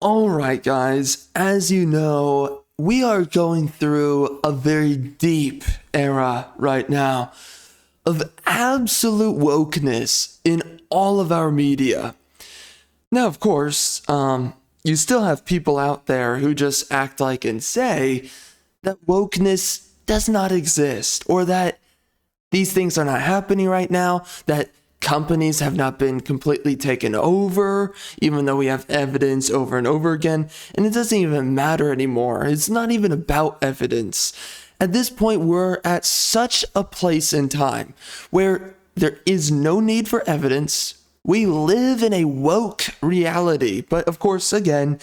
All right, guys, as you know, we are going through a very deep era right now of absolute wokeness in all of our media. Now, of course, you still have people out there who just act like and say that wokeness does not exist, or that these things are not happening right now, that companies have not been completely taken over, even though we have evidence over and over again, and it doesn't even matter anymore. It's not even about evidence. At this point, we're at such a place in time where there is no need for evidence. We live in a woke reality, but of course, again,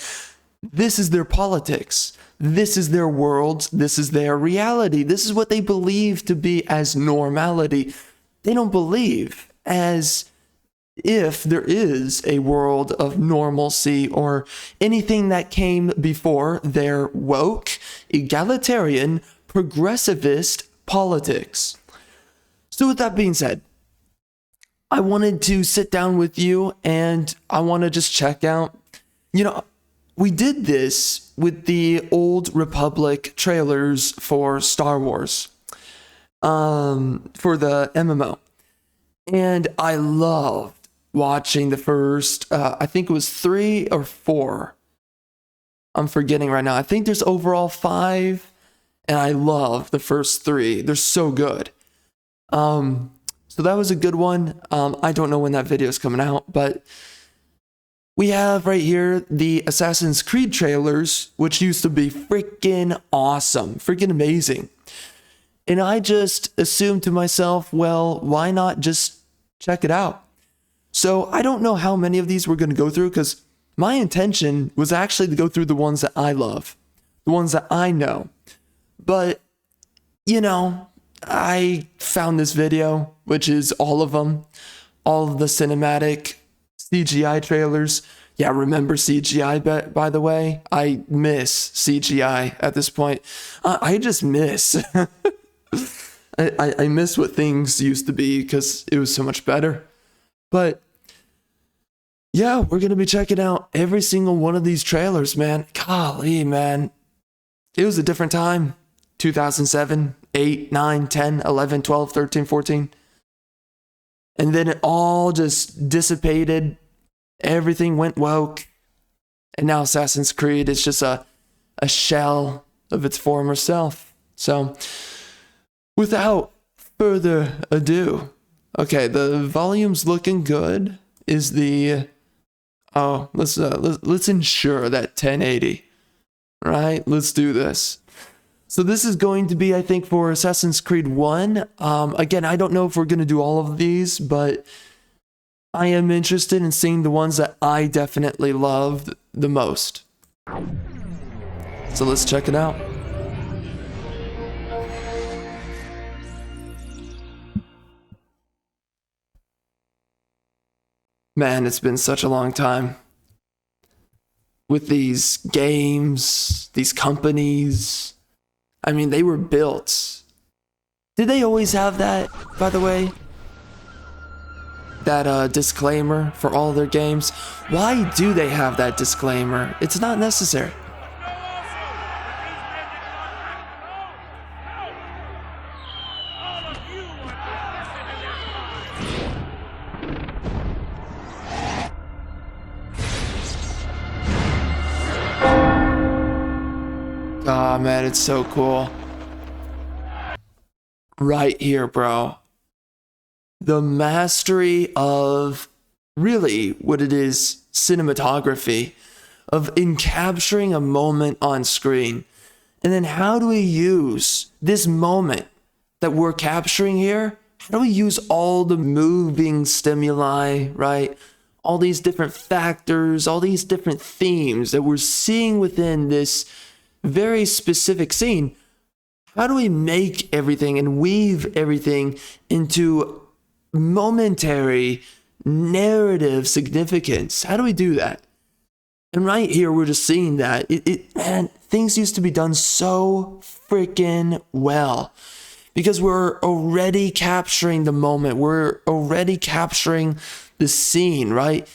this is their politics. This is their world. This is their reality. This is what they believe to be as normality. They don't believe as if there is a world of normalcy or anything that came before their woke, egalitarian, progressivist politics. So with that being said, I wanted to sit down with you and I want to just check out, we did this with the Old Republic trailers for Star Wars, for the MMO. And I loved watching the first, I think it was 3 or 4. I'm forgetting right now. I think there's overall 5, and I love the first 3. They're so good. So that was a good one. I don't know when that video is coming out, but we have right here the Assassin's Creed trailers, which used to be freaking awesome, freaking amazing. And I just assumed to myself, well, why not just check it out? So I don't know how many of these we're going to go through, because my intention was actually to go through the ones that I love, the ones that I know. But, I found this video, which is all of them, all of the cinematic CGI trailers. Yeah, remember CGI, by the way? I miss CGI at this point. I just miss. I miss what things used to be because it was so much better. But yeah, we're going to be checking out every single one of these trailers, man. Golly, man. It was a different time. 2007, 8, 9, 10, 11, 12, 13, 14. And then it all just dissipated. Everything went woke. And now Assassin's Creed is just a shell of its former self. So without further ado, okay, the volume's looking good. Is the let's ensure that 1080, right? Let's do this. So this is going to be, I think, for Assassin's Creed 1. Again, I don't know if we're going to do all of these, but I am interested in seeing the ones that I definitely loved the most. So let's check it out. Man, it's been such a long time. With these games, these companies, I mean, they were built. Did they always have that, by the way? That disclaimer for all their games? Why do they have that disclaimer? It's not necessary. Oh man, it's so cool. Right here, bro. The mastery of really what it is, cinematography, of in capturing a moment on screen. And then how do we use this moment that we're capturing here? How do we use all the moving stimuli, right? All these different factors, all these different themes that we're seeing within this very specific scene. How do we make everything and weave everything into momentary narrative significance? How do we do that? And right here, we're just seeing that. Man, things used to be done so freaking well because we're already capturing the moment. We're already capturing the scene, right?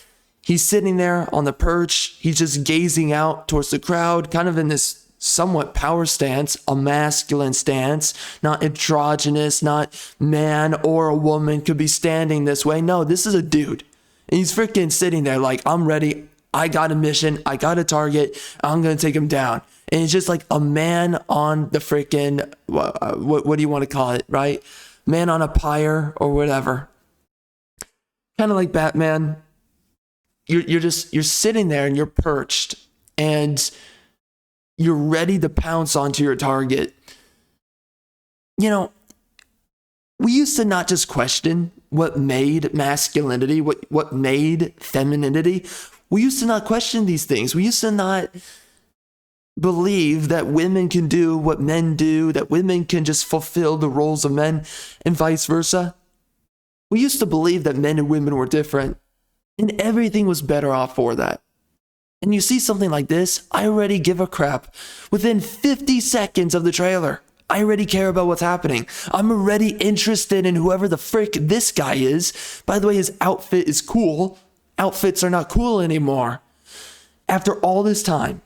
He's sitting there on the perch. He's just gazing out towards the crowd, kind of in this somewhat power stance, a masculine stance, not androgynous, not man or a woman could be standing this way. No, this is a dude. And he's freaking sitting there like, I'm ready. I got a mission. I got a target. I'm going to take him down. And it's just like a man on the freaking, what do you want to call it, right? Man on a pyre or whatever. Kind of like Batman. You're sitting there and you're perched and you're ready to pounce onto your target. You know, we used to not just question what made masculinity, what made femininity. We used to not question these things. We used to not believe that women can do what men do, that women can just fulfill the roles of men, and vice versa. We used to believe that men and women were different, and everything was better off for that. And you see something like this, I already give a crap. Within 50 seconds of the trailer, I already care about what's happening. I'm already interested in whoever the frick this guy is. By the way, his outfit is cool. Outfits are not cool anymore. After all this time,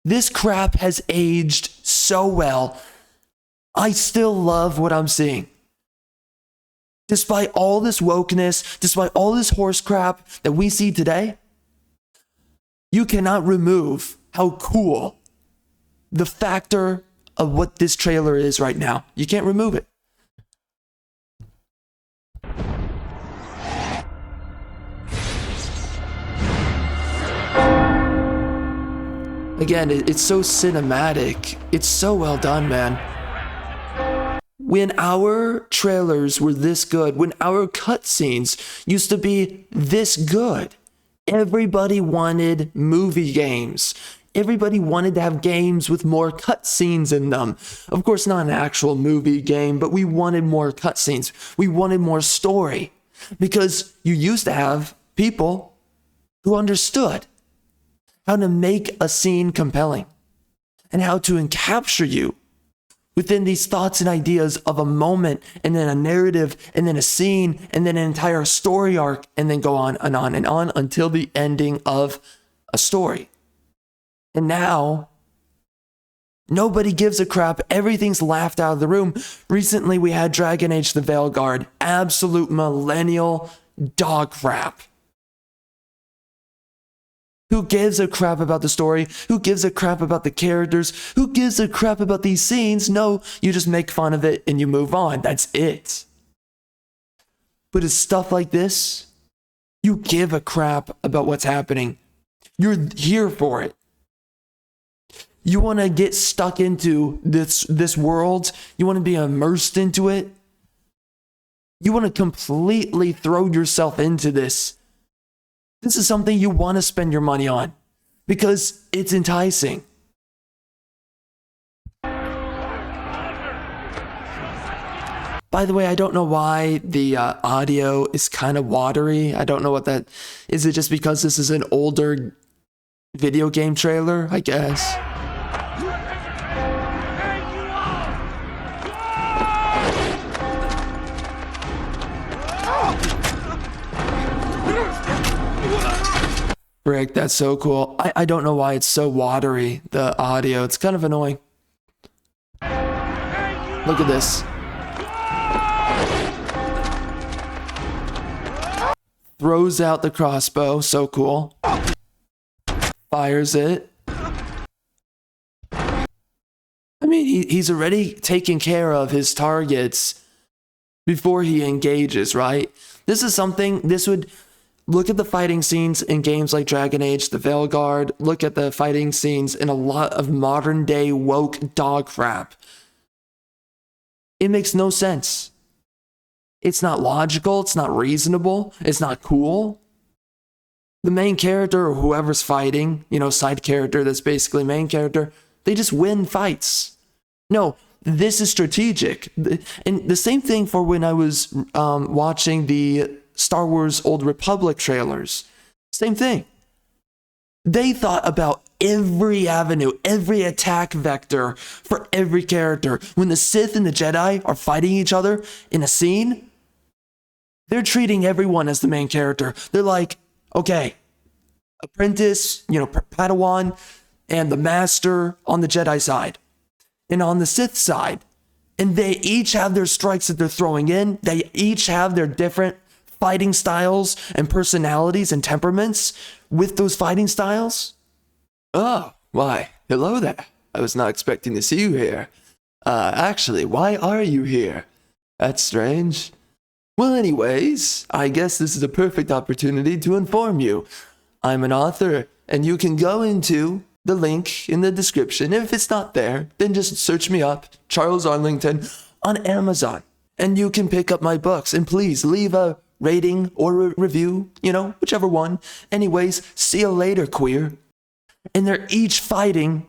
this crap has aged so well. I still love what I'm seeing. Despite all this wokeness, despite all this horse crap that we see today, you cannot remove how cool the factor of what this trailer is right now. You can't remove it. Again, it's so cinematic. It's so well done, man. When our trailers were this good, when our cutscenes used to be this good, everybody wanted movie games. Everybody wanted to have games with more cutscenes in them. Of course, not an actual movie game, but we wanted more cutscenes. We wanted more story because you used to have people who understood how to make a scene compelling and how to capture you within these thoughts and ideas of a moment and then a narrative and then a scene and then an entire story arc and then go on and on and on until the ending of a story. And now, nobody gives a crap. Everything's laughed out of the room. Recently, we had Dragon Age the Veilguard. Absolute millennial dog crap. Who gives a crap about the story? Who gives a crap about the characters? Who gives a crap about these scenes? No, you just make fun of it and you move on. That's it. But it's stuff like this. You give a crap about what's happening. You're here for it. You want to get stuck into this world. You want to be immersed into it. You want to completely throw yourself into this. This is something you want to spend your money on because it's enticing. By the way, I don't know why the audio is kind of watery. I don't know what that is. It just because this is an older video game trailer, I guess. Frick, that's so cool. I don't know why it's so watery, the audio. It's kind of annoying. Look at this. Throws out the crossbow, so cool. Fires it. I mean, he's already taken care of his targets before he engages, right? This is something, this would... Look at the fighting scenes in games like Dragon Age, the Veilguard. Look at the fighting scenes in a lot of modern day woke dog crap. It makes no sense. It's not logical. It's not reasonable. It's not cool. The main character or whoever's fighting, side character that's basically main character, they just win fights. No, this is strategic. And the same thing for when I was watching the Star Wars Old Republic trailers. Same thing. They thought about every avenue, every attack vector for every character. When the Sith and the Jedi are fighting each other in a scene, they're treating everyone as the main character. They're like, Okay, apprentice, Padawan, and the master on the Jedi side, and on the Sith side. And they each have their strikes that they're throwing in. They each have their different fighting styles and personalities and temperaments with those fighting styles. Oh, why, hello there. I was not expecting to see you here. Actually, why are you here? That's strange. Well, anyways, I guess this is a perfect opportunity to inform you. I'm an author, and you can go into the link in the description. If it's not there, then just search me up, Charles Arlington, on Amazon, and you can pick up my books. And please leave a rating or a review, whichever one. Anyways, see you later, queer. And they're each fighting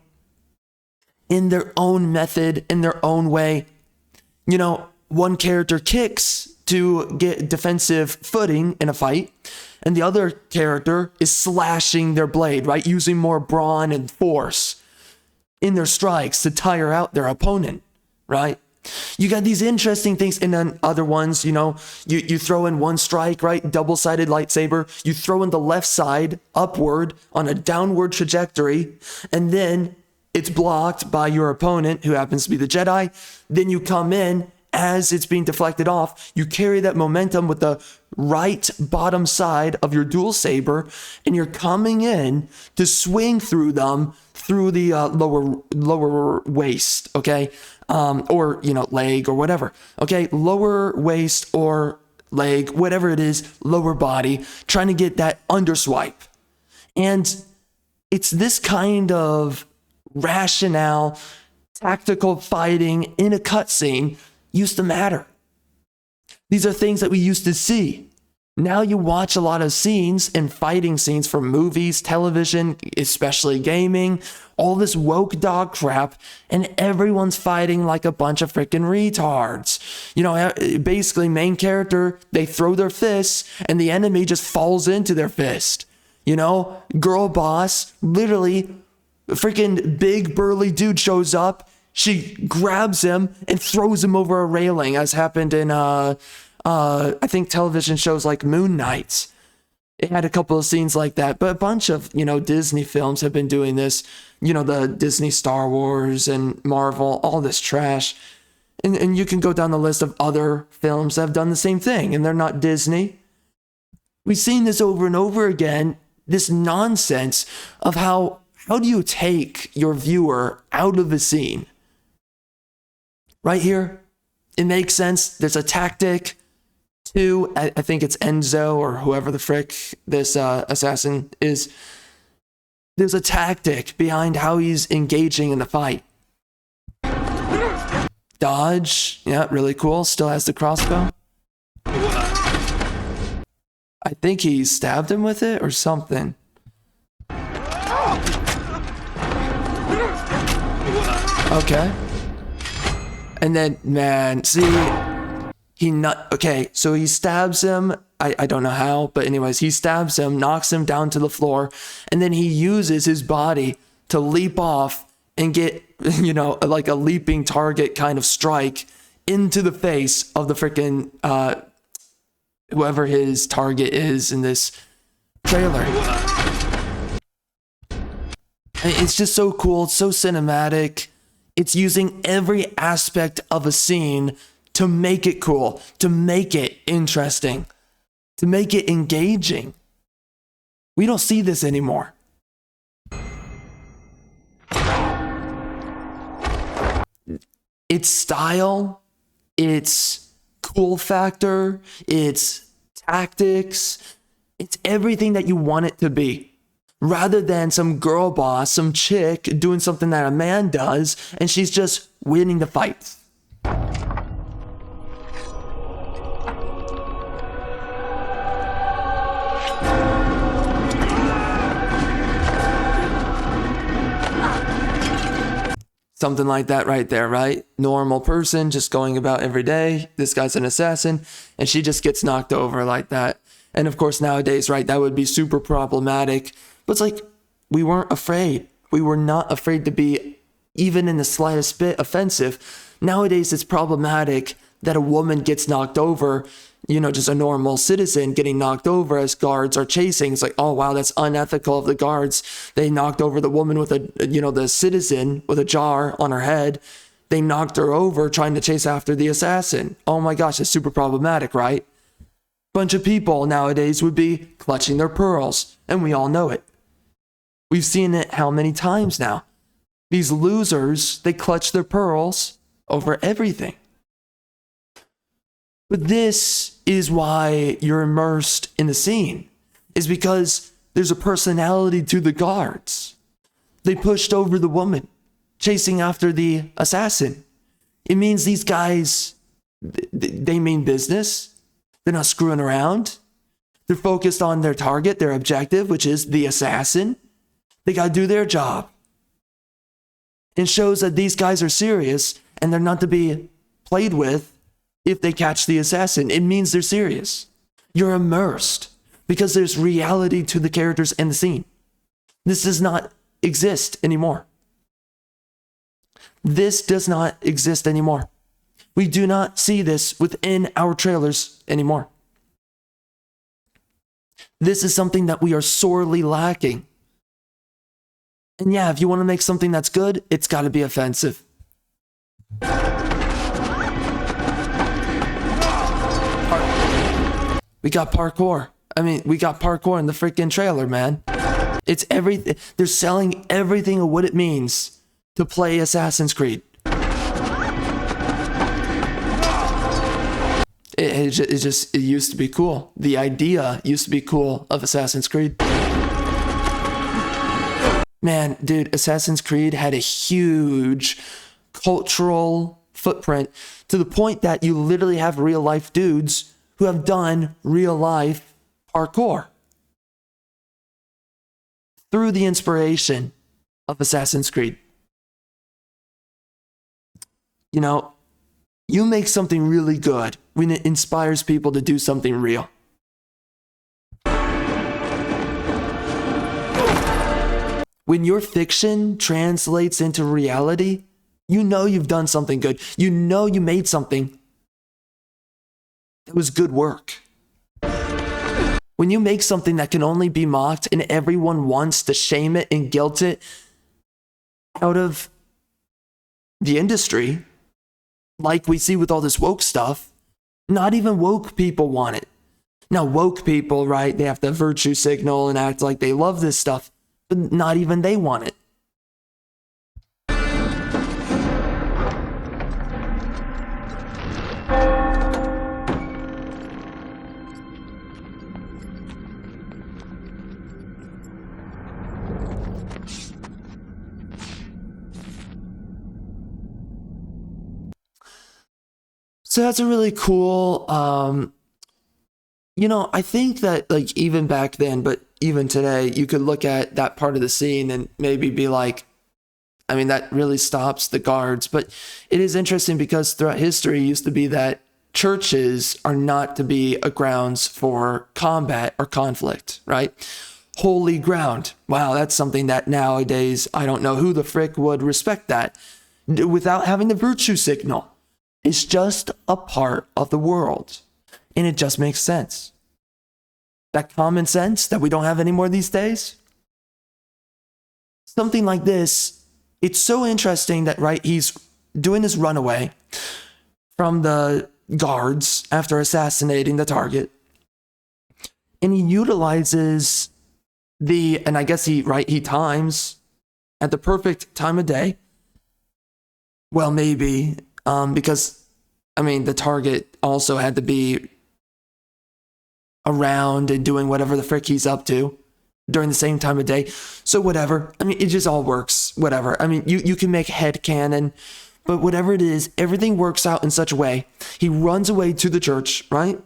in their own method, in their own way. One character kicks to get defensive footing in a fight, and the other character is slashing their blade, right? Using more brawn and force in their strikes to tire out their opponent, right? You got these interesting things, and then other ones, you throw in one strike, right? Double-sided lightsaber. You throw in the left side upward on a downward trajectory, and then it's blocked by your opponent, who happens to be the Jedi. Then you come in as it's being deflected off. You carry that momentum with the right bottom side of your dual saber, and you're coming in to swing through them through the lower waist, okay? Or, leg or whatever, okay? Lower waist or leg, whatever it is, lower body, trying to get that underswipe. And it's this kind of rationale, tactical fighting in a cutscene used to matter. These are things that we used to see. Now you watch a lot of scenes and fighting scenes from movies, television, especially gaming, all this woke dog crap, and everyone's fighting like a bunch of freaking retards. Basically main character, they throw their fists and the enemy just falls into their fist. Girl boss, literally freaking big burly dude shows up. She grabs him and throws him over a railing, as happened in, I think television shows like Moon Knight. It had a couple of scenes like that, but a bunch of, Disney films have been doing this, the Disney Star Wars and Marvel, all this trash. And you can go down the list of other films that have done the same thing, and they're not Disney. We've seen this over and over again, this nonsense of how do you take your viewer out of a scene? Right here, it makes sense. There's a tactic. 2, I think it's Enzo or whoever the frick this assassin is. There's a tactic behind how he's engaging in the fight. Dodge, yeah, really cool. Still has the crossbow. I think he stabbed him with it or something. Okay. And then, man, see, so he stabs him. I don't know how, but anyways, he stabs him, knocks him down to the floor, and then he uses his body to leap off and get, like a leaping target kind of strike into the face of the freaking, whoever his target is in this trailer. It's just so cool. It's so cinematic. It's using every aspect of a scene to make it cool, to make it interesting, to make it engaging. We don't see this anymore. It's style, it's cool factor, it's tactics, it's everything that you want it to be. Rather than some girl boss, some chick doing something that a man does, and she's just winning the fight. Something like that right there, right? Normal person just going about every day. This guy's an assassin, and she just gets knocked over like that. And of course, nowadays, right, that would be super problematic. But it's like, we weren't afraid. We were not afraid to be even in the slightest bit offensive. Nowadays, it's problematic that a woman gets knocked over, just a normal citizen getting knocked over as guards are chasing. It's like, oh, wow, that's unethical of the guards. They knocked over the woman with the citizen with a jar on her head. They knocked her over trying to chase after the assassin. Oh my gosh, it's super problematic, right? Bunch of people nowadays would be clutching their pearls, and we all know it. We've seen it how many times now? These losers, they clutch their pearls over everything. But this is why you're immersed in the scene, is because there's a personality to the guards. They pushed over the woman, chasing after the assassin. It means these guys, they mean business. They're not screwing around. They're focused on their target, their objective, which is the assassin. They got to do their job. It shows that these guys are serious and they're not to be played with if they catch the assassin. It means they're serious. You're immersed because there's reality to the characters and the scene. This does not exist anymore. This does not exist anymore. We do not see this within our trailers anymore. This is something that we are sorely lacking. And yeah, if you want to make something that's good, it's got to be offensive. We got parkour. We got parkour in the freaking trailer, man. It's everything. They're selling everything of what it means to play Assassin's Creed. It used to be cool. The idea used to be cool of Assassin's Creed. Man, dude, Assassin's Creed had a huge cultural footprint to the point that you literally have real life dudes who have done real life parkour through the inspiration of Assassin's Creed. You make something really good when it inspires people to do something real. When your fiction translates into reality, you've done something good. You made something that was good work. When you make something that can only be mocked and everyone wants to shame it and guilt it out of the industry, like we see with all this woke stuff, not even woke people want it. Now, woke people, right, they have to virtue signal and act like they love this stuff, but not even they want it. So that's a really cool, I think that even back then, but even today, you could look at that part of the scene and maybe be like, that really stops the guards. But it is interesting because throughout history, it used to be that churches are not to be a grounds for combat or conflict, right? Holy ground. Wow, that's something that nowadays, I don't know who the frick would respect that without having the virtue signal. It's just a part of the world, and it just makes sense. That common sense that we don't have anymore these days. Something like this, it's so interesting that, right, he's doing this runaway from the guards after assassinating the target. And he utilizes and I guess he times at the perfect time of day. Well, maybe. Because, the target also had to be around and doing whatever the frick he's up to during the same time of day. So whatever. It just all works. Whatever. You can make headcanon, but whatever it is, everything works out in such a way. He runs away to the church, right?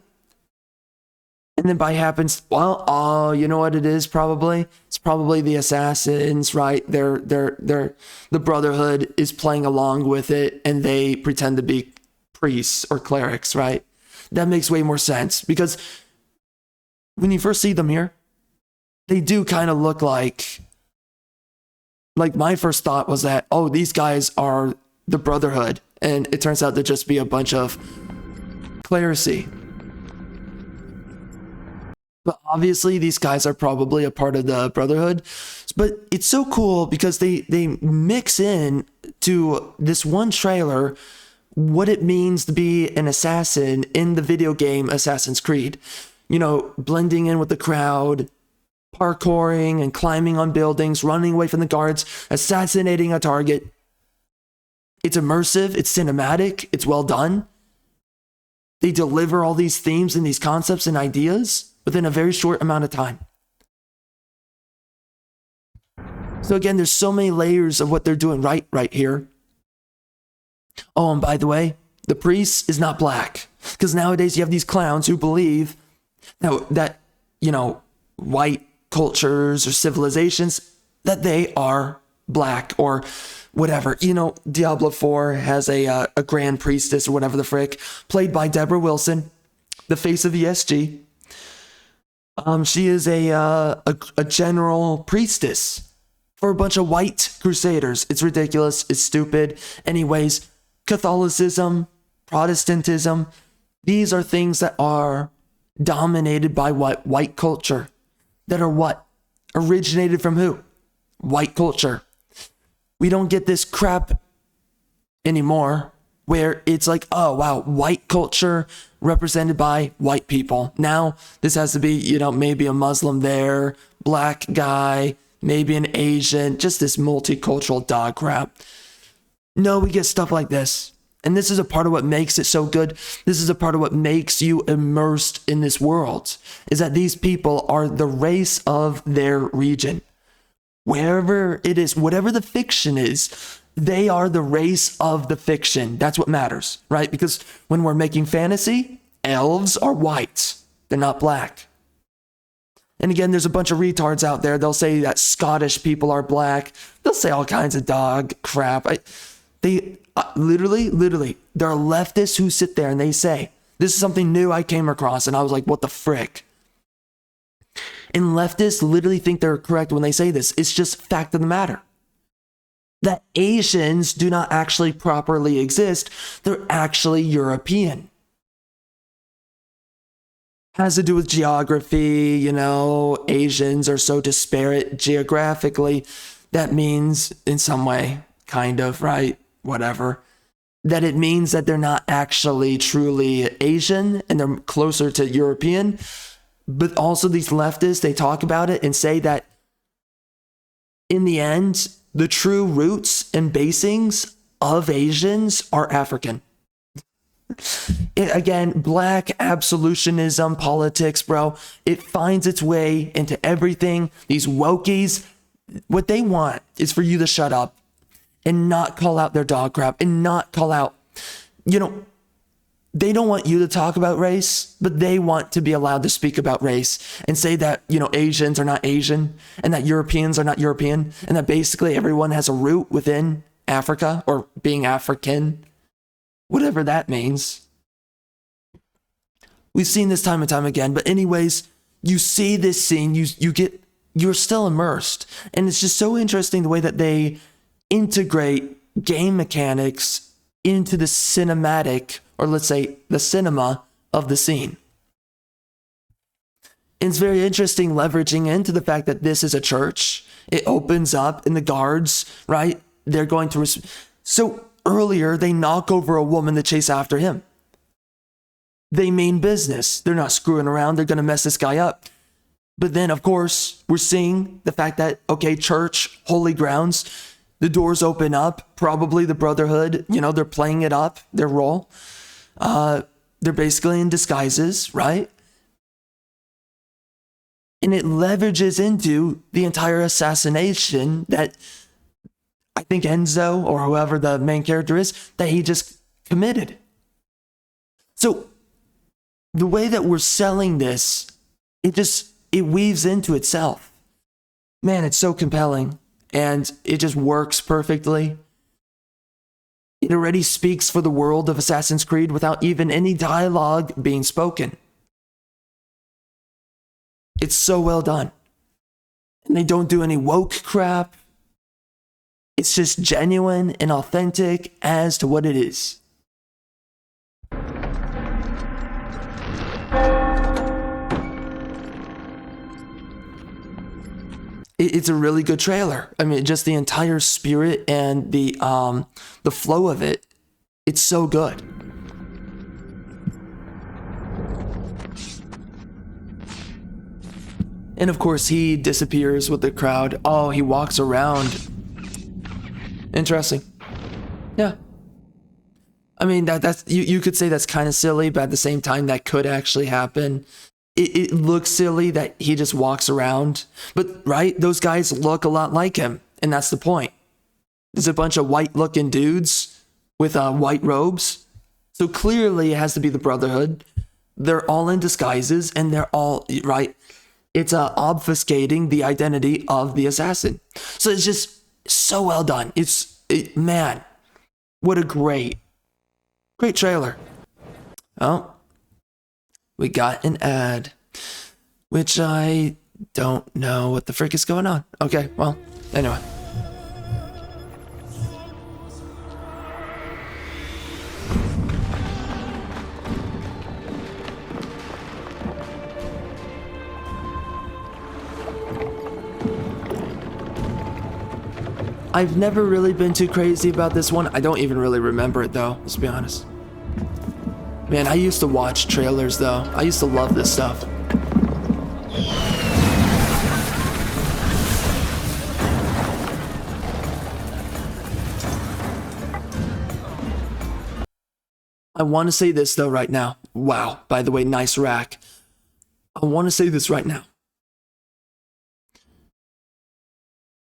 And then by happens, you know what it is probably? It's probably the assassins, right? The Brotherhood is playing along with it and they pretend to be priests or clerics, right? That makes way more sense because when you first see them here, they do kind of look like my first thought was that, these guys are the Brotherhood. And it turns out to just be a bunch of clerisy. But obviously these guys are probably a part of the Brotherhood. But it's so cool because they mix in to this one trailer what it means to be an assassin in the video game Assassin's Creed. You know, blending in with the crowd, parkouring and climbing on buildings, running away from the guards, assassinating a target. It's immersive, it's cinematic, it's well done. They deliver all these themes and these concepts and ideas within a very short amount of time. So again, there's so many layers of what they're doing right here. Oh, and by the way, the priest is not black. Because nowadays you have these clowns who believe that, you know, white cultures or civilizations, that they are black or whatever. You know, Diablo 4 has a grand priestess or whatever the frick, played by Deborah Wilson, the face of ESG. She is a general priestess for a bunch of white crusaders. It's ridiculous. It's stupid. Anyways, Catholicism, Protestantism, these are things that are dominated by what? White culture. That are what? Originated from who? White culture. We don't get this crap anymore where it's like, oh wow, white culture represented by white people. Now this has to be, you know, maybe a Muslim there, black guy, maybe an Asian, just this multicultural dog crap. No, we get stuff like this. And this is a part of what makes it so good. This is a part of what makes you immersed in this world, is that these people are the race of their region. Wherever it is, whatever the fiction is, they are the race of the fiction. That's what matters, right? Because when we're making fantasy, elves are white. They're not black. And again, there's a bunch of retards out there. They'll say that Scottish people are black. They'll say all kinds of dog crap. They literally, there are leftists who sit there and they say, this is something new I came across. And I was like, what the frick? And leftists literally think they're correct when they say this. It's just fact of the matter. That Asians do not actually properly exist. They're actually European. Has to do with geography, you know, Asians are so disparate geographically. That means in some way, kind of, right? Whatever. That it means that they're not actually truly Asian and they're closer to European. But also these leftists, they talk about it and say that in the end, the true roots and basings of Asians are African. Again, black absolutionism politics, bro. It finds its way into everything. These wokies, what they want is for you to shut up and not call out their dog crap and not call out, you know, they don't want you to talk about race, but they want to be allowed to speak about race and say that, you know, Asians are not Asian and that Europeans are not European and that basically everyone has a root within Africa or being African, whatever that means. We've seen this time and time again, but anyways, you see this scene, you're still immersed. And it's just so interesting the way that they integrate game mechanics into the cinematic, or let's say the cinema of the scene. And it's very interesting leveraging into the fact that this is a church. It opens up and the guards, right? They're going to... So earlier, they knock over a woman to chase after him. They mean business. They're not screwing around. They're going to mess this guy up. But then, of course, we're seeing the fact that, okay, church, holy grounds, the doors open up. Probably the Brotherhood, you know, they're playing it up, their role. They're basically in disguises, right? And it leverages into the entire assassination that I think Enzo, or whoever the main character is, that he just committed. So the way that we're selling this, it weaves into itself. Man, it's so compelling and it just works perfectly. It already speaks for the world of Assassin's Creed without even any dialogue being spoken. It's so well done. And they don't do any woke crap. It's just genuine and authentic as to what it is. It's a really good trailer. I mean, just the entire spirit and the flow of it, it's so good. And of course, he disappears with the crowd. Oh, he walks around. Interesting. Yeah. I mean, that's you could say that's kind of silly, but at the same time, that could actually happen. It looks silly that he just walks around, but right, those guys look a lot like him, and that's the point. There's a bunch of white-looking dudes with white robes, so clearly it has to be the Brotherhood. They're all in disguises, and they're all right. It's obfuscating the identity of the assassin. So it's just so well done. Man, what a great trailer. Oh. We got an ad, which I don't know what the frick is going on. Okay, well, anyway. I've never really been too crazy about this one. I don't even really remember it though, let's be honest. Man, I used to watch trailers though. I used to love this stuff. I want to say this though right now. Wow, by the way, nice rack. I want to say this right now.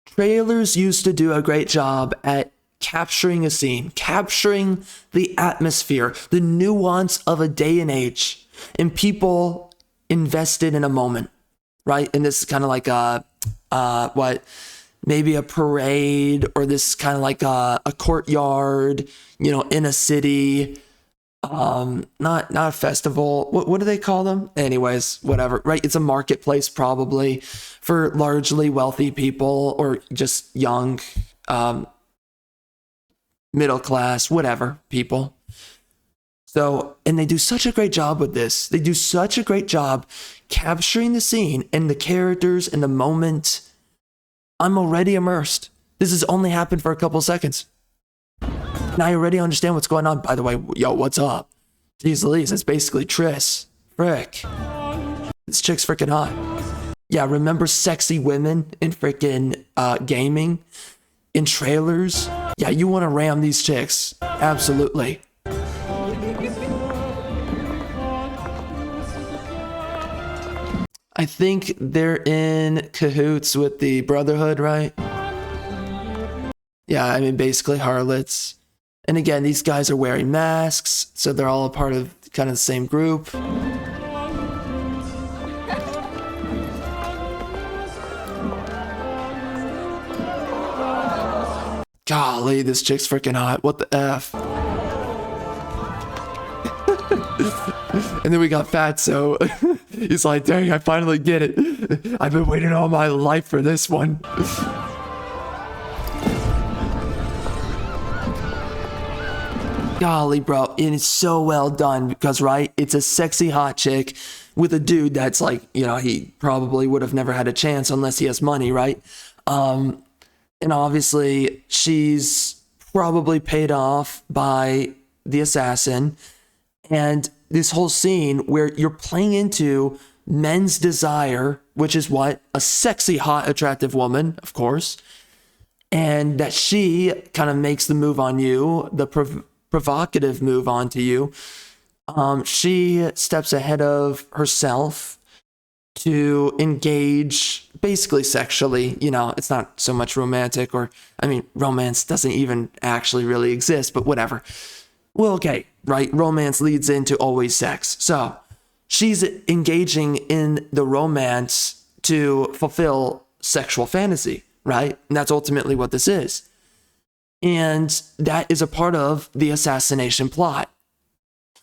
Trailers used to do a great job at capturing a scene, capturing the atmosphere, the nuance of a day and age, and people invested in a moment, right? And this is kind of like maybe a parade, or this is kind of like a courtyard, in a city, not a festival. What do they call them? Anyways, whatever, right? It's a marketplace probably for largely wealthy people or just young, middle class, whatever people. So, and they do such a great job with this. They do such a great job capturing the scene and the characters and the moment. I'm already immersed. This has only happened for a couple seconds. And I already understand what's going on. By the way, yo, what's up? Jeez Louise, it's basically Triss. Frick. This chick's freaking hot. Yeah, remember sexy women in freaking gaming? In trailers? Yeah, you want to ram these chicks. Absolutely. I think they're in cahoots with the Brotherhood, right? Yeah, I mean, basically harlots. And again, these guys are wearing masks, so they're all a part of kind of the same group. Golly, this chick's freaking hot. What the F? And then we got Fatso. He's like, dang, I finally get it. I've been waiting all my life for this one. Golly, bro. And it's so well done because, right, it's a sexy hot chick with a dude that's like, he probably would have never had a chance unless he has money, right? And obviously, she's probably paid off by the assassin. And this whole scene where you're playing into men's desire, which is what? A sexy, hot, attractive woman, of course. And that she kind of makes the move on you, the provocative move onto you. She steps ahead of herself to engage basically sexually. It's not so much romantic, or romance doesn't even actually really exist, but whatever. Well, okay, right? Romance leads into always sex. So she's engaging in the romance to fulfill sexual fantasy, right? And that's ultimately what this is. And that is a part of the assassination plot.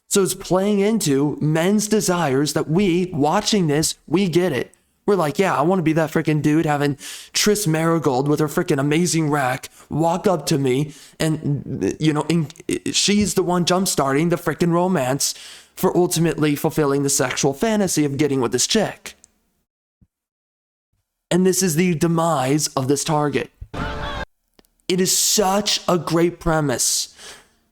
So it's playing into men's desires that we, watching this, we get it. We're like, yeah, I want to be that freaking dude having Triss Marigold with her freaking amazing rack walk up to me and, she's the one jumpstarting the freaking romance for ultimately fulfilling the sexual fantasy of getting with this chick. And this is the demise of this target. It is such a great premise.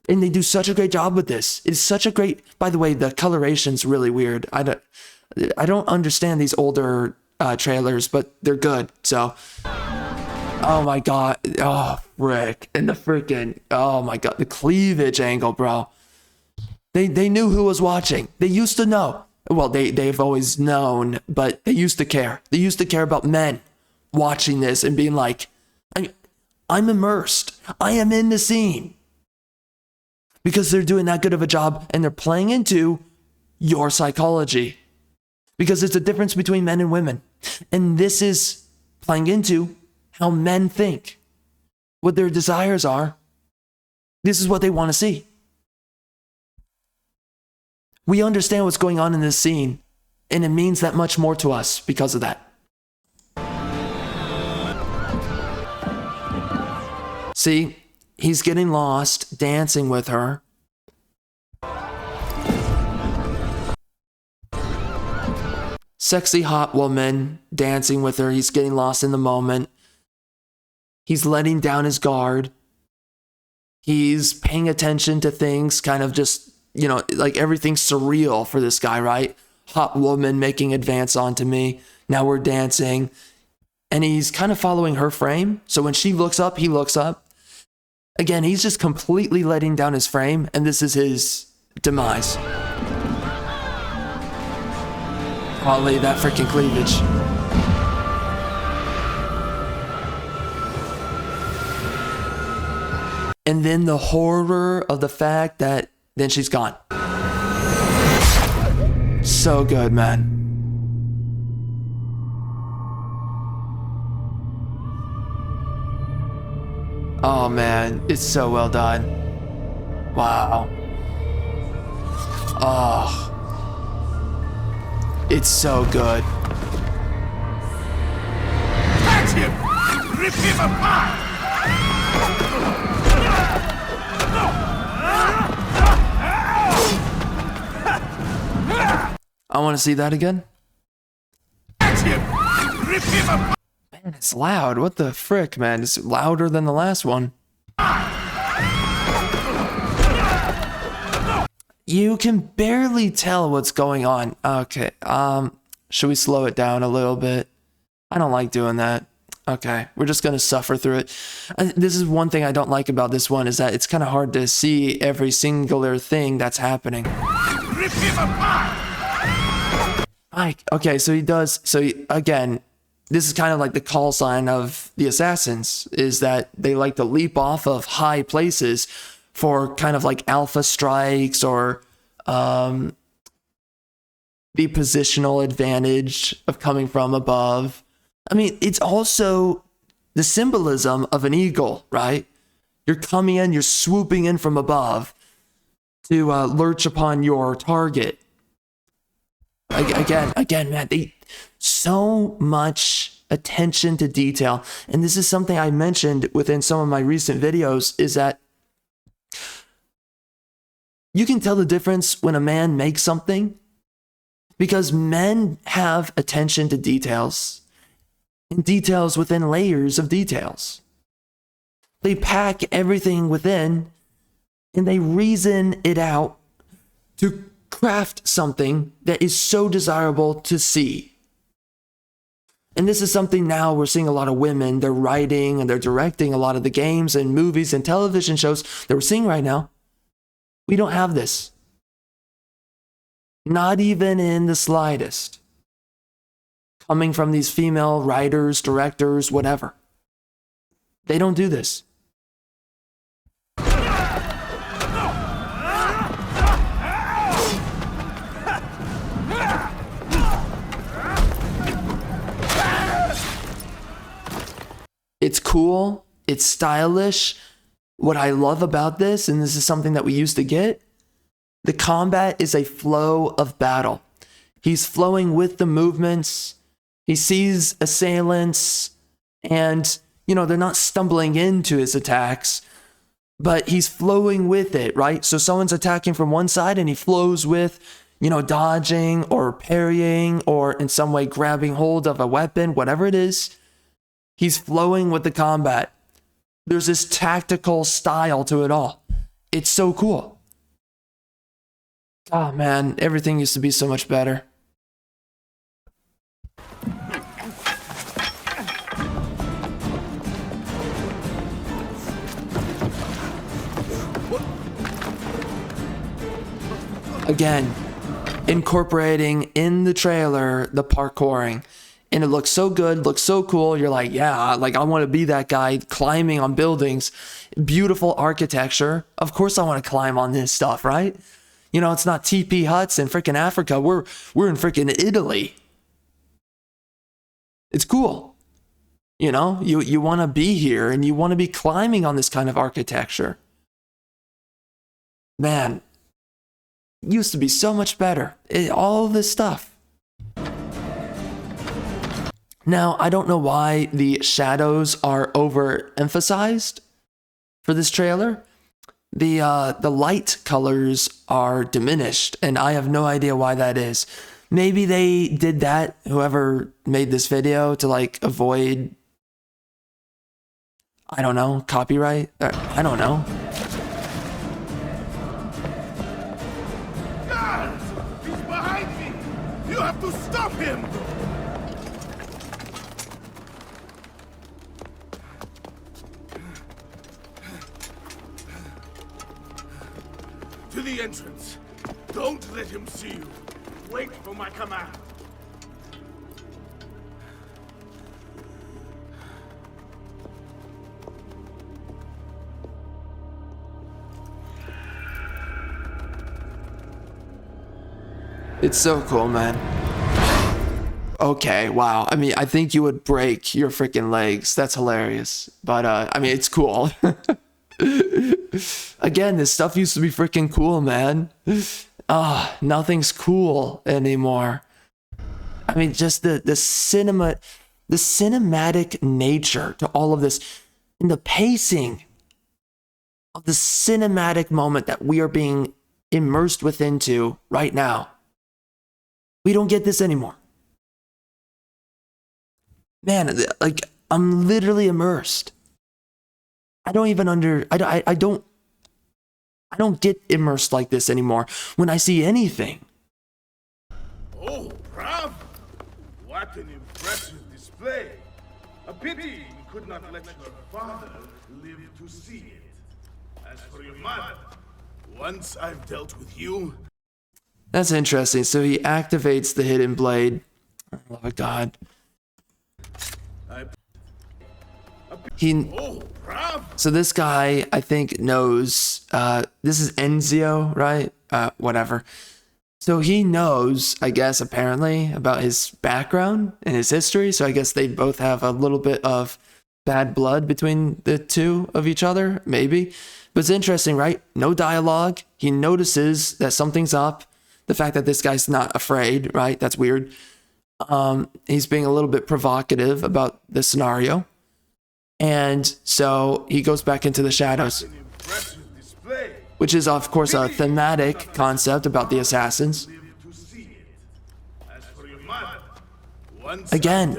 And they do such a great job with this. It's such a great, by the way, the coloration's really weird. I don't understand these older trailers, but they're good. So, oh my God. Oh, frick. And the freaking, oh my God, the cleavage angle, bro. They knew who was watching. They used to know. Well, they've always known, but they used to care. They used to care about men watching this and being like, I'm immersed. I am in the scene. Because they're doing that good of a job and they're playing into your psychology. Because there's a difference between men and women. And this is playing into how men think, what their desires are. This is what they want to see. We understand what's going on in this scene, and it means that much more to us because of that. See, he's getting lost, dancing with her. Sexy hot woman, dancing with her. He's getting lost in the moment. He's letting down his guard. He's paying attention to things, kind of just, like everything's surreal for this guy, right? Hot woman making advance onto me. Now we're dancing. And he's kind of following her frame. So when she looks up, he looks up. Again, he's just completely letting down his frame, and this is his demise. Probably that freaking cleavage. And then the horror of the fact that then she's gone. So good, man. Oh man, it's so well done. Wow. Oh. It's so good. Catch him! Rip him apart! I want to see that again. Catch him! Rip him apart! Man, it's loud. What the frick, man? It's louder than the last one. You can barely tell what's going on. Okay, should we slow it down a little bit? I don't like doing that. Okay, we're just gonna suffer through it. This is one thing I don't like about this one, is that it's kind of hard to see every singular thing that's happening. Rip him apart! Okay, so he does, again, this is kind of like the call sign of the assassins, is that they like to leap off of high places for kind of like alpha strikes or the positional advantage of coming from above. I mean, it's also the symbolism of an eagle, right? You're coming in, you're swooping in from above to lurch upon your target. Again, man, so much attention to detail. And this is something I mentioned within some of my recent videos, is that you can tell the difference when a man makes something, because men have attention to details, and details within layers of details. They pack everything within, and they reason it out to craft something that is so desirable to see. And this is something now we're seeing a lot of women, they're writing and they're directing a lot of the games and movies and television shows that we're seeing right now. We don't have this. Not even in the slightest. Coming from these female writers, directors, whatever. They don't do this. It's cool. It's stylish. What I love about this, and this is something that we used to get, the combat is a flow of battle. He's flowing with the movements. He sees assailants and, they're not stumbling into his attacks, but he's flowing with it, right? So someone's attacking from one side and he flows with, dodging or parrying or in some way grabbing hold of a weapon, whatever it is. He's flowing with the combat. There's this tactical style to it all. It's so cool. Oh man, everything used to be so much better. Again, incorporating in the trailer the parkouring. And it looks so good, looks so cool. You're like, yeah, like I want to be that guy climbing on buildings. Beautiful architecture. Of course I want to climb on this stuff, right? It's not TP huts in freaking Africa. We're in freaking Italy. It's cool. You want to be here and you want to be climbing on this kind of architecture. Man, used to be so much better. All this stuff. Now, I don't know why the shadows are overemphasized for this trailer. The light colors are diminished, and I have no idea why that is. Maybe they did that, whoever made this video, to like avoid, I don't know, copyright? I don't know. Guards! He's behind me! You have to stop him! To the entrance. Don't let him see you. Wait for my command. It's so cool, man. Okay, wow. I mean, I think you would break your freaking legs. That's hilarious. But, I mean, it's cool. Again, this stuff used to be freaking cool, man. Nothing's cool anymore. I mean, just the cinematic nature to all of this, and the pacing of the cinematic moment that we are being immersed into right now. We don't get this anymore. Man, like, I'm literally immersed. I don't get immersed like this anymore when I see anything. Oh, bravo! What an impressive display. A pity you could not let your father live to see it. As for your mother, once I've dealt with you... That's interesting. So he activates the hidden blade. Oh my God. So this guy, I think, knows, this is Enzio, right? Whatever. So he knows, I guess, apparently, about his background and his history. So I guess they both have a little bit of bad blood between the two of each other, maybe. But it's interesting, right? No dialogue. He notices that something's up. The fact that this guy's not afraid, right? That's weird. He's being a little bit provocative about the scenario. And so he goes back into the shadows, which is, of course, a thematic concept about the assassins. Again,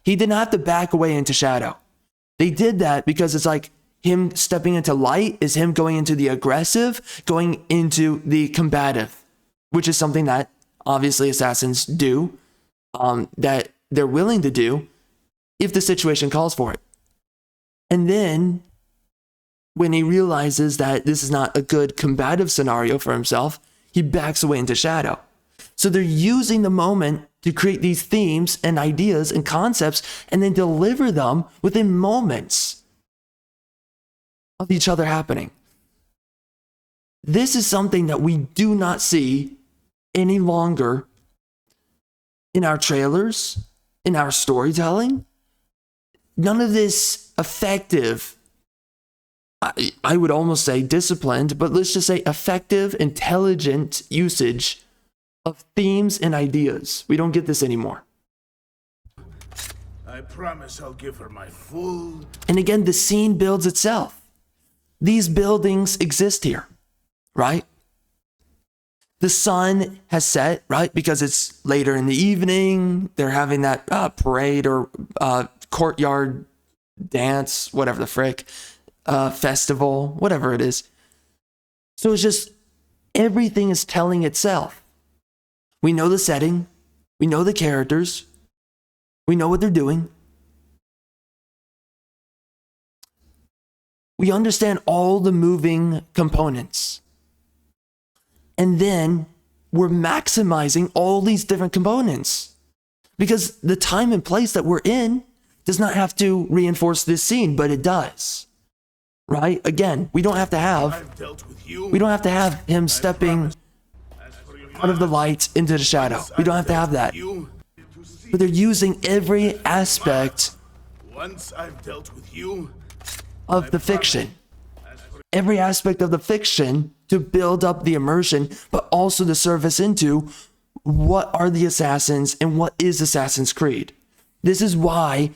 he didn't have to back away into shadow. They did that because it's like him stepping into light is him going into the aggressive, going into the combative, which is something that obviously assassins do, that they're willing to do if the situation calls for it. And then when he realizes that this is not a good combative scenario for himself, he backs away into shadow. So they're using the moment to create these themes and ideas and concepts and then deliver them within moments of each other happening. This is something that we do not see any longer in our trailers, in our storytelling. None of this effective, I would almost say disciplined, but let's just say effective, intelligent usage of themes and ideas. We don't get this anymore. I promise I'll give her my full... And again, the scene builds itself. These buildings exist here, right? The sun has set, right? Because it's later in the evening. They're having that parade or courtyard dance, whatever the frick, festival, whatever it is. So it's just everything is telling itself. We know the setting. We know the characters. We know what they're doing. We understand all the moving components. And then we're maximizing all these different components. Because the time and place that we're in does not have to reinforce this scene, but it does. Right? Again, we don't have to have him stepping out of the light into the shadow. We don't have to have that. But they're using every aspect of the fiction. Every aspect of the fiction to build up the immersion, but also to surface into what are the assassins and what is Assassin's Creed. This is why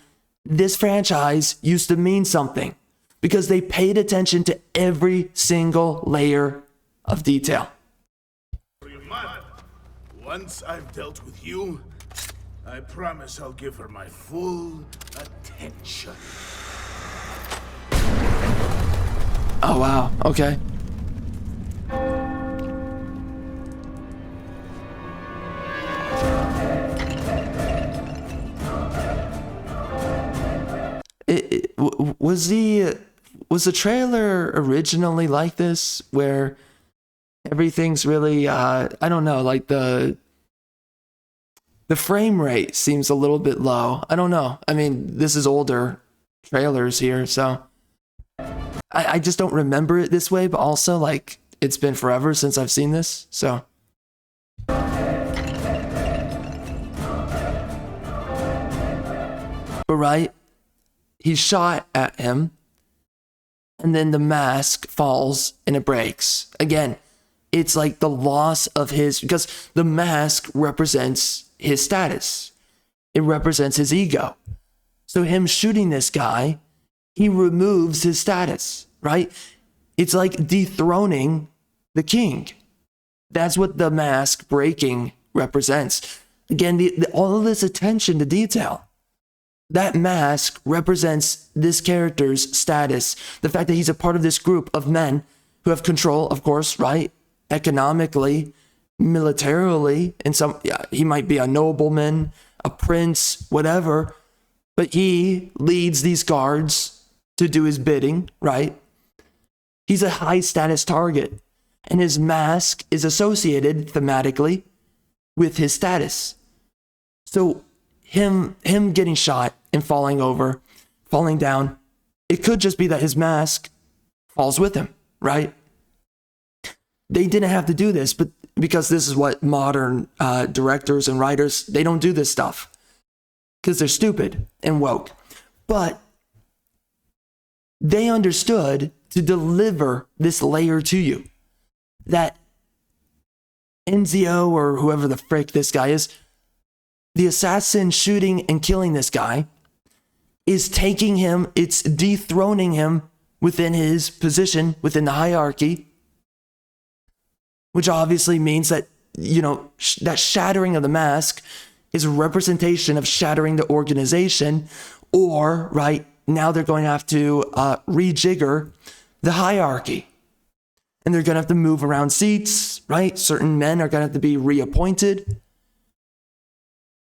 this franchise used to mean something, because they paid attention to every single layer of detail. Once I've dealt with you, I promise I'll give her my full attention. Oh, wow. Okay. Was the trailer originally like this, where everything's really I don't know, like the frame rate seems a little bit low. I don't know. I mean, this is older trailers here, so I just don't remember it this way, but also like it's been forever since I've seen this, so. But right, he shot at him, and then the mask falls and it breaks. Again, it's like the loss of his, because the mask represents his status. It represents his ego. So him shooting this guy, he removes his status, right? It's like dethroning the king. That's what the mask breaking represents. Again, all of this attention to detail. That mask represents this character's status. The fact that he's a part of this group of men who have control, of course, right? Economically, militarily, and he might be a nobleman, a prince, whatever, but he leads these guards to do his bidding, right? He's a high status target, and his mask is associated thematically with his status. So him getting shot and falling down, it could just be that his mask falls with him, right? They didn't have to do this, but because this is what modern directors and writers, they don't do this stuff because they're stupid and woke. But they understood to deliver this layer to you, that Enzio, or whoever the frick this guy is, the assassin shooting and killing this guy, is taking him, it's dethroning him within his position, within the hierarchy, which obviously means that, that shattering of the mask is a representation of shattering the organization, or, right, now they're going to have to rejigger the hierarchy. And they're going to have to move around seats, right? Certain men are going to have to be reappointed.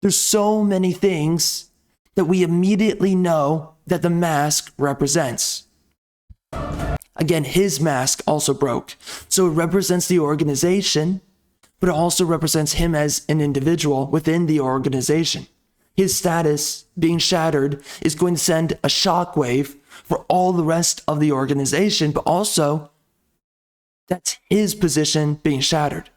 There's so many things that we immediately know that the mask represents. Again, his mask also broke. So it represents the organization, but it also represents him as an individual within the organization. His status being shattered is going to send a shockwave for all the rest of the organization, but also that's his position being shattered.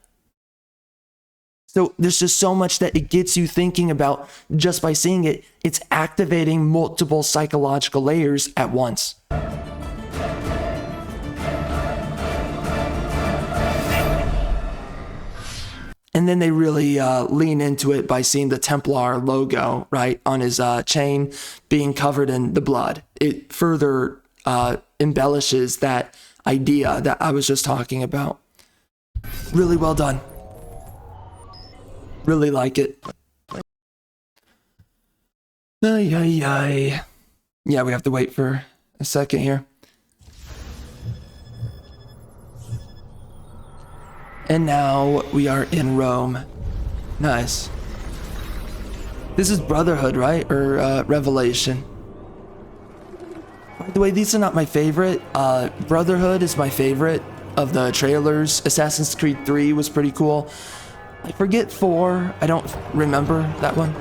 So there's just so much that it gets you thinking about just by seeing it. It's activating multiple psychological layers at once. And then they really lean into it by seeing the Templar logo, right, on his chain being covered in the blood. It further embellishes that idea that I was just talking about. Really well done. Really like it. Ay, ay, ay. Yeah, we have to wait for a second here. And now we are in Rome. Nice. This is Brotherhood, right? Or Revelation. By the way, these are not my favorite. Brotherhood is my favorite of the trailers. Assassin's Creed 3 was pretty cool. I forget 4. I don't remember that one.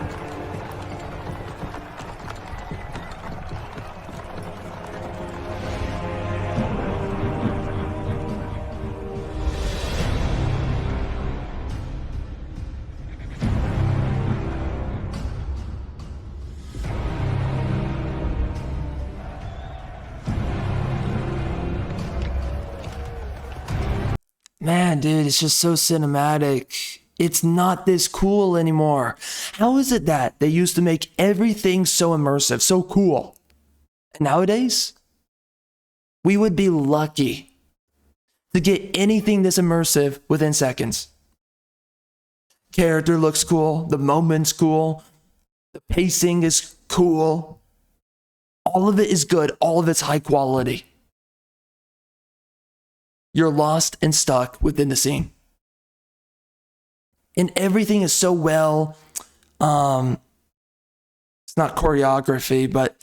Man, dude, it's just so cinematic. It's not this cool anymore. How is it that they used to make everything so immersive, so cool? And nowadays, we would be lucky to get anything this immersive within seconds. Character looks cool, the moment's cool, the pacing is cool. All of it is good, all of it's high quality. You're lost and stuck within the scene. And everything is so well, it's not choreography, but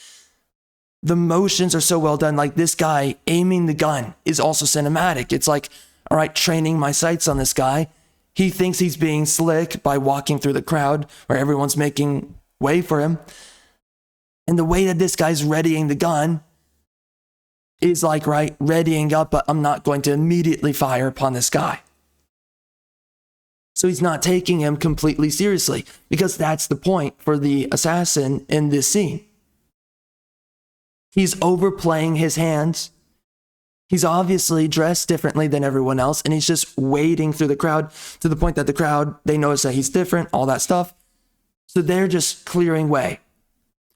the motions are so well done. Like this guy aiming the gun is also cinematic. It's like, all right, training my sights on this guy. He thinks he's being slick by walking through the crowd where everyone's making way for him. And the way that this guy's readying the gun is like, right, readying up, but I'm not going to immediately fire upon this guy. So he's not taking him completely seriously, because that's the point for the assassin in this scene. He's overplaying his hands. He's obviously dressed differently than everyone else, and he's just wading through the crowd to the point that the crowd, they notice that he's different, all that stuff. So they're just clearing way.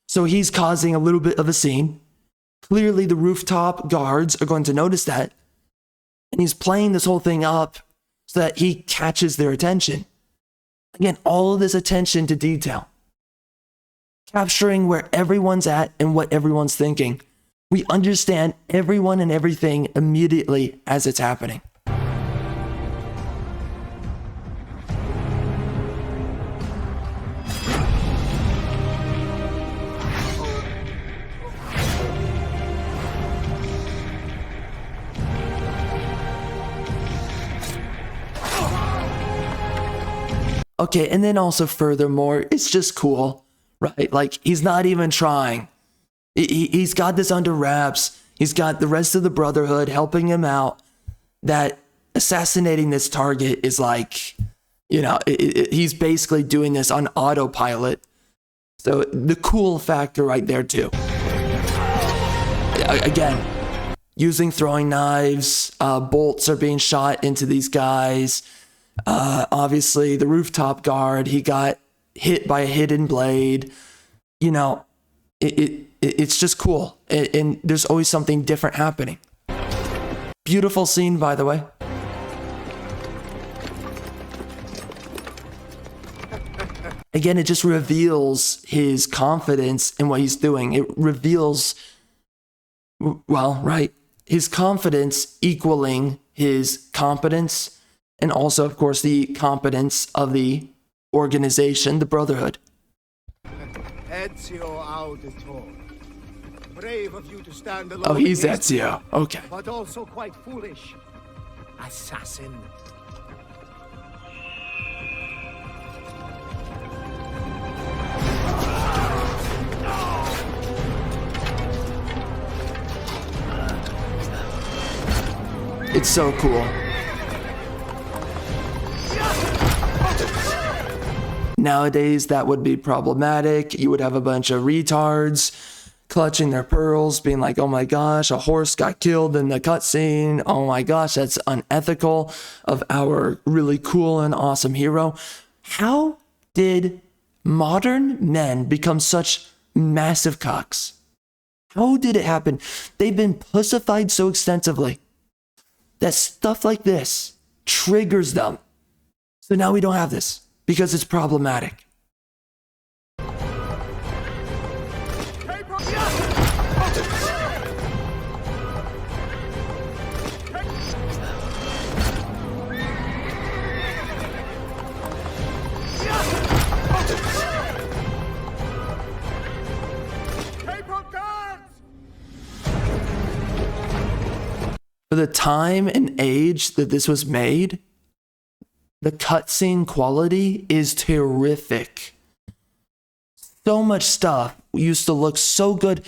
So he's causing a little bit of a scene. Clearly, the rooftop guards are going to notice that. And he's playing this whole thing up so that he catches their attention. Again, all of this attention to detail. Capturing where everyone's at and what everyone's thinking. We understand everyone and everything immediately as it's happening. Okay, and then also furthermore, it's just cool, right? Like, he's not even trying. He's got this under wraps. He's got the rest of the Brotherhood helping him out. That assassinating this target is like, you know, he's basically doing this on autopilot. So the cool factor right there too. Again, using throwing knives, bolts are being shot into these guys. Obviously, the rooftop guard, he got hit by a hidden blade. You know, it's just cool. And there's always something different happening. Beautiful scene, by the way. Again, it just reveals his confidence in what he's doing. It reveals, well, right, his confidence equaling his competence. And also, of course, the competence of the organization, the Brotherhood. Ezio Auditore. Brave of you to stand alone. Oh, he's Ezio. Okay. But also quite foolish. Assassin. It's so cool. Nowadays, that would be problematic. You would have a bunch of retards clutching their pearls, being like, oh my gosh, a horse got killed in the cutscene. Oh my gosh, that's unethical of our really cool and awesome hero. How did modern men become such massive cocks? How did it happen? They've been pussified so extensively that stuff like this triggers them. So now we don't have this. because it's problematic. For the time and age that this was made, the cutscene quality is terrific. So much stuff used to look so good.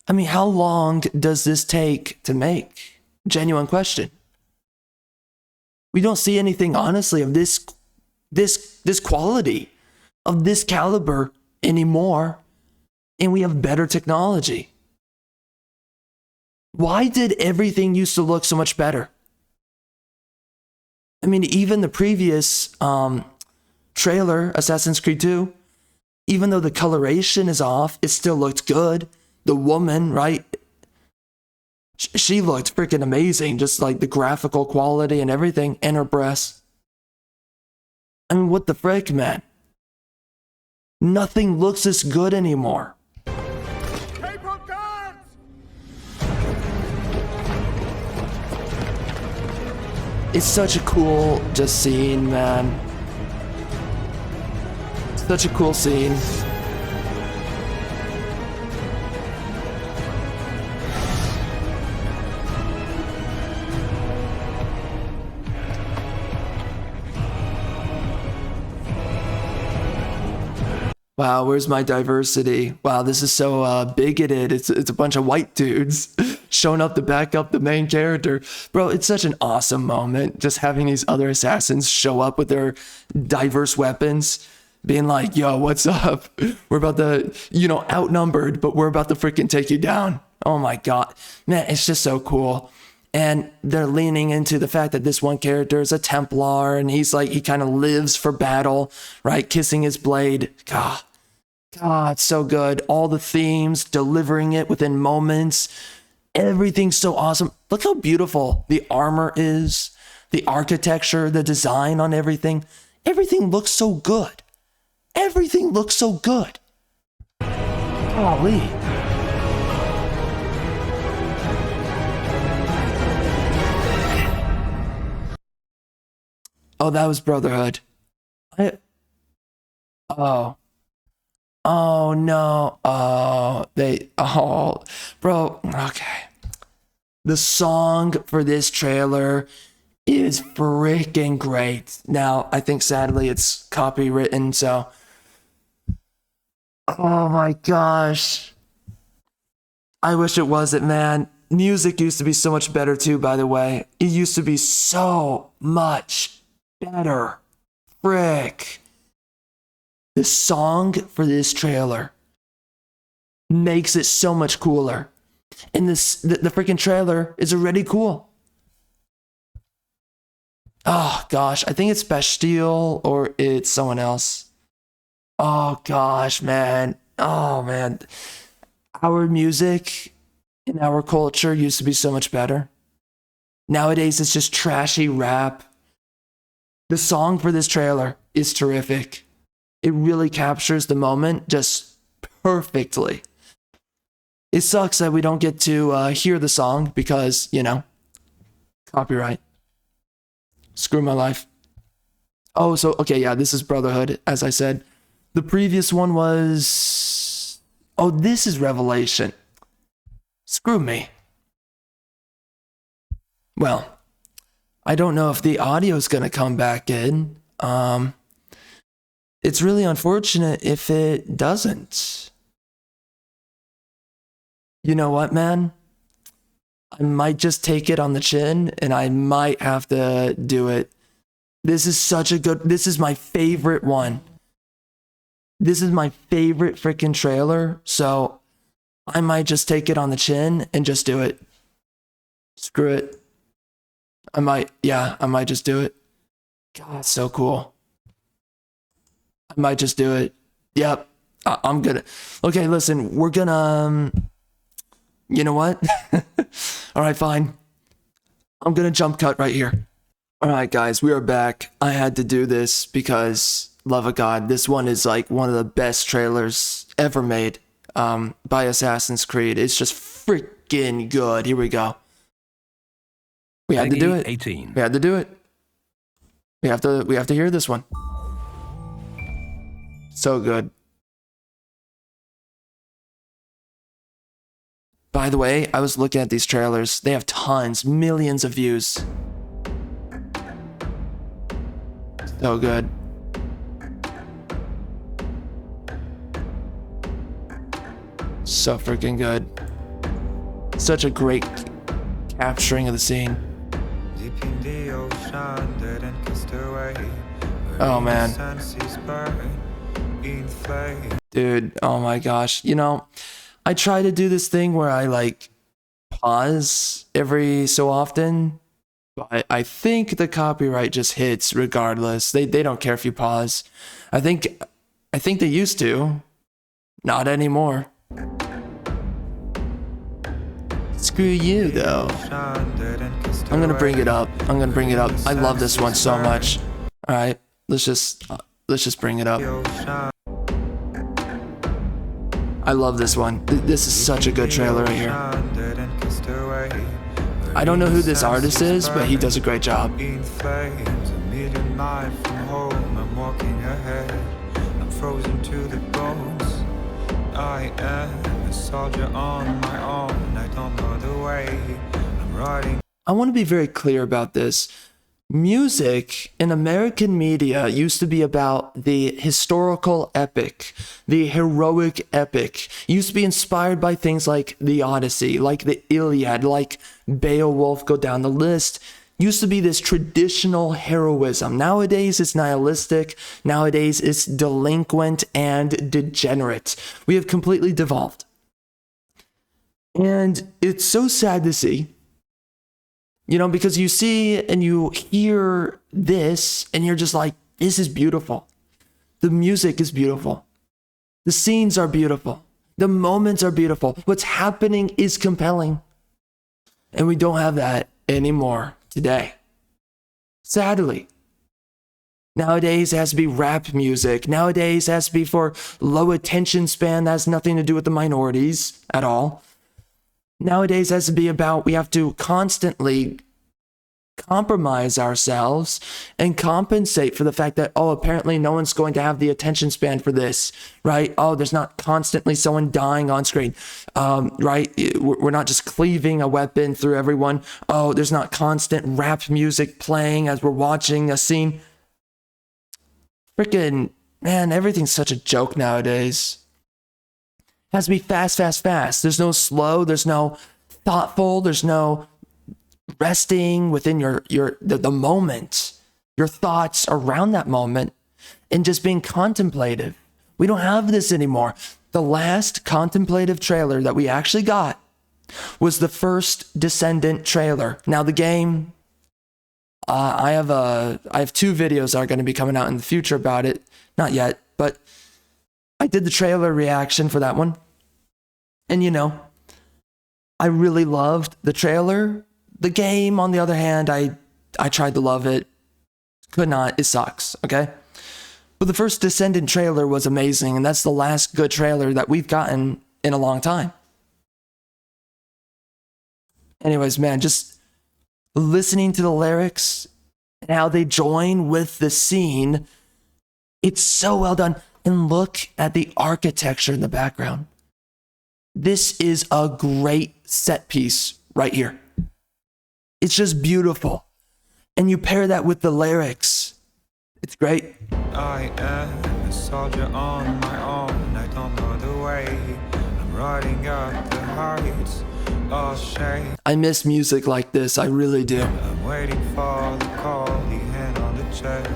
I mean, how long does this take to make? Genuine question. We don't see anything, honestly, of this quality, of this caliber anymore, and we have better technology. Why did everything used to look so much better? I mean, even the previous trailer, Assassin's Creed 2, even though the coloration is off, it still looked good. The woman, right? She looked freaking amazing, just like the graphical quality and everything, and her breasts. I mean, what the frick, man? Nothing looks as good anymore. It's such a cool just scene, man. Such a cool scene. Wow, where's my diversity? Wow, this is so bigoted. It's a bunch of white dudes showing up to back up the main character. Bro, it's such an awesome moment just having these other assassins show up with their diverse weapons, being like, yo, what's up? We're about to, outnumbered, but we're about to freaking take you down. Oh my God. Man, it's just so cool. And they're leaning into the fact that this one character is a Templar and he kind of lives for battle, right? Kissing his blade. God, it's so good. All the themes, delivering it within moments. Everything's so awesome. Look how beautiful the armor is, the architecture, the design on everything. Everything looks so good. Everything looks so good. Golly. Oh, that was Brotherhood. Oh no. Bro, okay. The song for this trailer is freaking great. Now, I think sadly it's copywritten, so. Oh my gosh. I wish it wasn't, man. Music used to be so much better too, by the way. It used to be so much better. Frick. The song for this trailer makes it so much cooler. And the freaking trailer is already cool. Oh gosh, I think it's Bastille or it's someone else. Oh gosh, man. Oh man. Our music in our culture used to be so much better. Nowadays it's just trashy rap. The song for this trailer is terrific. It really captures the moment just perfectly. It sucks that we don't get to hear the song because, copyright. Screw my life. Oh, so, okay, yeah, this is Brotherhood, as I said. The previous one was... Oh, this is Revelation. Screw me. Well, I don't know if the audio's going to come back in. It's really unfortunate if it doesn't. You know what, man? I might just take it on the chin and I might have to do it. This is my favorite one. This is my favorite freaking trailer. So I might just take it on the chin and just do it. Screw it. I might just do it. God, so cool. I might just do it. Yep. I'm gonna. Okay, listen, we're gonna. You know what? All right, fine. I'm gonna jump cut right here. All right, guys, we are back. I had to do this because love of God, this one is like one of the best trailers ever made by Assassin's Creed. It's just freaking good. Here we go. We had to do it. 18. We had to do it. We have to hear this one. So good. By the way, I was looking at these trailers. They have tons, millions of views. So good. So freaking good. Such a great capturing of the scene. Oh man. Dude, oh my gosh. You know, I try to do this thing where I like pause every so often, but I think the copyright just hits regardless. They don't care if you pause. I think they used to. Not anymore. Screw you though. I'm gonna bring it up. I love this one so much. Alright, let's just bring it up. I love this one. This is such a good trailer right here. I don't know who this artist is, but he does a great job. Frozen to the bones. I am a soldier on my own. I don't know the way I'm riding. I want to be very clear about this. Music in American media used to be about the historical epic, the heroic epic. It used to be inspired by things like the Odyssey, like the Iliad, like Beowulf, go down the list. Used to be this traditional heroism. Nowadays, it's nihilistic. Nowadays, it's delinquent and degenerate. We have completely devolved. And it's so sad to see, you know, because you see and you hear this and you're just like, this is beautiful. The music is beautiful. The scenes are beautiful. The moments are beautiful. What's happening is compelling. And we don't have that anymore today. Sadly. Nowadays it has to be rap music. Nowadays it has to be for low attention span that has nothing to do with the minorities at all. Nowadays it has to be about we have to constantly compromise ourselves and compensate for the fact that, oh, apparently no one's going to have the attention span for this, right? Oh, there's not constantly someone dying on screen, right? We're not just cleaving a weapon through everyone. Oh, there's not constant rap music playing as we're watching a scene. Freaking, man, everything's such a joke nowadays. It has to be fast, fast, fast. There's no slow, there's no thoughtful, there's no resting within the moment, your thoughts around that moment, and just being contemplative. We don't have this anymore. The last contemplative trailer that we actually got was the first Descendant trailer. Now the game, I have 2 videos that are going to be coming out in the future about it. Not yet, but I did the trailer reaction for that one. And you know, I really loved the trailer. The game, on the other hand, I tried to love it. Could not. It sucks, okay? But the first Descendant trailer was amazing, and that's the last good trailer that we've gotten in a long time. Anyways, man, just listening to the lyrics and how they join with the scene, it's so well done. And look at the architecture in the background. This is a great set piece right here. It's just beautiful. And you pair that with the lyrics. It's great. I am a soldier on my own. I don't know the way. I'm riding up the heights of shame. I miss music like this. I really do. I'm waiting for the call. The hand on the chest.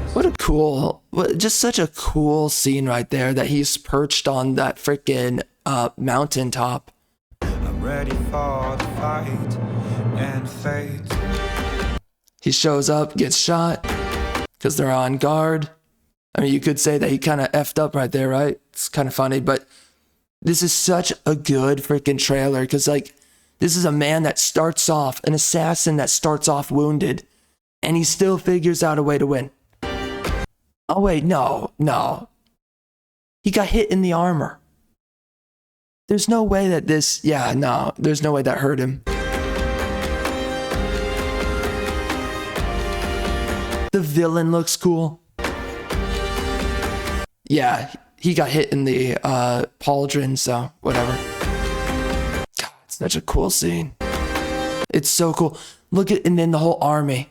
Just such a cool scene right there that he's perched on that freaking mountaintop. I'm ready for the fight and fate. He shows up, gets shot because they're on guard. I mean, you could say that he kind of effed up right there, right? It's kind of funny, but this is such a good freaking trailer because, like, this is a man that starts off, an assassin that starts off wounded, and he still figures out a way to win. Oh, wait, no. He got hit in the armor. There's no way that this, there's no way that hurt him. The villain looks cool. Yeah, he got hit in the pauldron, so whatever. God, it's such a cool scene. It's so cool. Look at, and then the whole army.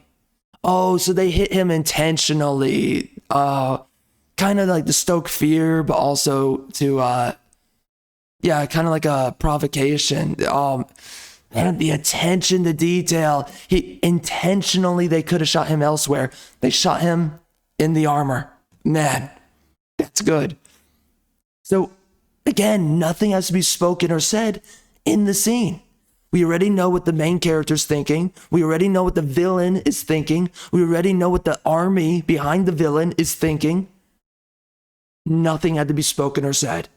Oh, so they hit him intentionally. Kind of like to stoke fear, but also to, kind of like a provocation. And the attention to detail. They could have shot him elsewhere. They shot him in the armor. Man, that's good. So, again, nothing has to be spoken or said in the scene. We already know what the main character's thinking. We already know what the villain is thinking. We already know what the army behind the villain is thinking. Nothing had to be spoken or said.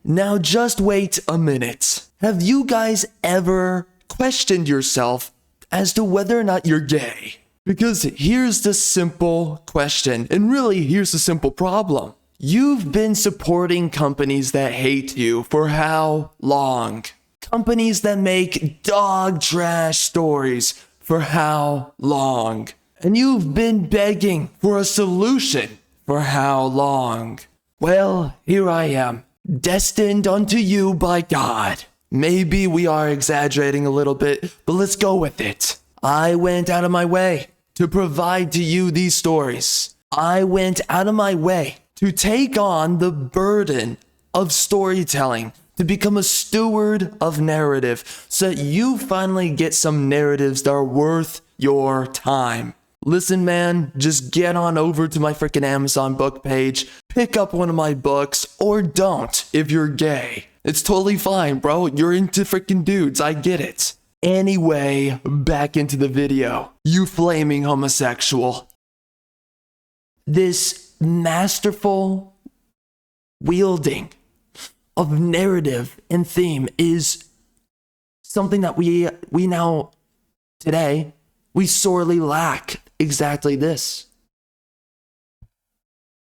Now just wait a minute. Have you guys ever questioned yourself as to whether or not you're gay? Because here's the simple question, and really here's the simple problem. You've been supporting companies that hate you for how long? Companies that make dog trash stories for how long? And you've been begging for a solution for how long? Well, here I am, destined unto you by God. Maybe we are exaggerating a little bit, but let's go with it. I went out of my way to provide to you these stories. I went out of my way to take on the burden of storytelling, to become a steward of narrative, so that you finally get some narratives that are worth your time. Listen, man, just get on over to my freaking Amazon book page, pick up one of my books, or don't if you're gay. It's totally fine, bro. You're into freaking dudes. I get it. Anyway, back into the video. You flaming homosexual. This masterful wielding of narrative and theme is something that we now, today, we sorely lack exactly this.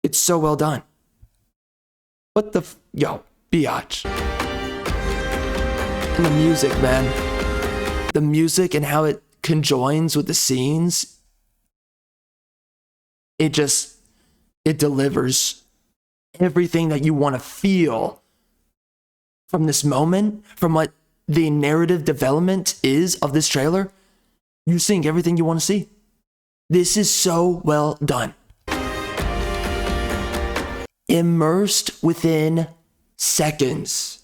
It's so well done. What the biatch. And the music, man. The music and how it conjoins with the scenes. It delivers everything that you want to feel from this moment, from what the narrative development is of this trailer. You're seeing everything you want to see. This is so well done. Immersed within seconds.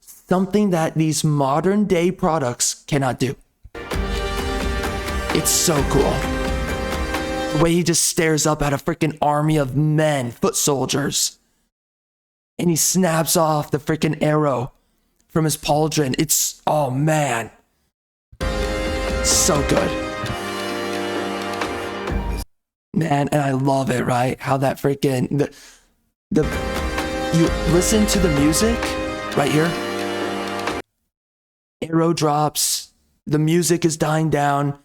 Something that these modern day products cannot do. It's so cool. The way he just stares up at a freaking army of men, foot soldiers. And he snaps off the freaking arrow from his pauldron. It's, oh man. So good. Man, and I love it, right? How that freaking, you listen to the music right here. Arrow drops, the music is dying down,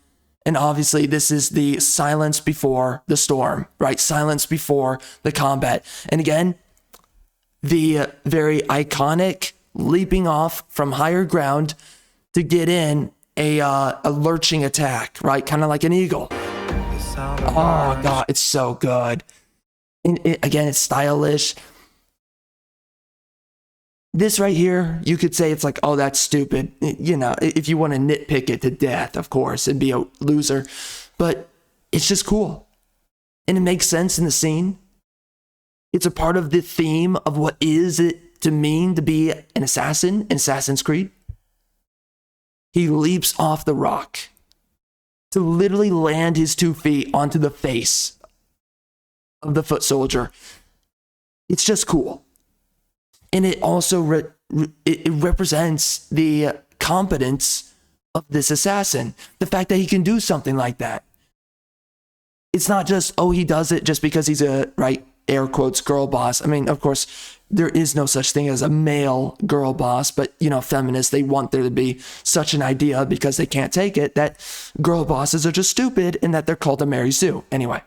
and obviously this is the silence before the storm, right? Silence before the combat. And again, the very iconic leaping off from higher ground to get in a lurching attack, right? Kind of like an eagle. Oh God, it's so good. Again, it's stylish. This right here, you could say it's like, oh, that's stupid. You know, if you want to nitpick it to death, of course, and be a loser. But it's just cool. And it makes sense in the scene. It's a part of the theme of what is it to mean to be an assassin in Assassin's Creed. He leaps off the rock to literally land his 2 feet onto the face of the foot soldier. It's just cool. And it also it represents the competence of this assassin. The fact that he can do something like that. It's not just, oh, he does it just because he's a, right, air quotes, girl boss. I mean, of course, there is no such thing as a male girl boss, but, you know, feminists, they want there to be such an idea because they can't take it that girl bosses are just stupid and that they're called a Mary Sue. Anyway,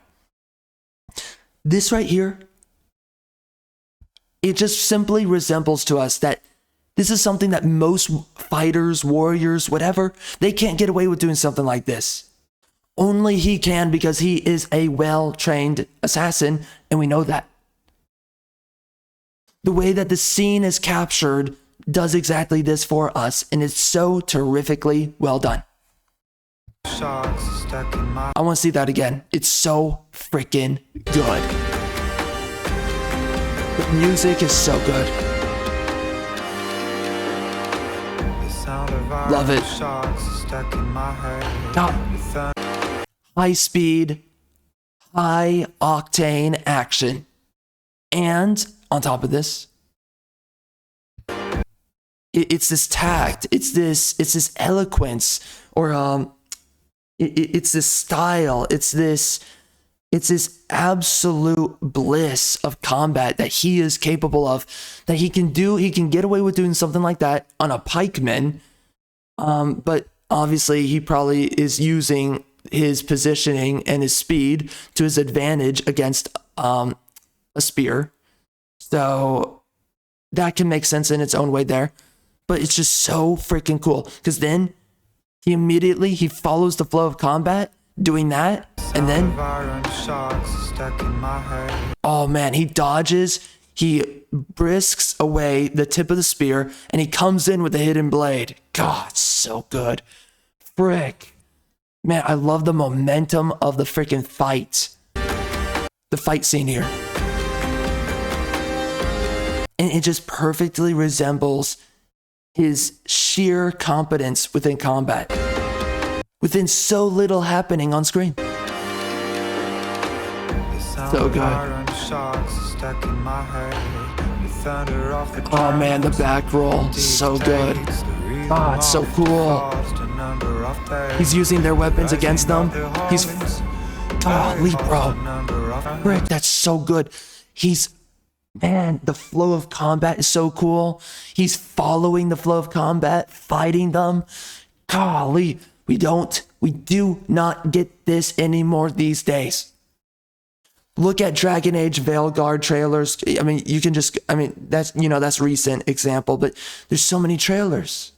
this right here, it just simply resembles to us that this is something that most fighters, warriors, whatever, they can't get away with doing something like this. Only he can because he is a well-trained assassin, and we know that. The way that the scene is captured does exactly this for us, and it's so terrifically well done. I want to see that again. It's so freaking good. The music is so good. Love it. High speed, high octane action. And on top of this, it's this tact, it's this eloquence, or it's this style, it's this absolute bliss of combat that he is capable of, that he can get away with doing something like that on a pikeman. But obviously he probably is using his positioning and his speed to his advantage against a spear. So that can make sense in its own way there. But it's just so freaking cool. Because then he follows the flow of combat doing that. And then, oh man, he dodges. He brisks away the tip of the spear. And he comes in with a hidden blade. God, so good. Frick. Man, I love the momentum of the freaking fight. The fight scene here. And it just perfectly resembles his sheer competence within combat. Within so little happening on screen. So good. Oh man, the back roll. So good. Ah, it's so cool. He's using their weapons against them. Golly, bro. Rick, that's so good. Man, the flow of combat is so cool. He's following the flow of combat, fighting them. Golly, we do not get this anymore these days. Look at Dragon Age Veilguard trailers. I mean, that's recent example, but there's so many trailers.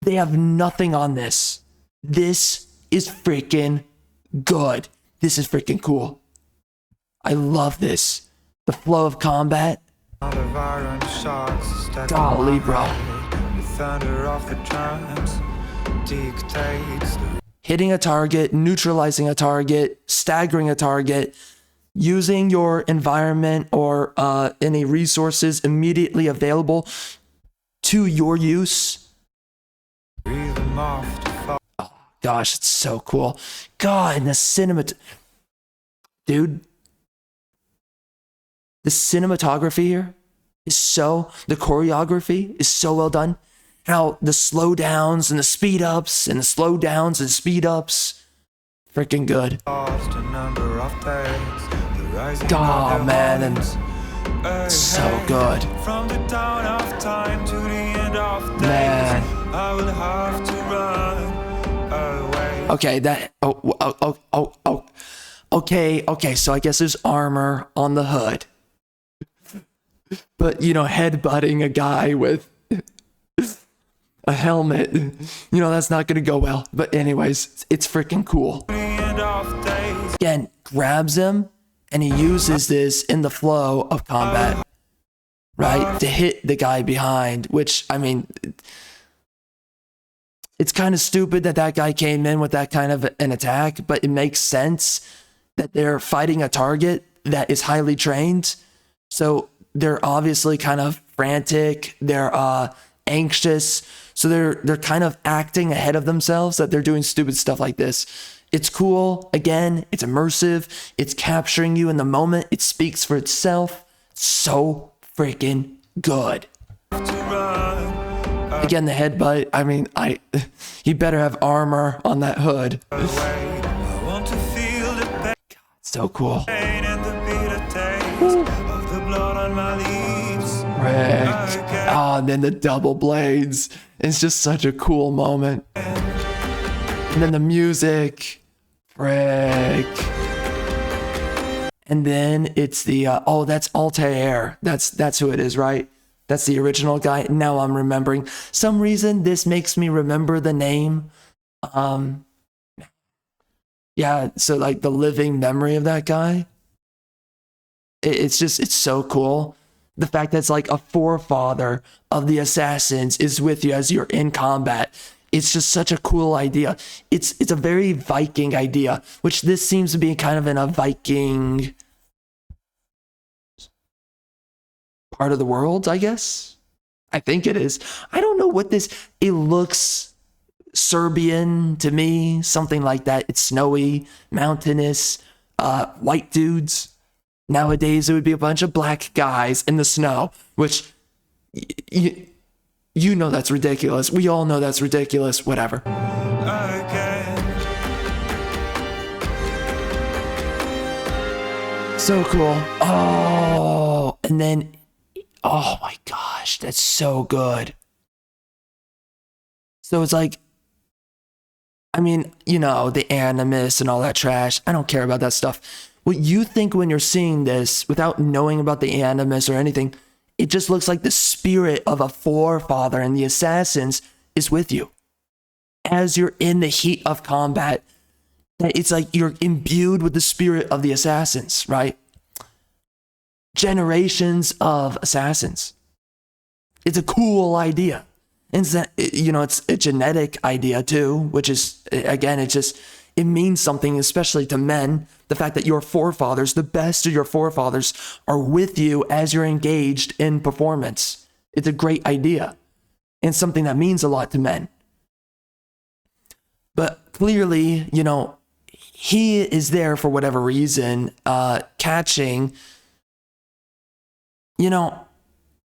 They have nothing on this. This is freaking good. This is freaking cool. I love this. The flow of combat. Golly, bro. Hitting a target, neutralizing a target, staggering a target, using your environment or any resources immediately available to your use. Oh, gosh, it's so cool. God, and the dude. The cinematography here the choreography is so well done. How the slow downs and the speed ups and the slow downs and speed ups. Freaking good. Oh man, and so good. Man. Okay, okay, so I guess there's armor on the hood. But, headbutting a guy with a helmet, that's not going to go well. But anyways, it's freaking cool. Again, grabs him, and he uses this in the flow of combat, right? To hit the guy behind, which, I mean, it's kind of stupid that guy came in with that kind of an attack, but it makes sense that they're fighting a target that is highly trained. So they're obviously kind of frantic. They're anxious. So they're kind of acting ahead of themselves that they're doing stupid stuff like this. It's cool. Again, it's immersive. It's capturing you in the moment. It speaks for itself. So freaking good. Again, the headbutt. I mean, you better have armor on that hood. God, so cool. Rick. Oh, and then the double blades. It's just such a cool moment. And then the music. Rick. And then it's the that's Altair. That's who it is, right? That's the original guy. Now I'm remembering. Some reason this makes me remember the name. Yeah, so like the living memory of that guy. It's so cool. The fact that it's like a forefather of the assassins is with you as you're in combat. It's just such a cool idea. It's a very Viking idea, which this seems to be kind of in a Viking part of the world, I guess. I think it is. I don't know what this, it looks Serbian to me, something like that. It's snowy, mountainous, white dudes. Nowadays, it would be a bunch of black guys in the snow, which you know that's ridiculous. We all know that's ridiculous. Whatever. So cool. Oh, and then, oh my gosh, that's so good. So it's like, I mean, you know, the Animus and all that trash. I don't care about that stuff. What you think when you're seeing this, without knowing about the Animus or anything, it just looks like the spirit of a forefather and the assassins is with you. As you're in the heat of combat, it's like you're imbued with the spirit of the assassins, right? Generations of assassins. It's a cool idea. And it's a genetic idea too, which is, again, it means something, especially to men. The fact that your forefathers, the best of your forefathers, are with you as you're engaged in performance. It's a great idea and something that means a lot to men. But clearly, he is there for whatever reason, catching,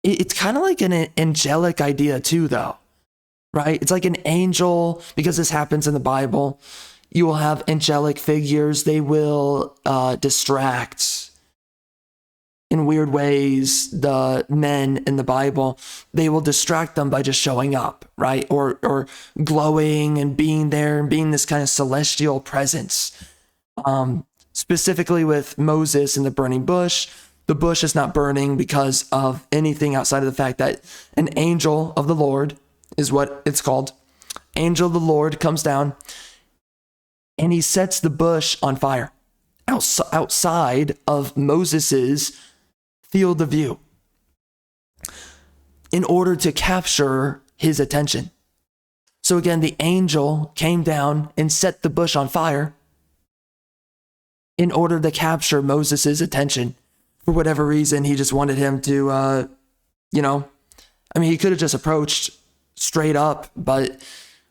it's kind of like an angelic idea too, though, right? It's like an angel, because this happens in the Bible. You will have angelic figures. They will distract in weird ways the men in the Bible. They will distract them by just showing up, right? Or glowing and being there and being this kind of celestial presence. Specifically with Moses in the burning bush. The bush is not burning because of anything outside of the fact that an angel of the Lord is what it's called. Angel of the Lord comes down and he sets the bush on fire outside of Moses's field of view in order to capture his attention. So again, the angel came down and set the bush on fire in order to capture Moses's attention. For whatever reason, he just wanted him to, he could have just approached straight up,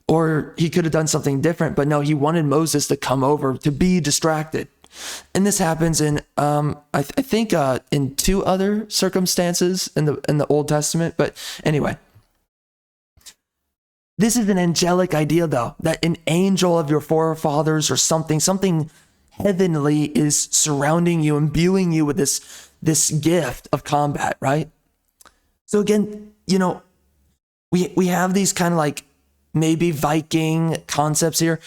or he could have done something different, but no, he wanted Moses to come over to be distracted. And this happens in, I think, in two other circumstances in the Old Testament. But anyway, this is an angelic idea, though, that an angel of your forefathers or something heavenly is surrounding you, imbuing you with this gift of combat, right? So again, we have these kind of like maybe Viking concepts here,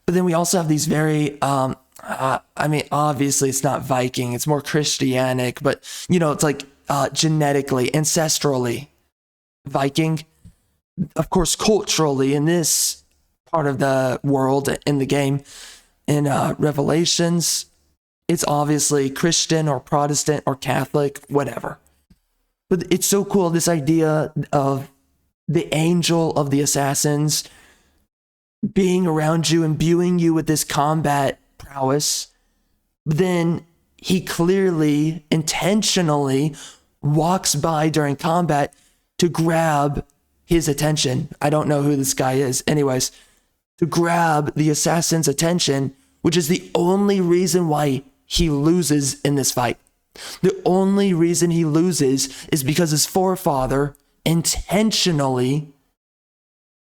but then we also have these very, obviously it's not Viking, it's more Christianic, but it's like genetically, ancestrally Viking. Of course, culturally in this part of the world, in the game, in Revelations, it's obviously Christian or Protestant or Catholic, whatever. But it's so cool, this idea of the angel of the assassins being around you, imbuing you with this combat prowess. Then he clearly, intentionally walks by during combat to grab his attention. I don't know who this guy is. Anyways, to grab the assassin's attention, which is the only reason why he loses in this fight. The only reason he loses is because his forefather intentionally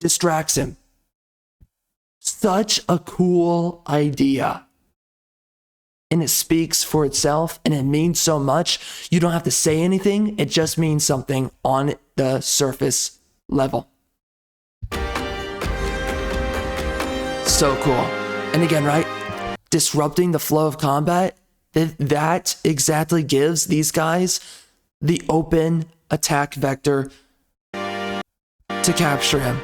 distracts him. Such a cool idea. And it speaks for itself, and it means so much. You don't have to say anything. It just means something on the surface level. So cool. And again, right? Disrupting the flow of combat That exactly gives these guys the open attack vector to capture him.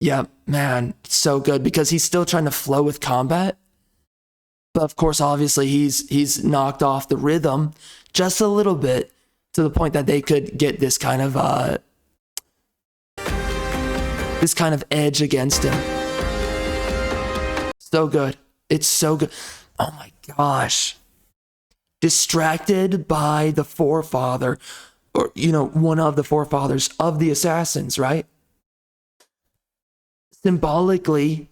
Yeah, man, so good because he's still trying to flow with combat. But of course, obviously, he's knocked off the rhythm just a little bit to the point that they could get this kind of edge against him. So good. It's so good. Oh my gosh. Distracted by the forefather, or, one of the forefathers of the assassins, right? Symbolically,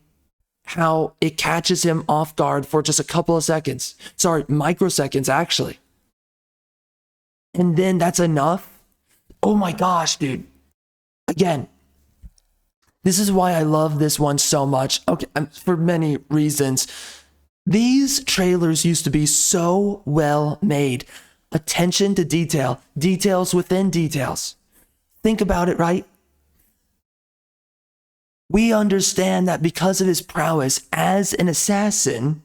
how it catches him off guard for just a couple of seconds. Sorry, microseconds, actually. And then that's enough. Oh my gosh, dude. Again, this is why I love this one so much. Okay, for many reasons. These trailers used to be so well made. Attention to detail. Details within details. Think about it, right? We understand that because of his prowess as an assassin,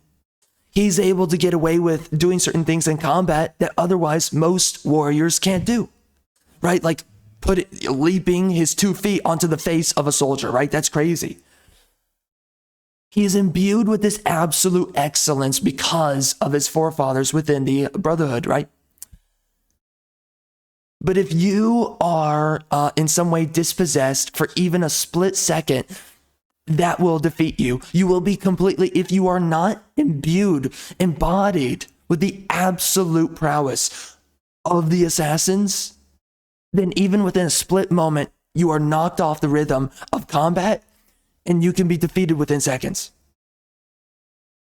he's able to get away with doing certain things in combat that otherwise most warriors can't do, right? Like leaping his 2 feet onto the face of a soldier, right? That's crazy. He is imbued with this absolute excellence because of his forefathers within the Brotherhood, right? But if you are in some way dispossessed for even a split second, that will defeat you. You will be completely, if you are not embodied with the absolute prowess of the assassins, then even within a split moment, you are knocked off the rhythm of combat and you can be defeated within seconds.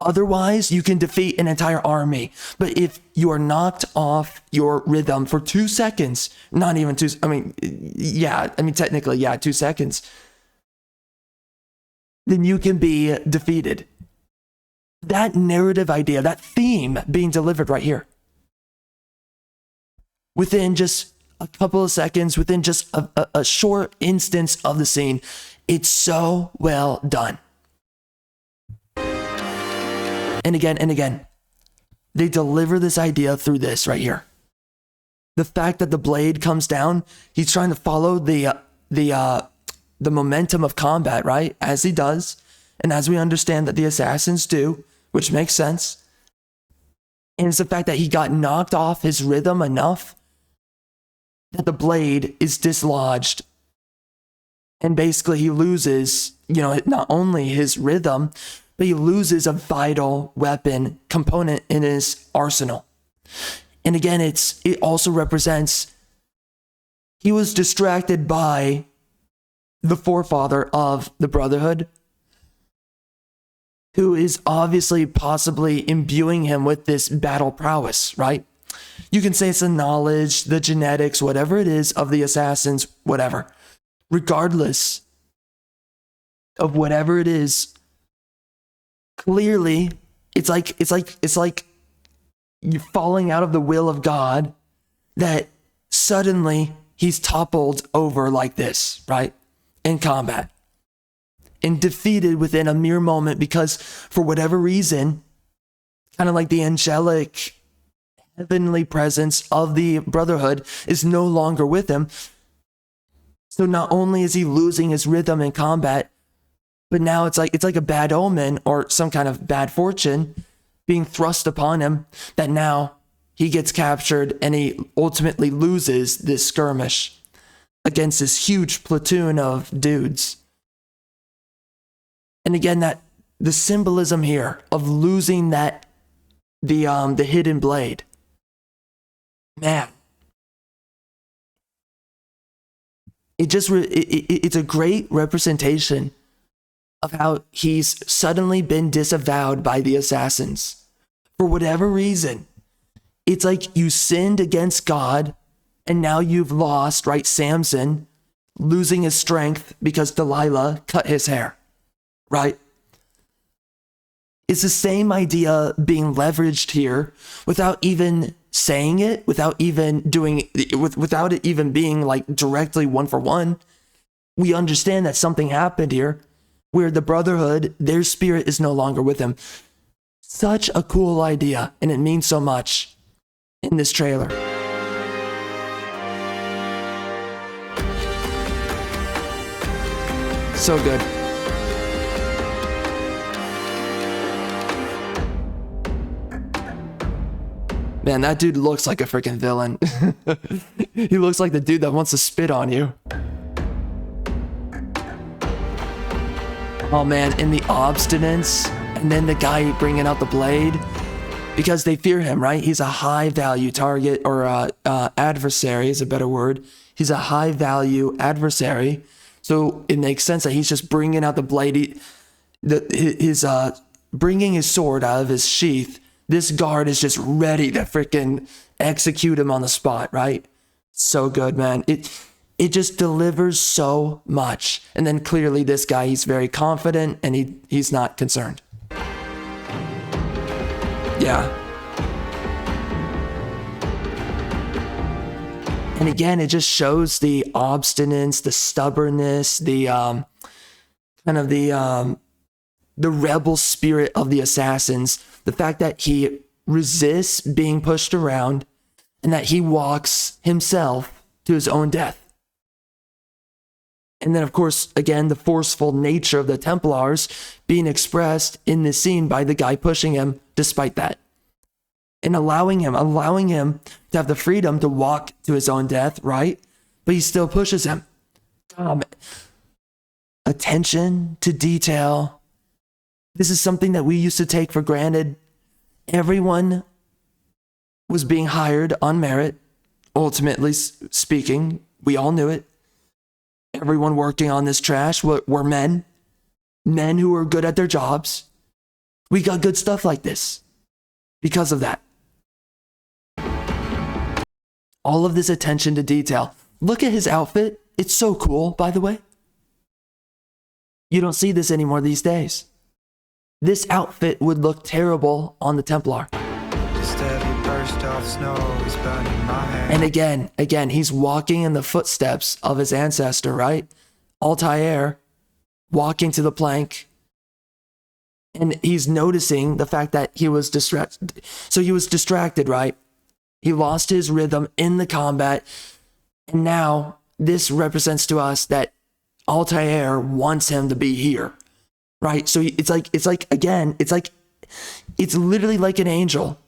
Otherwise, you can defeat an entire army. But if you are knocked off your rhythm for 2 seconds, not even 2, technically, 2 seconds, then you can be defeated. That narrative idea, that theme being delivered right here, within just a couple of seconds, within just a short instance of the scene, it's so well done. And again, they deliver this idea through this right here. The fact that the blade comes down, he's trying to follow the momentum of combat, right? As he does, and as we understand that the assassins do, which makes sense. And it's the fact that he got knocked off his rhythm enough that the blade is dislodged. And basically he loses, not only his rhythm, but he loses a vital weapon component in his arsenal. And again, it also represents he was distracted by the forefather of the Brotherhood, who is obviously possibly imbuing him with this battle prowess, right? You can say it's the knowledge, the genetics, whatever it is of the assassins, whatever. Regardless of whatever it is, clearly, it's like you're falling out of the will of God that suddenly he's toppled over like this, right? In combat. And defeated within a mere moment because for whatever reason, kind of like the angelic heavenly presence of the Brotherhood is no longer with him. So not only is he losing his rhythm in combat, but now it's like a bad omen or some kind of bad fortune being thrust upon him that now he gets captured and he ultimately loses this skirmish against this huge platoon of dudes. And again, that the symbolism here of losing that the hidden blade, man, it's a great representation of how he's suddenly been disavowed by the assassins for whatever reason. It's like you sinned against God and now you've lost, right? Samson losing his strength because Delilah cut his hair, right? It's the same idea being leveraged here without even saying it, without it even being like directly one for one. We understand that something happened here. where the Brotherhood, their spirit is no longer with him. Such a cool idea, and it means so much in this trailer. So good. Man, that dude looks like a freaking villain. He looks like the dude that wants to spit on you. Oh man, and the obstinance, and then the guy bringing out the blade, because they fear him, right? He's a high value target, or adversary is a better word. He's a high value adversary. So it makes sense that he's just bringing out the blade. He's bringing his sword out of his sheath. This guard is just ready to freaking execute him on the spot, right? So good, man. It just delivers so much. And then clearly this guy, he's very confident and he's not concerned. Yeah. And again, it just shows the obstinance, the stubbornness, the kind of the rebel spirit of the assassins. The fact that he resists being pushed around and that he walks himself to his own death. And then, of course, again, the forceful nature of the Templars being expressed in this scene by the guy pushing him despite that. And allowing him to have the freedom to walk to his own death, right? But he still pushes him. Attention to detail. This is something that we used to take for granted. Everyone was being hired on merit, ultimately speaking. We all knew it. Everyone working on this trash were men who were good at their jobs. We got good stuff like this because of that. All of this attention to detail. Look at his outfit. It's so cool, by the way. You don't see this anymore these days. This outfit would look terrible on the Templar. And again, he's walking in the footsteps of his ancestor, right? Altair, walking to the plank. And he's noticing the fact that he was distracted. So he was distracted, right? He lost his rhythm in the combat. And now this represents to us that Altair wants him to be here. Right? So it's literally like an angel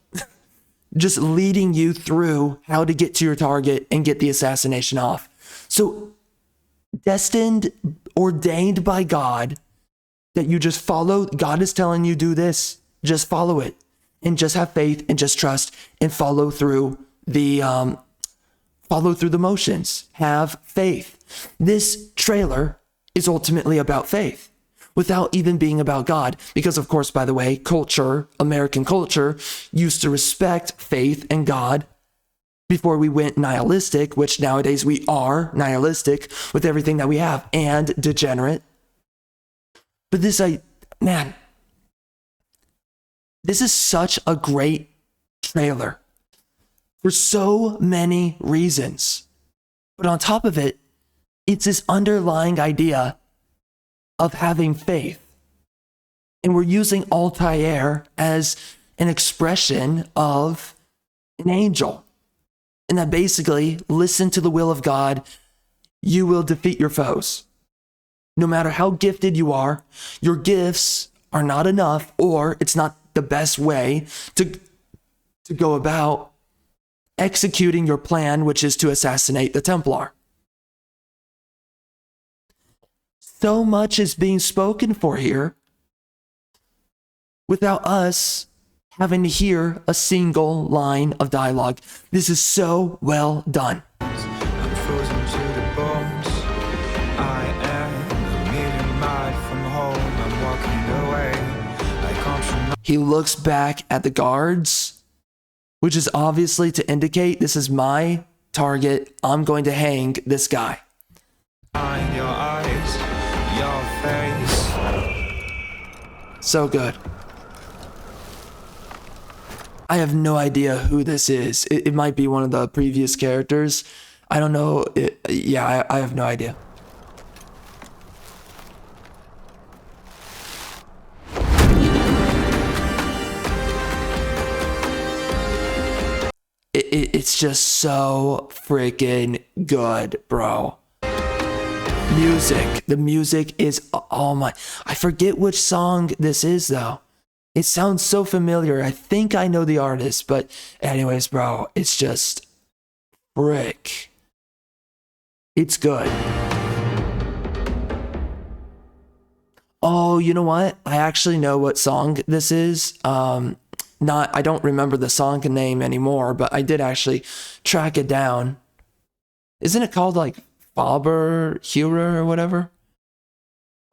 just leading you through how to get to your target and get the assassination off. So destined, ordained by God, that you just follow. God is telling you do this, just follow it and just have faith and just trust and follow through the motions. Have faith. This trailer is ultimately about faith, without even being about God. Because of course, by the way, American culture used to respect faith and God before we went nihilistic, which nowadays we are nihilistic with everything that we have, and degenerate. But this is such a great trailer for so many reasons. But on top of it, it's this underlying idea of having faith. And we're using Altair as an expression of an angel. And that basically, listen to the will of God, you will defeat your foes. No matter how gifted you are, your gifts are not enough, or it's not the best way to go about executing your plan, which is to assassinate the Templar. So much is being spoken for here without us having to hear a single line of dialogue. This is so well done. I'm frozen to the bones. I am a million miles from home. I'm walking away. I can't remember. He looks back at the guards, which is obviously to indicate this is my target. I'm going to hang this guy. Find your eyes, your face. So good. I have no idea who this is. It might be one of the previous characters. I don't know. I have no idea. It's just so freaking good, bro. Music. The music is, oh my, I forget which song this is though. It sounds so familiar. I think I know the artist, but anyways, bro, it's just frick. It's good. Oh, you know what? I actually know what song this is. I don't remember the song name anymore, but I did actually track it down. Isn't it called like Faber Hura or whatever?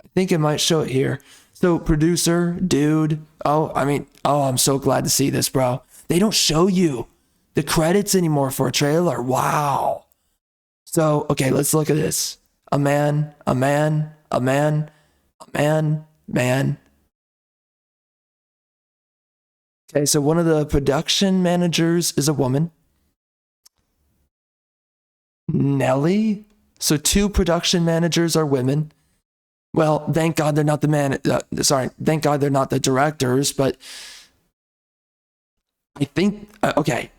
I think it might show it here. So producer, dude. I'm so glad to see this, bro. They don't show you the credits anymore for a trailer. Wow. So, okay, let's look at this. A man. Okay, so one of the production managers is a woman. Nelly. So 2 production managers are women. Well, thank God they're not thank God they're not the directors, but I think, okay,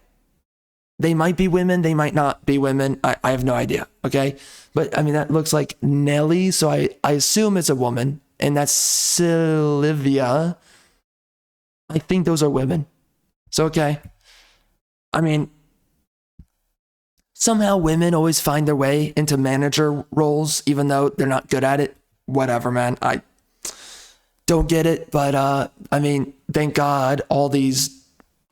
they might be women, they might not be women. I have no idea, okay? But I mean, that looks like Nelly, so I assume it's a woman, and that's Sylvia. I think those are women. So, okay. I mean, somehow women always find their way into manager roles, even though they're not good at it. Whatever, man. I don't get it, but I mean, thank God all these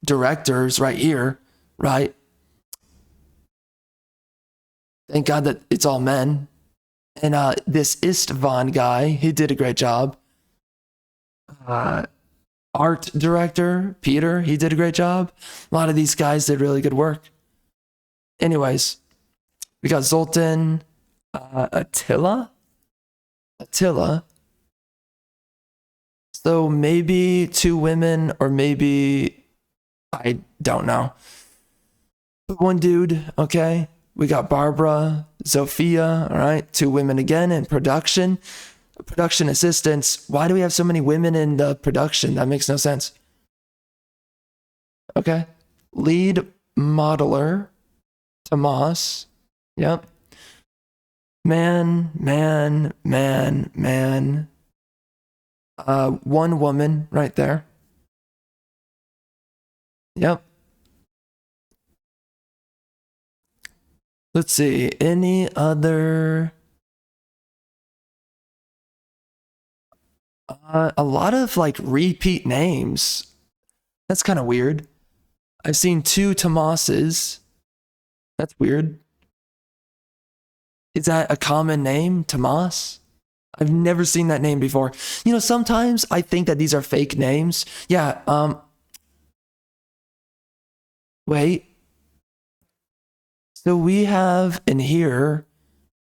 directors right here, right? Thank God that it's all men. And this Istvan guy, he did a great job. Art director, Peter, he did a great job. A lot of these guys did really good work. Anyways, we got Zoltan, Attila. So maybe 2 women, or maybe, I don't know. But 1 dude, okay. We got Barbara, Sophia, all right. 2 women again in production. Production assistants. Why do we have so many women in the production? That makes no sense. Okay. Lead modeler, Tomas. Yep. Man. 1 woman right there. Yep. Let's see. Any other? A lot of like repeat names. That's kind of weird. I've seen 2 Tomases. That's weird. Is that a common name, Tomas? I've never seen that name before. You know, sometimes I think that these are fake names. Yeah, wait. So we have in here,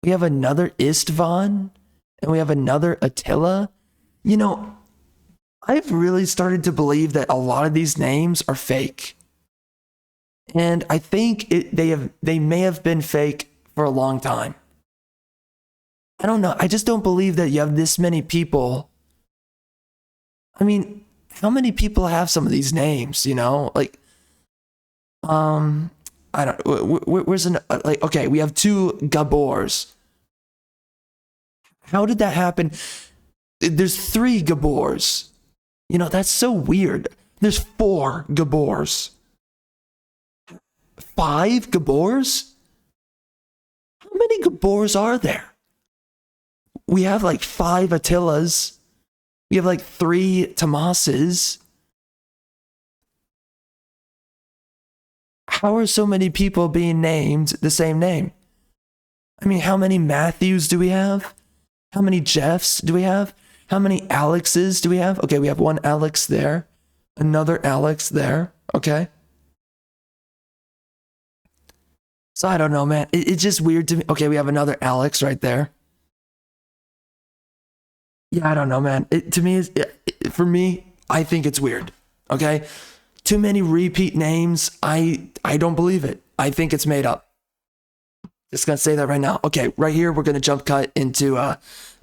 we have another Istvan, and we have another Attila. You know, I've really started to believe that a lot of these names are fake. And I think they may have been fake for a long time. I don't know. I just don't believe that you have this many people. I mean, how many people have some of these names, you know? Like, I don't, where's like, okay, we have 2 Gabors. How did that happen? There's 3 Gabors. You know, that's so weird. There's 4 Gabors. 5 Gabors? How many Gabors are there? We have like 5 Attilas. We have like 3 Tomases. How are so many people being named the same name? I mean, how many Matthews do we have? How many Jeffs do we have? How many Alexes do we have? Okay, we have 1 Alex there. Another Alex there. Okay. So I don't know, man. It's just weird to me. Okay, we have another Alex right there. Yeah, I don't know, man. For me, I think it's weird. Okay? Too many repeat names. I don't believe it. I think it's made up. Just gonna say that right now. Okay, right here, we're gonna jump cut into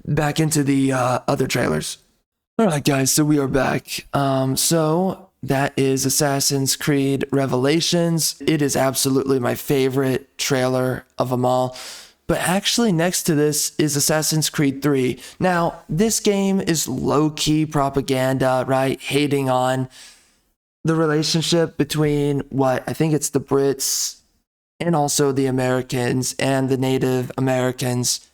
back into the other trailers. All right, guys, so we are back. So that is Assassin's Creed Revelations. It is absolutely my favorite trailer of them all. But actually next to this is Assassin's Creed 3. Now, this game is low-key propaganda, right? Hating on the relationship between I think it's the Brits and also the Americans and the Native Americans.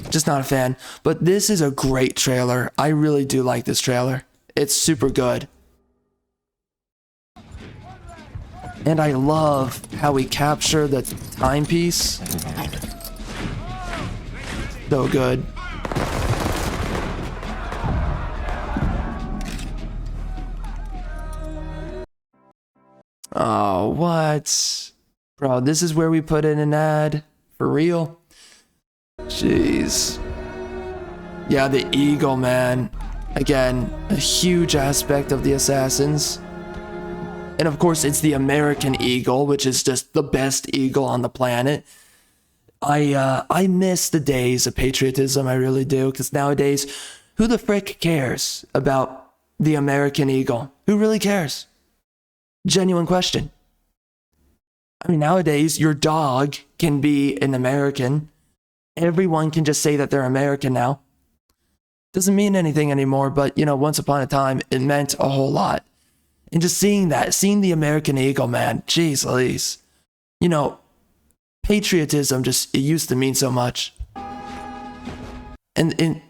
Just not a fan. But this is a great trailer. I really do like this trailer. It's super good. And I love how we capture the timepiece. So good. Oh, what? Bro, this is where we put in an ad. For real? Jeez. Yeah, the eagle, man. Again, a huge aspect of the Assassins. And of course, it's the American eagle, which is just the best eagle on the planet. I miss the days of patriotism, I really do, because nowadays, who the frick cares about the American eagle? Who really cares? Genuine question. I mean, nowadays, your dog can be an American. Everyone can just say that they're American now. Doesn't mean anything anymore, but, you know, once upon a time, it meant a whole lot. And just seeing the American eagle, man, geez Louise. You know, patriotism it used to mean so much. And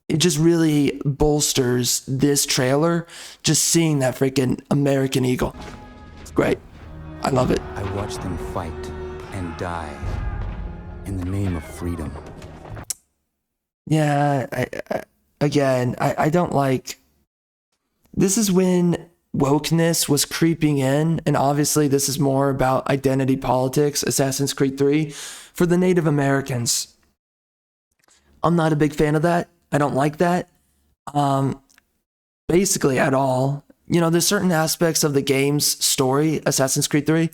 it just really bolsters this trailer, just seeing that freaking American eagle. It's great. I love it. I watched them fight and die in the name of freedom. Yeah, I don't like... This is when wokeness was creeping in, and obviously this is more about identity politics, Assassin's Creed 3, for the Native Americans. I'm not a big fan of that. I don't like that. Basically at all. You know, there's certain aspects of the game's story, Assassin's Creed 3,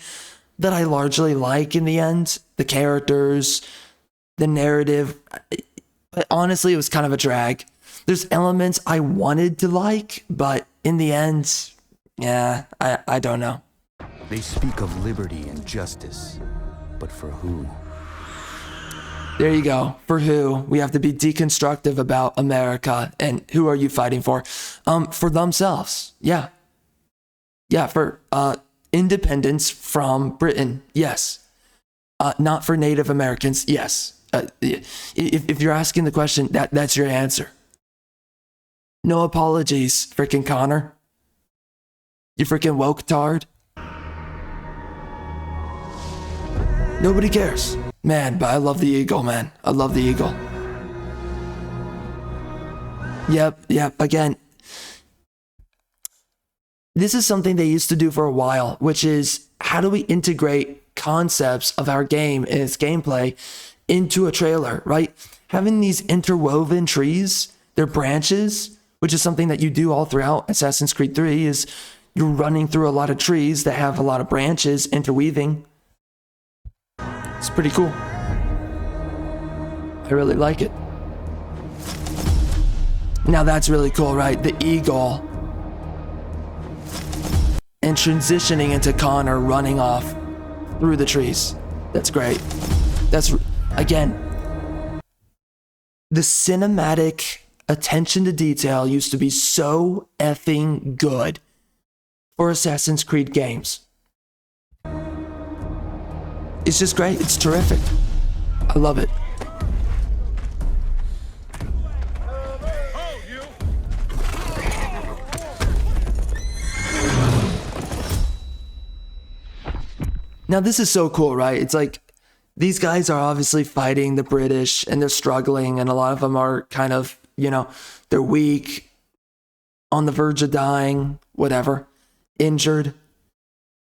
that I largely like in the end. The characters, the narrative. But honestly, it was kind of a drag. There's elements I wanted to like, but in the end, yeah, I don't know. They speak of liberty and justice, but for who? There you go. For who? We have to be deconstructive about America. And who are you fighting for? For themselves. Yeah. Yeah, for independence from Britain. Yes. Not for Native Americans. Yes. If you're asking the question, that's your answer. No apologies, freaking Connor. You freaking woke tard. Nobody cares. Man, but I love the eagle, man. I love the eagle. Yep, again. This is something they used to do for a while, which is how do we integrate concepts of our game and its gameplay into a trailer, right? Having these interwoven trees, their branches, which is something that you do all throughout Assassin's Creed 3, is you're running through a lot of trees that have a lot of branches interweaving. It's pretty cool. I really like it. Now that's really cool, right? The eagle. And transitioning into Connor running off through the trees. That's great. That's, again, the cinematic attention to detail used to be so effing good for Assassin's Creed games. It's just great. It's terrific. I love it. Now this is so cool, right? It's like these guys are obviously fighting the British and they're struggling, and a lot of them are kind of, you know, they're weak, on the verge of dying, whatever, injured.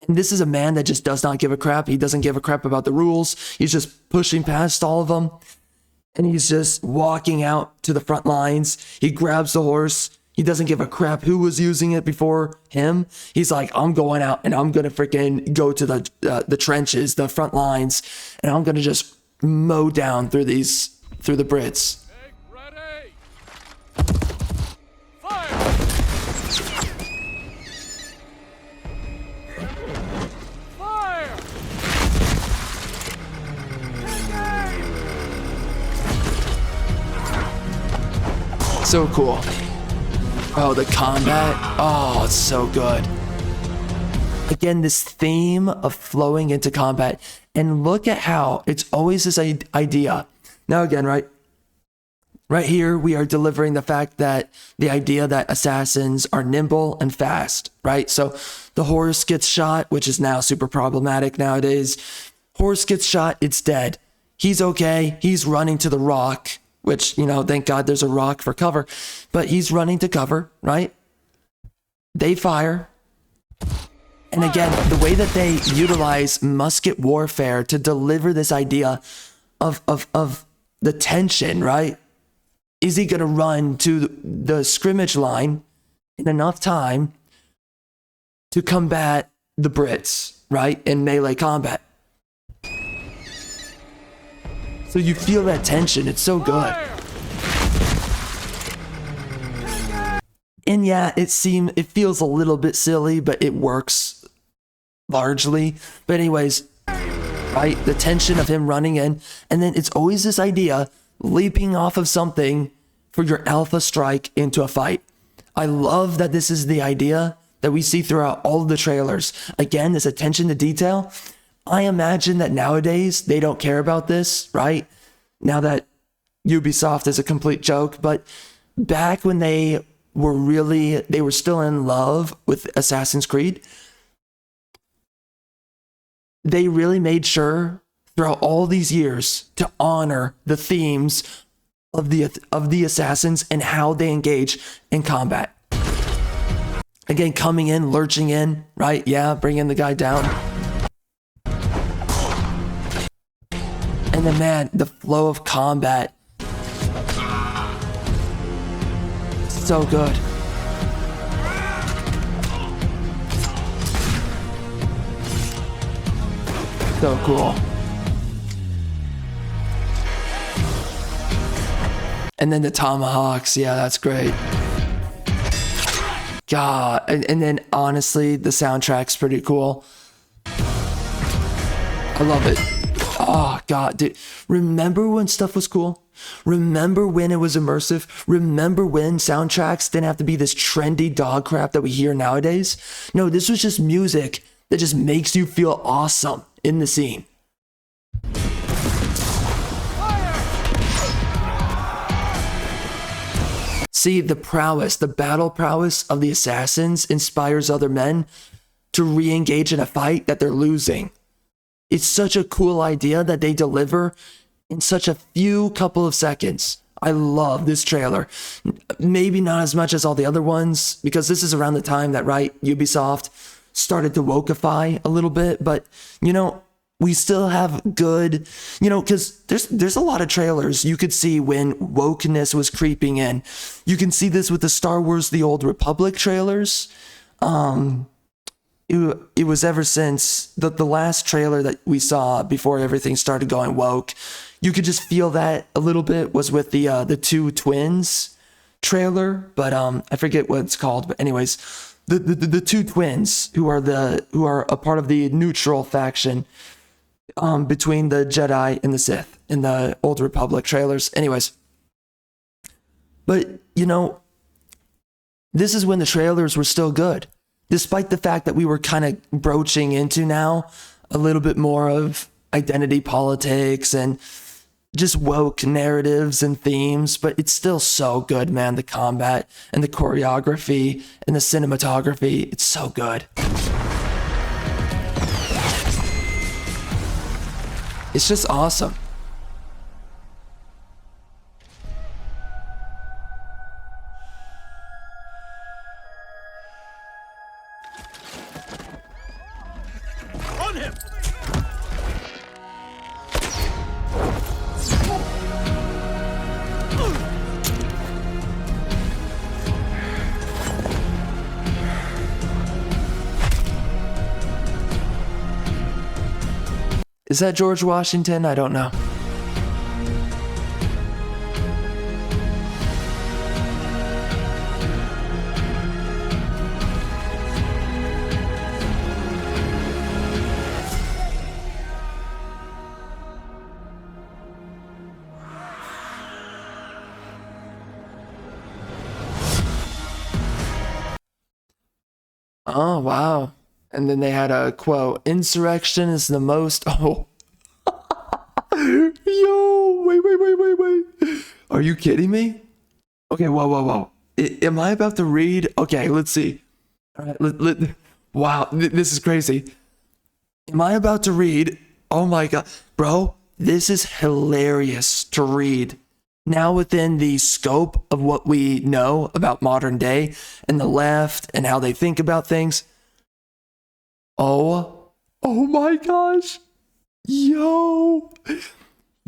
And this is a man that just does not give a crap. He doesn't give a crap about the rules. He's just pushing past all of them. And he's just walking out to the front lines. He grabs the horse. He doesn't give a crap who was using it before him. He's like, I'm going out and I'm going to freaking go to the trenches, the front lines, and I'm going to just mow down through the Brits. Ready. Fire. So cool. Oh, the combat. Oh, it's so good. Again, this theme of flowing into combat. And look at how it's always this idea. Now again, right here, we are delivering the fact that the idea that assassins are nimble and fast, right? So the horse gets shot, which is now super problematic nowadays. Horse gets shot, it's dead. He's okay. He's running to the rock, which, you know, thank God there's a rock for cover, but he's running to cover, right? They fire. And again, the way that they utilize musket warfare to deliver this idea of the tension, right? Is he going to run to the scrimmage line in enough time to combat the Brits, right? In melee combat. So you feel that tension. It's so good. And yeah, it feels a little bit silly, but it works largely. But anyways, right? The tension of him running in. And then it's always this idea leaping off of something for your alpha strike into a fight. I love that this is the idea that we see throughout all of the trailers. Again, this attention to detail. I imagine that nowadays they don't care about this, right? Now that Ubisoft is a complete joke, but back when they were still in love with Assassin's Creed, they really made sure throughout all these years to honor the themes of the assassins and how they engage in combat. Again, coming in, lurching in, right? Yeah, bringing the guy down. And then, man, the flow of combat. So good. So cool. And then the tomahawks. Yeah, that's great. God. And then, honestly, the soundtrack's pretty cool. I love it. Oh, God, dude. Remember when stuff was cool? Remember when it was immersive? Remember when soundtracks didn't have to be this trendy dog crap that we hear nowadays? No, this was just music that just makes you feel awesome in the scene. See, the prowess, the battle prowess of the assassins inspires other men to re-engage in a fight that they're losing. It's such a cool idea that they deliver in such a few couple of seconds. I love this trailer. Maybe not as much as all the other ones, because this is around the time that, right, Ubisoft started to wokeify a little bit, but, you know, we still have good, you know, because there's a lot of trailers you could see when wokeness was creeping in. You can see this with the Star Wars The Old Republic trailers. It was ever since the last trailer that we saw before everything started going woke. You could just feel that a little bit was with the two twins trailer, but I forget what it's called. But anyways, the two twins who are a part of the neutral faction between the Jedi and the Sith in the Old Republic trailers. Anyways, but you know, this is when the trailers were still good. Despite the fact that we were kind of broaching into now a little bit more of identity politics and just woke narratives and themes, but it's still so good, man. The combat and the choreography and the cinematography, it's so good. It's just awesome. On him! Is that George Washington? I don't know. Oh, wow. And then they had a quote, insurrection is the most, oh. Yo, wait. Are you kidding me? Okay, whoa. Am I about to read? Okay, let's see. All right, wow, this is crazy. Am I about to read? Oh my God. Bro, this is hilarious to read. Now within the scope of what we know about modern day and the left and how they think about things. Oh my gosh. Yo.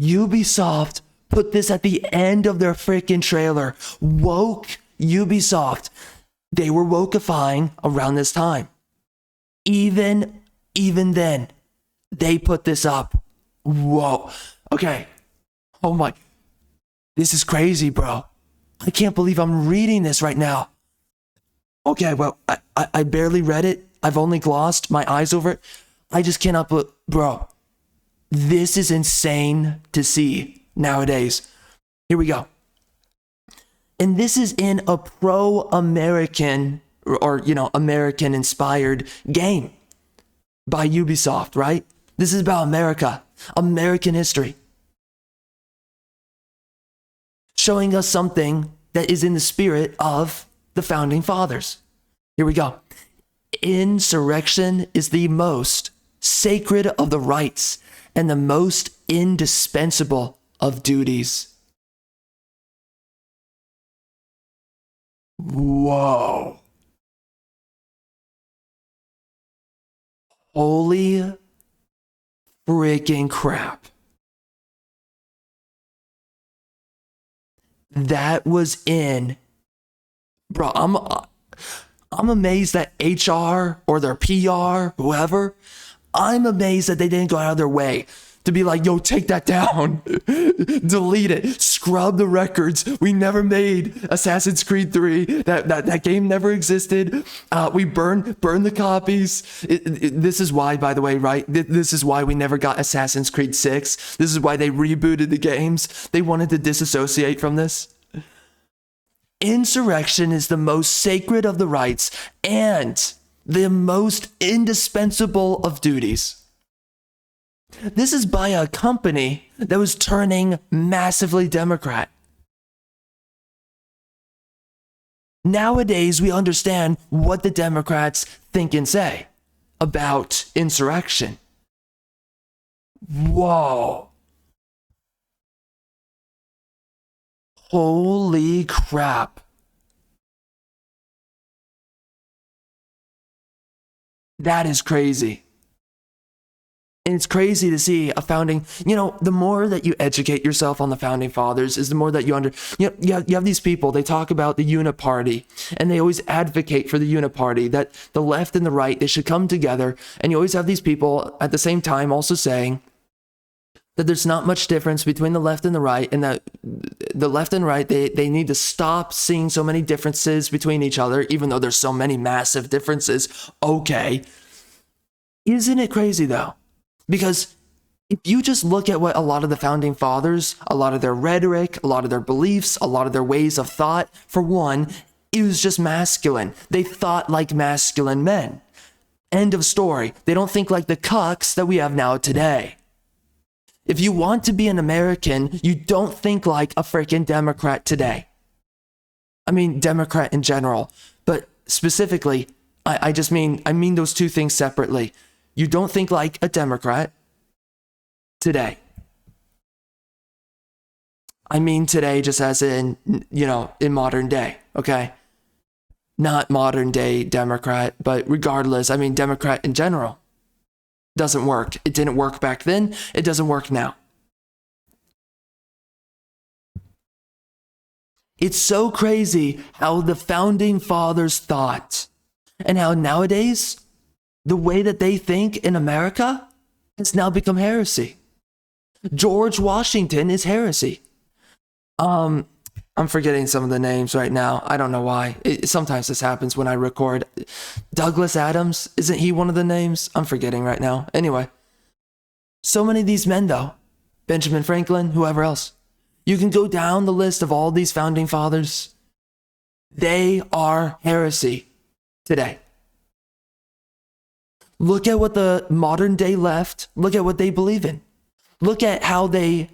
Ubisoft put this at the end of their freaking trailer. Woke Ubisoft. They were wokeifying around this time. Even then, they put this up. Whoa. Okay. Oh my. This is crazy, bro. I can't believe I'm reading this right now. Okay, well, I barely read it. I've only glossed my eyes over it. I just cannot bro. This is insane to see nowadays. Here we go. And this is in a pro-American or American-inspired game by Ubisoft, right? This is about America, American history. Showing us something that is in the spirit of the founding fathers. Here we go. Insurrection is the most sacred of the rights and the most indispensable of duties. Whoa. Holy freaking crap. That was in, bro, I'm amazed that HR or their PR, whoever, I'm amazed that they didn't go out of their way to be like, yo, take that down, delete it, scrub the records. We never made Assassin's Creed 3. That game never existed. We burn the copies. This is why, by the way, right? This is why we never got Assassin's Creed 6. This is why they rebooted the games. They wanted to disassociate from this. Insurrection is the most sacred of the rights and the most indispensable of duties. This is by a company that was turning massively Democrat. Nowadays, we understand what the Democrats think and say about insurrection. Whoa. Holy crap. That is crazy. And it's crazy to see a founding, the more that you educate yourself on the founding fathers is the more that you have these people, they talk about the uniparty and they always advocate for the uniparty, that the left and the right, they should come together. And you always have these people at the same time also saying that there's not much difference between the left and the right, and that the left and right, they need to stop seeing so many differences between each other, even though there's so many massive differences. Okay. Isn't it crazy though? Because if you just look at what a lot of the founding fathers, a lot of their rhetoric, a lot of their beliefs, a lot of their ways of thought, for one, it was just masculine. They thought like masculine men. End of story. They don't think like the cucks that we have now today. If you want to be an American, you don't think like a freaking Democrat today. I mean, Democrat in general, but specifically, I mean those two things separately. You don't think like a Democrat today. I mean today just as in, in modern day, okay? Not modern day Democrat, but regardless, I mean Democrat in general. Doesn't work. It didn't work back then. It doesn't work now. It's so crazy how the founding fathers thought and how nowadays the way that they think in America has now become heresy. George Washington is heresy. I'm forgetting some of the names right now. I don't know why. Sometimes this happens when I record. Douglas Adams, isn't he one of the names? I'm forgetting right now. Anyway, so many of these men though, Benjamin Franklin, whoever else. You can go down the list of all these founding fathers. They are heresy today. Look at what the modern day left, look at what they believe in. Look at how they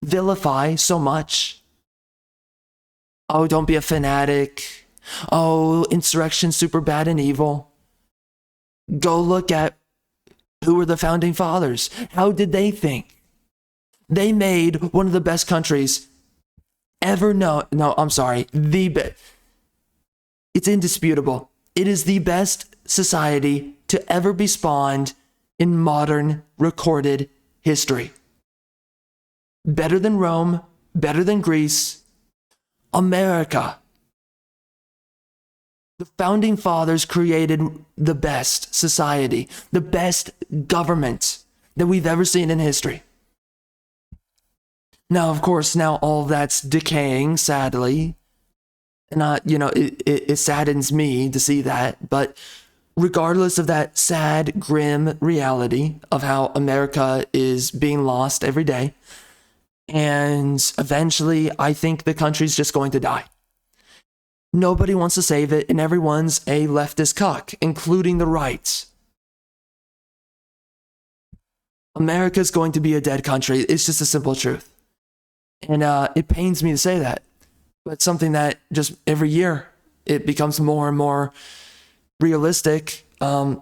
vilify so much. Oh, don't be a fanatic. Oh, insurrection, super bad and evil. Go look at who were the founding fathers. How did they think? They made one of the best countries ever known. No, I'm sorry. It's indisputable. It is the best society to ever be spawned in modern recorded history. Better than Rome, better than Greece, America. The founding fathers created the best society, the best government that we've ever seen in history. Now, of course, now all that's decaying, sadly. And, it saddens me to see that. But regardless of that sad, grim reality of how America is being lost every day, and eventually I think the country's just going to die. Nobody wants to save it, and everyone's a leftist cuck, including the right. America's going to be a dead country. It's just a simple truth. And it pains me to say that. But it's something that just every year it becomes more and more realistic. The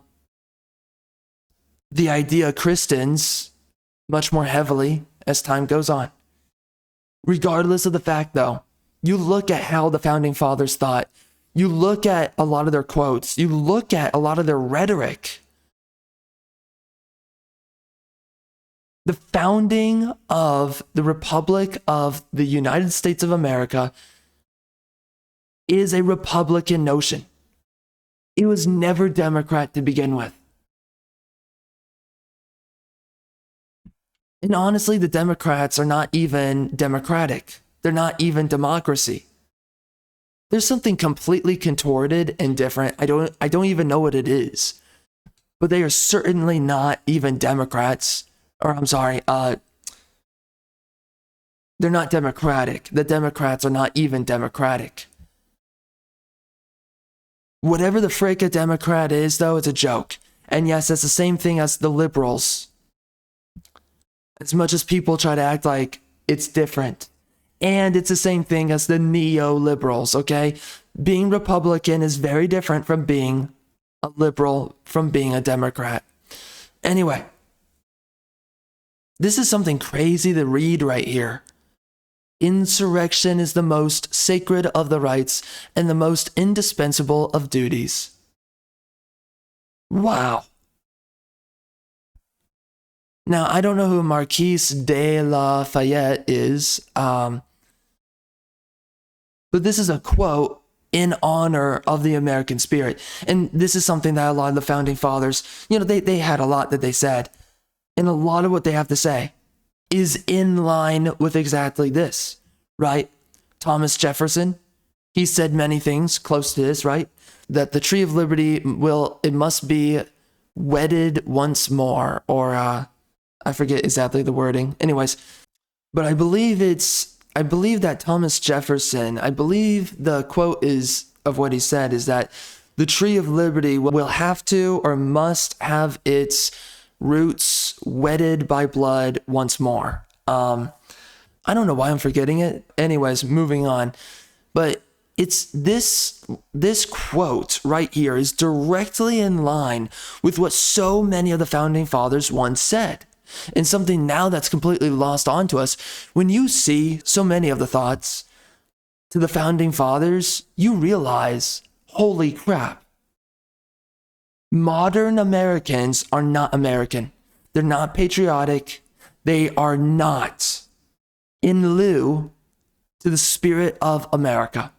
idea crystals much more heavily as time goes on. Regardless of the fact, though, you look at how the founding fathers thought, you look at a lot of their quotes, you look at a lot of their rhetoric. The founding of the Republic of the United States of America is a Republican notion. It was never Democrat to begin with. And honestly, the Democrats are not even democratic. They're not even democracy. There's something completely contorted and different. I don't even know what it is. But they are certainly not even Democrats. Or I'm sorry, they're not democratic. The Democrats are not even democratic. Whatever the frick a Democrat is, though, it's a joke. And yes, that's the same thing as the liberals. As much as people try to act like it's different. And it's the same thing as the neoliberals, okay? Being Republican is very different from being a liberal, from being a Democrat. Anyway, this is something crazy to read right here. Insurrection is the most sacred of the rights and the most indispensable of duties. Wow. Now, I don't know who Marquis de Lafayette is, but this is a quote in honor of the American spirit. And this is something that a lot of the founding fathers, they had a lot that they said. And a lot of what they have to say is in line with exactly this, right? Thomas Jefferson, he said many things close to this, right? That the tree of liberty must be wedded once more, or I forget exactly the wording. Anyways, but I believe that Thomas Jefferson, I believe the quote is of what he said is that the tree of liberty will have to or must have its roots wetted by blood once more. I don't know why I'm forgetting it. Anyways, moving on. But it's this quote right here is directly in line with what so many of the founding fathers once said. And something now that's completely lost onto us. When you see so many of the thoughts to the founding fathers, you realize, holy crap. Modern Americans are not American. They're not patriotic. They are not in lieu to the spirit of America.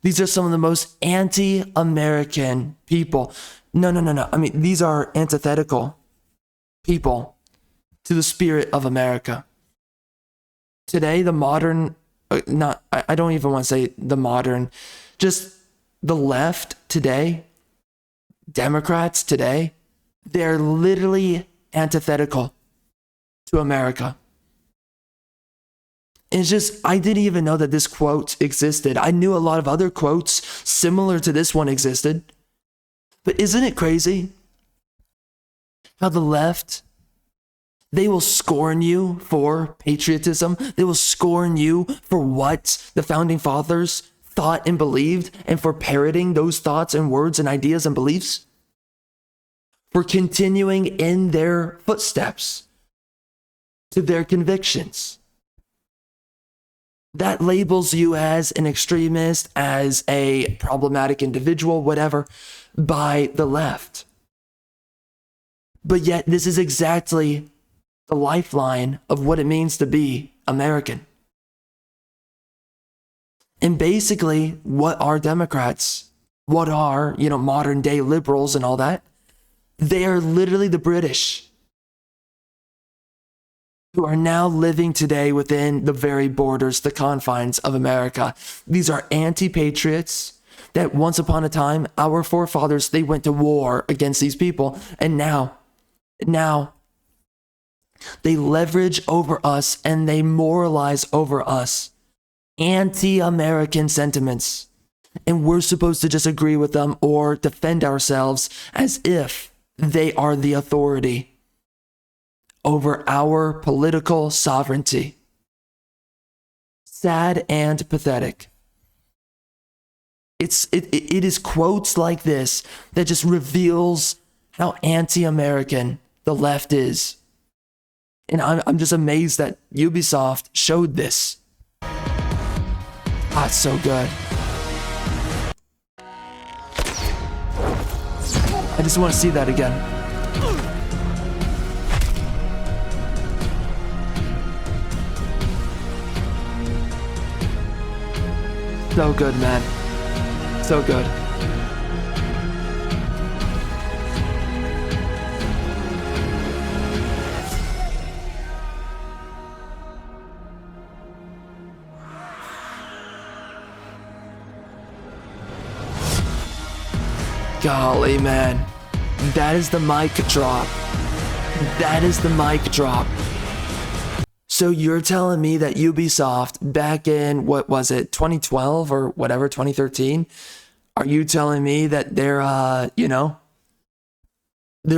These are some of the most anti-American people. No. I mean, these are antithetical people to the spirit of America. Today, the modern, I don't even want to say the modern, just the left today, Democrats today, they're literally antithetical to America. It's just, I didn't even know that this quote existed. I knew a lot of other quotes similar to this one existed. But isn't it crazy how the left, they will scorn you for patriotism. They will scorn you for what the founding fathers thought and believed, and for parroting those thoughts and words and ideas and beliefs, for continuing in their footsteps to their convictions. That labels you as an extremist, as a problematic individual, whatever, by the left. But yet, this is exactly the lifeline of what it means to be American. And basically, what are Democrats? What are, modern day liberals and all that? They are literally the British who are now living today within the very borders, the confines of America. These are anti-patriots that once upon a time, our forefathers, they went to war against these people. And now, they leverage over us and they moralize over us anti-American sentiments. And we're supposed to just agree with them or defend ourselves as if they are the authority over our political sovereignty. Sad and pathetic. It is quotes like this that just reveals how anti-American the left is. And I'm just amazed that Ubisoft showed this. Ah, it's so good. I just want to see that again. So good, man. So good. Golly, man. That is the mic drop. That is the mic drop. So you're telling me that Ubisoft back in, what was it, 2012 or whatever, 2013? Are you telling me that they're a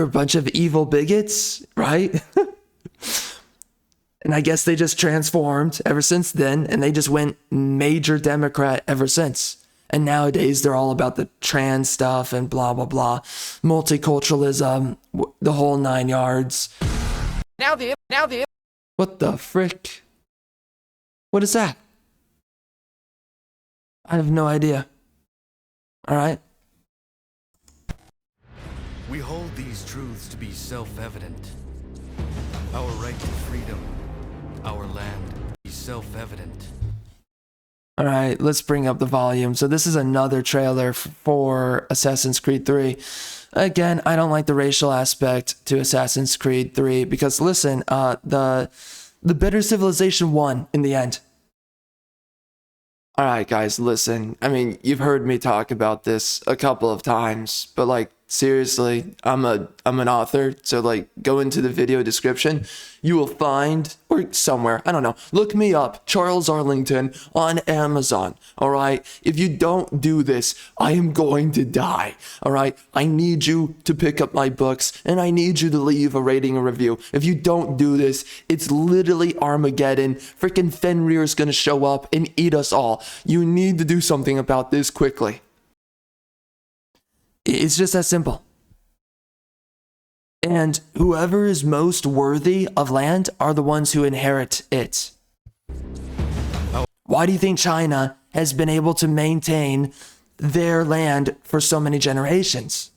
bunch of evil bigots, right? And I guess they just transformed ever since then, and they just went major Democrat ever since. And nowadays they're all about the trans stuff and blah, blah, blah. Multiculturalism, the whole 9 yards. Now the What the frick? What is that? I have no idea. All right. We hold these truths to be self-evident. Our right to freedom, our land, is self-evident. All right, let's bring up the volume. So this is another trailer for Assassin's Creed 3. Again, I don't like the racial aspect to Assassin's Creed 3 because listen, the better civilization won in the end. All right, guys, listen. I mean, you've heard me talk about this a couple of times, but like seriously, I'm an author, so like go into the video description. You will find, or somewhere, I don't know, look me up, Charles Arlington on Amazon. All right, if you don't do this, I am going to die. All right, I need you to pick up my books and I need you to leave a rating and review. If you don't do this, it's literally Armageddon. Freaking Fenrir's gonna show up and eat us all. You need to do something about this quickly. It's just that simple. And whoever is most worthy of land are the ones who inherit it. Why do you think China has been able to maintain their land for so many generations?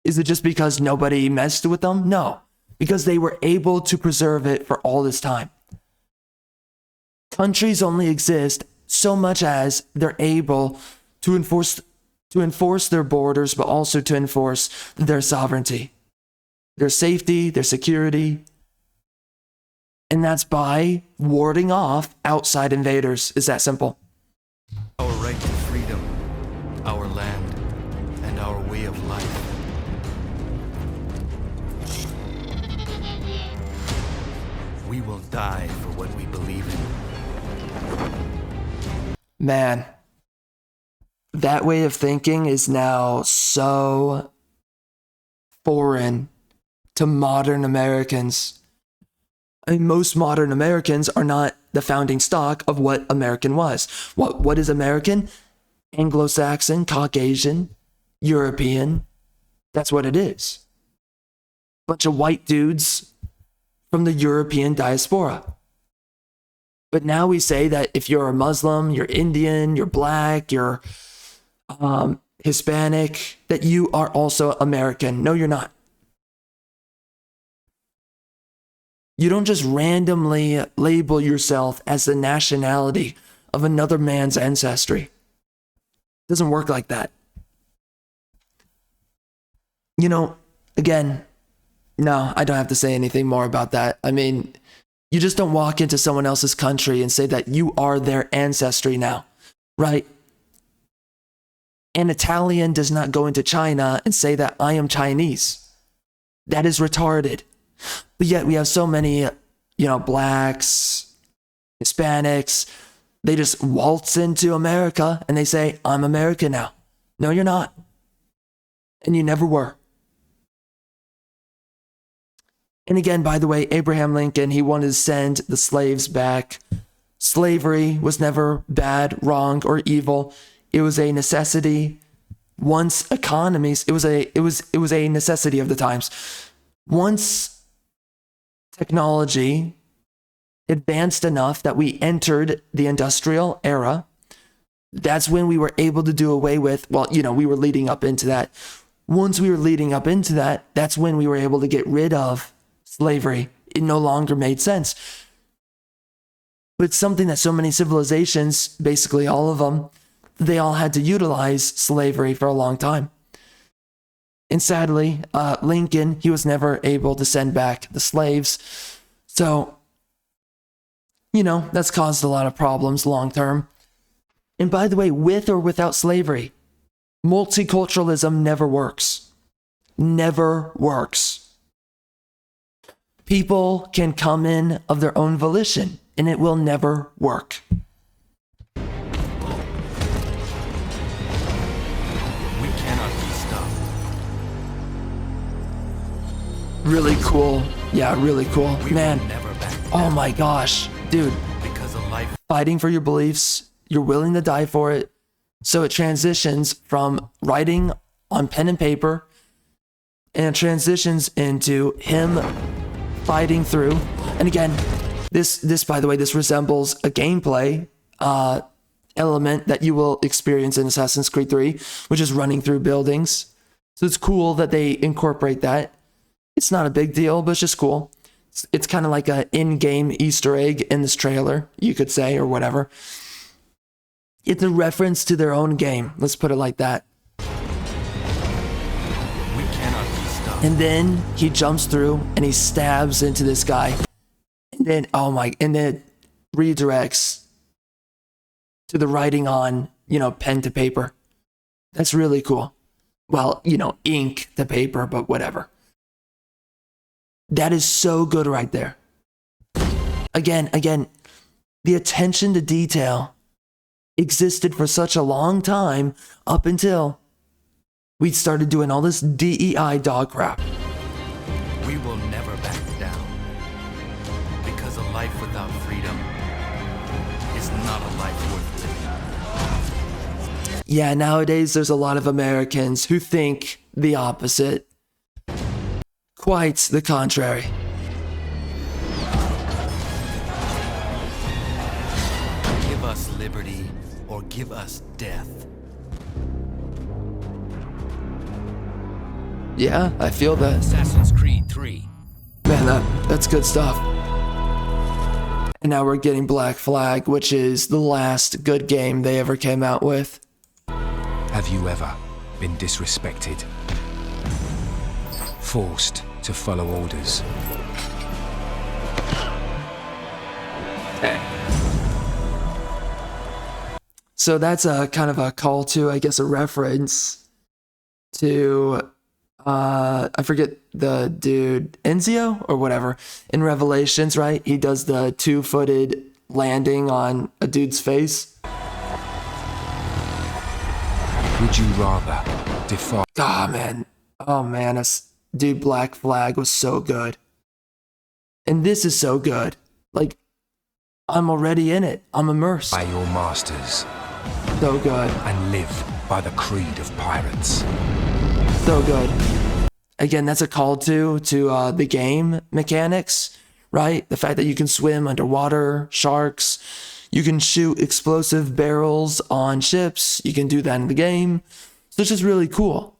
Is it just because nobody messed with them? No, because they were able to preserve it for all this time. Countries only exist so much as they're able to enforce their borders, but also to enforce their sovereignty, their safety, their security. And that's by warding off outside invaders. It's that simple. Our right to freedom, our land, and our way of life. We will die for what we believe in. Man. That way of thinking is now so foreign to modern Americans. I mean, most modern Americans are not the founding stock of what American was. What is American? Anglo-Saxon, Caucasian, European. That's what it is. Bunch of white dudes from the European diaspora. But now we say that if you're a Muslim, you're Indian, you're black, you're Hispanic, that you are also American. No, you're not. You don't just randomly label yourself as the nationality of another man's ancestry. It doesn't work like that. You know, again, no, I don't have to say anything more about that. I mean, you just don't walk into someone else's country and say that you are their ancestry now, right? An Italian does not go into China and say that I am Chinese. That is retarded. But yet we have so many, blacks, Hispanics, they just waltz into America and they say, I'm American now. No, you're not. And you never were. And again, by the way, Abraham Lincoln, he wanted to send the slaves back. Slavery was never bad, wrong, or evil. It was a necessity. Once economies, it was a necessity of the times. Once technology advanced enough that we entered the industrial era, that's when we were able to do away with, we were leading up into that. Once we were leading up into that, that's when we were able to get rid of slavery. It no longer made sense. But it's something that so many civilizations, basically all of them, they all had to utilize slavery for a long time. And sadly, Lincoln, he was never able to send back the slaves. So, that's caused a lot of problems long term. And by the way, with or without slavery, multiculturalism never works. Never works. People can come in of their own volition, and it will never work. Really cool. Yeah, really cool. Man, oh my gosh. Dude, because of life. Fighting for your beliefs, you're willing to die for it. So it transitions from writing on pen and paper and transitions into him fighting through. And again, this by the way, this resembles a gameplay element that you will experience in Assassin's Creed 3, which is running through buildings. So it's cool that they incorporate that. It's not a big deal, but it's just cool. It's kind of like an in-game Easter egg in this trailer, you could say, or whatever. It's a reference to their own game. Let's put it like that. We cannot be stopped. And then he jumps through and he stabs into this guy. And then, and then it redirects to the writing on, pen to paper. That's really cool. Well, ink to paper, but whatever. That is so good right there. Again, the attention to detail existed for such a long time up until we started doing all this DEI dog crap. We will never back down. Because a life without freedom is not a life worth living. Yeah, nowadays there's a lot of Americans who think the opposite. Quite the contrary. Give us liberty or give us death. Yeah, I feel that. Assassin's Creed 3. Man, that's good stuff. And now we're getting Black Flag, which is the last good game they ever came out with. Have you ever been disrespected? Forced to follow orders? So that's a kind of a call to, I guess, a reference to, I forget the dude, Ezio or whatever, in Revelations, right? He does the two-footed landing on a dude's face. Would you rather defy... Oh man, dude, Black Flag was so good. And this is so good. Like, I'm already in it. I'm immersed. By your masters So good. and live by the creed of pirates. So good. Again, that's a call to the game mechanics, right? The fact that you can swim underwater, sharks, you can shoot explosive barrels on ships. You can do that in the game. So it's just really cool.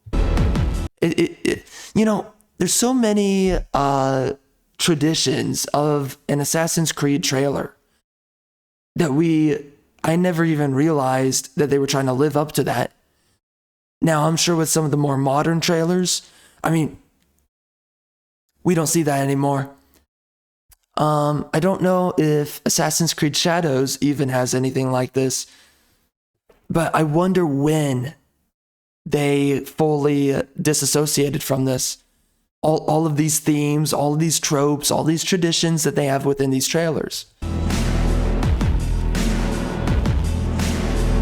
You know, there's so many traditions of an Assassin's Creed trailer that I never even realized that they were trying to live up to that. Now, I'm sure with some of the more modern trailers, I mean, we don't see that anymore. I don't know if Assassin's Creed Shadows even has anything like this, but I wonder when they fully disassociated from this. All of these themes, all of these tropes, all these traditions that they have within these trailers.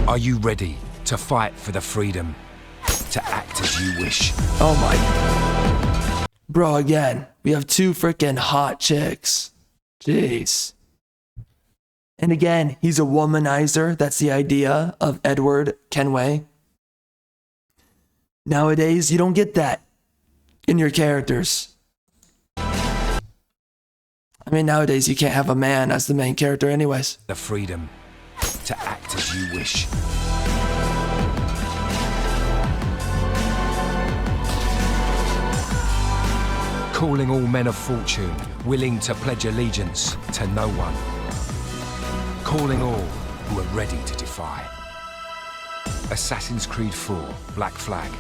Are you ready to fight for the freedom to act as you wish? Oh my. Bro, again, we have two freaking hot chicks. Jeez. And again, he's a womanizer. That's the idea of Edward Kenway. Nowadays, you don't get that in your characters. I mean, nowadays, you can't have a man as the main character anyways. The freedom to act as you wish. Calling all men of fortune, willing to pledge allegiance to no one. Calling all who are ready to defy. Assassin's Creed 4, Black Flag.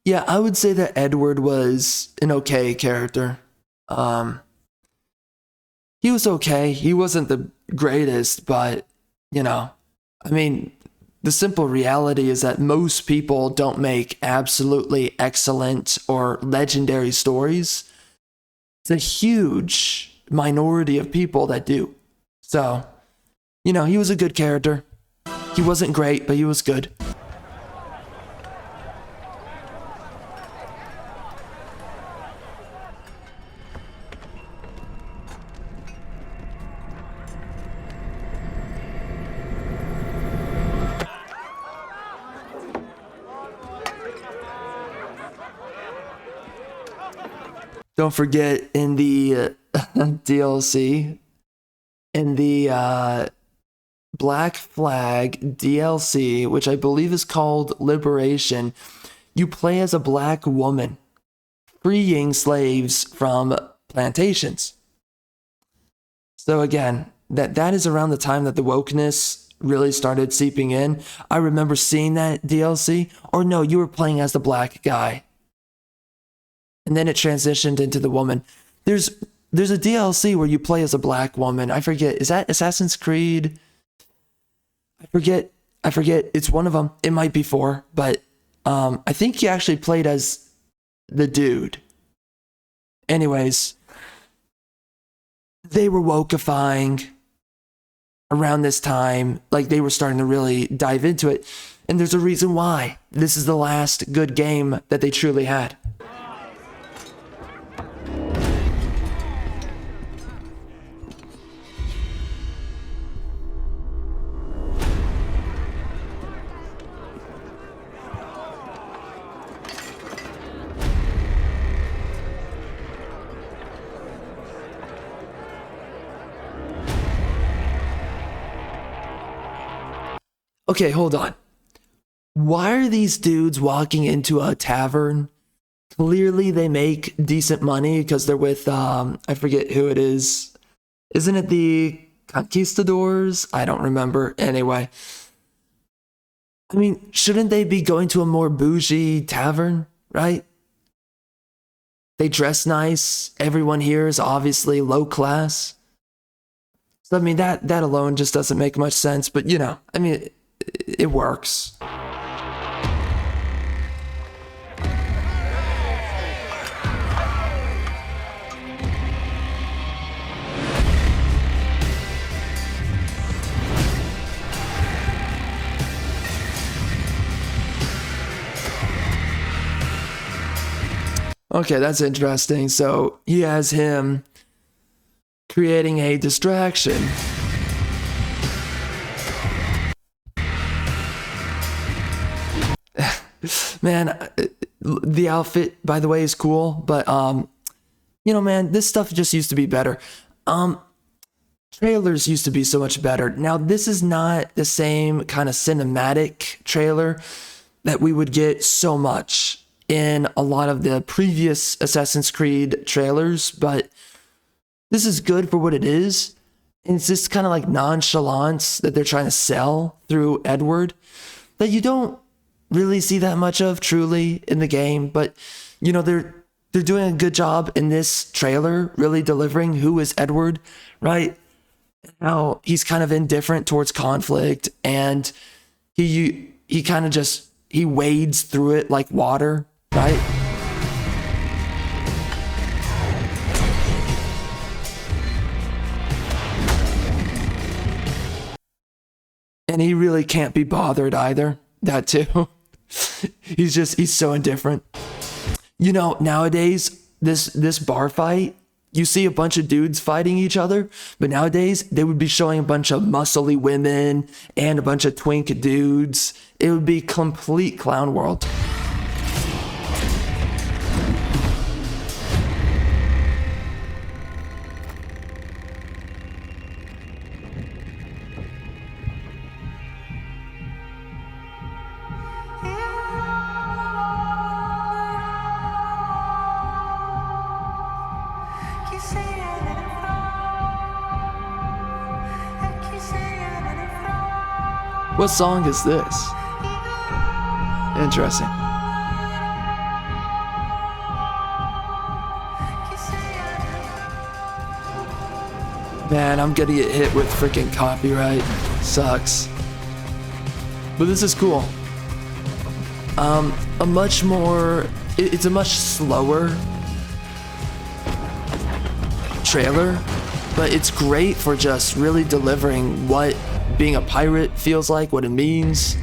Yeah, I would say that Edward was an okay character. He was okay. He wasn't the greatest, but, you know, I mean, the simple reality is that most people don't make absolutely excellent or legendary stories. It's a huge minority of people that do. So, you know, he was a good character. He wasn't great, but he was good. Don't forget in the DLC, in the Black Flag DLC, which I believe is called Liberation, you play as a black woman freeing slaves from plantations. So again, that is around the time that the wokeness really started seeping in. I remember seeing that DLC. Or no, you were playing as the black guy. And then it transitioned into the woman. There's a DLC where you play as a black woman. I forget. Is that Assassin's Creed? I forget. It's one of them. It might be 4, but I think you actually played as the dude. Anyways, they were wokeifying around this time. Like, they were starting to really dive into it. And there's a reason why. This is the last good game that they truly had. Okay, hold on. Why are these dudes walking into a tavern? Clearly they make decent money because they're with, I forget who it is. Isn't it the Conquistadors? I don't remember. Anyway. I mean, shouldn't they be going to a more bougie tavern, right? They dress nice. Everyone here is obviously low class. So, I mean, that alone just doesn't make much sense. But, you know, I mean, it works. Okay, that's interesting. So he has him creating a distraction. Man, the outfit, by the way, is cool, but you know, man, this stuff just used to be better. Trailers used to be so much better. Now, this is not the same kind of cinematic trailer that we would get so much in a lot of the previous Assassin's Creed trailers, but this is good for what it is. And it's just kind of like nonchalance that they're trying to sell through Edward that you don't really see that much of truly in the game, but you know, they're doing a good job in this trailer really delivering who is Edward, right? How he's kind of indifferent towards conflict, and he kind of just he wades through it like water, right? And he really can't be bothered either. That too. He's so indifferent. You know, nowadays, this bar fight, you see a bunch of dudes fighting each other, but nowadays they would be showing a bunch of muscly women and a bunch of twink dudes. It would be complete clown world. What song is this? Interesting. Man, I'm gonna get hit with freaking copyright. Sucks. But this is cool. A much more, it's a much slower trailer, but it's great for just really delivering what being a pirate feels like, what it means.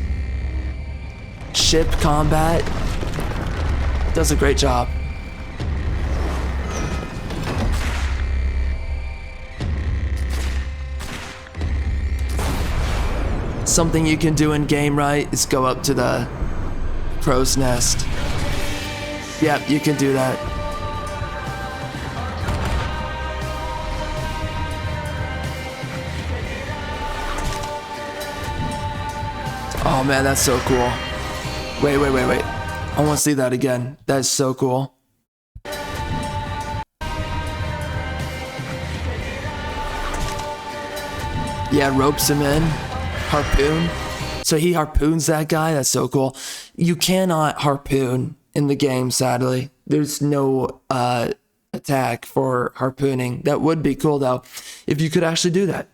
Ship combat. Does a great job. Something you can do in game, right, is go up to the crow's nest. Yep, you can do that. Oh man, that's so cool. Wait. I want to see that again. That's so cool. Yeah, ropes him in. Harpoon. So he harpoons that guy. That's so cool. You cannot harpoon in the game, sadly. There's no attack for harpooning. That would be cool though, if you could actually do that.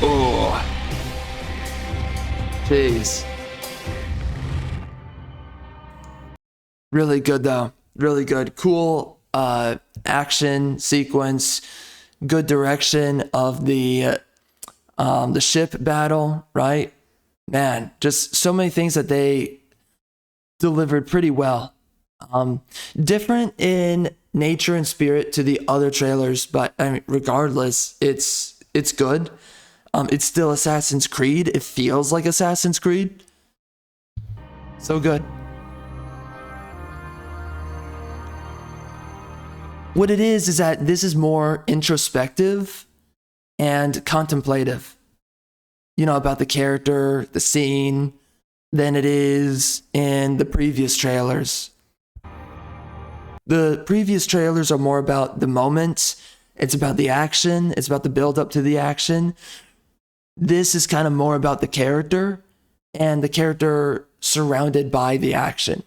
Oh, jeez. Really good though. Really good. Cool action sequence. Good direction of the ship battle, right? Man, just so many things that they delivered pretty well. Different in nature and spirit to the other trailers, but I mean, regardless, it's good. It's still Assassin's Creed. It feels like Assassin's Creed. So good. What it is that this is more introspective and contemplative, you know, about the character, the scene, than it is in the previous trailers. The previous trailers are more about the moments. It's about the action. It's about the build up to the action. This is kind of more about the character and the character surrounded by the action.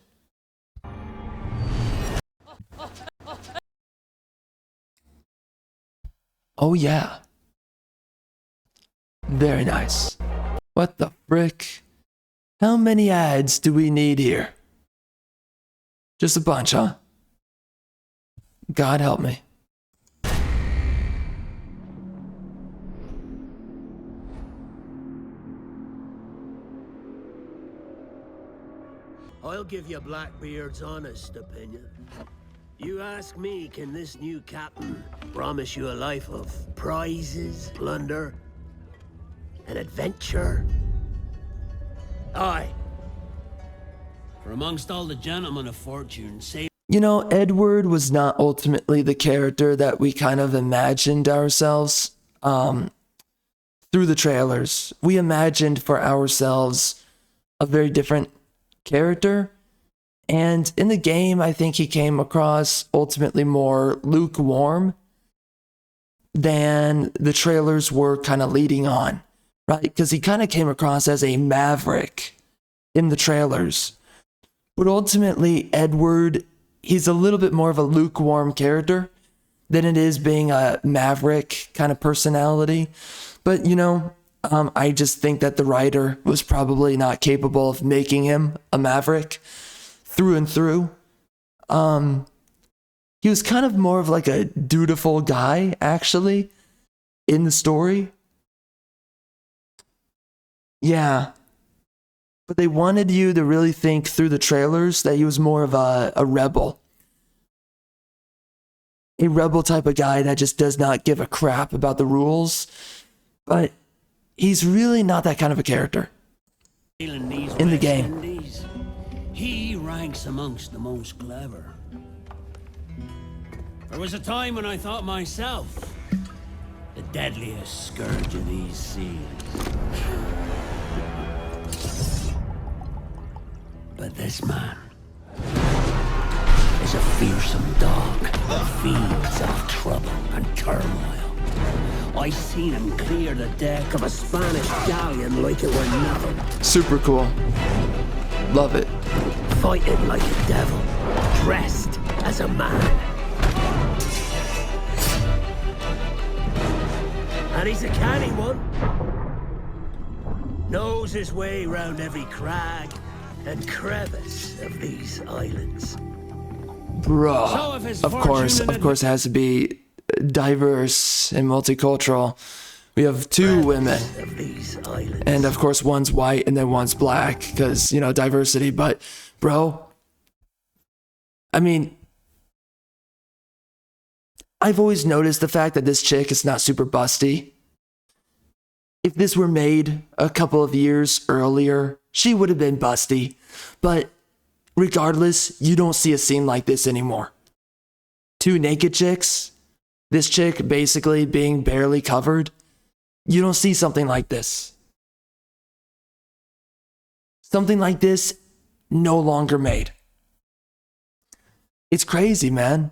Oh yeah. Very nice. What the frick? How many ads do we need here? Just a bunch, huh? God help me. I'll give you Blackbeard's honest opinion. You ask me, can this new captain promise you a life of prizes, plunder, and adventure? Aye. For amongst all the gentlemen of fortune, say You know, Edward was not ultimately the character that we kind of imagined ourselves through the trailers. We imagined for ourselves a very different character. And in the game, I think he came across ultimately more lukewarm than the trailers were kind of leading on, right? Because he kind of came across as a maverick in the trailers. But ultimately, Edward, he's a little bit more of a lukewarm character than it is being a maverick kind of personality. But, you know, I just think that the writer was probably not capable of making him a maverick through and through. He was kind of more of like a dutiful guy, actually, in the story. Yeah. But they wanted you to really think through the trailers that he was more of a rebel. A rebel type of guy that just does not give a crap about the rules. But he's really not that kind of a character in the game. Indies, he ranks amongst the most clever. There was a time when I thought myself the deadliest scourge of these seas. But this man is a fearsome dog that feeds off trouble and turmoil. I seen him clear the deck of a Spanish galleon like it were nothing. Super cool. Love it. Fighting like a devil, dressed as a man. And he's a canny one. Knows his way round every crag and crevice of these islands. Bro. So if his Of course, fortune it has to be diverse and multicultural. We have two women. of these islands. And of course, one's white and then one's black because, you know, diversity. But, bro, I mean, I've always noticed the fact that this chick is not super busty. If this were made a couple of years earlier, she would have been busty. But regardless, you don't see a scene like this anymore. Two naked chicks, this chick basically being barely covered. You don't see something like this. Something like this no longer made. It's crazy, man.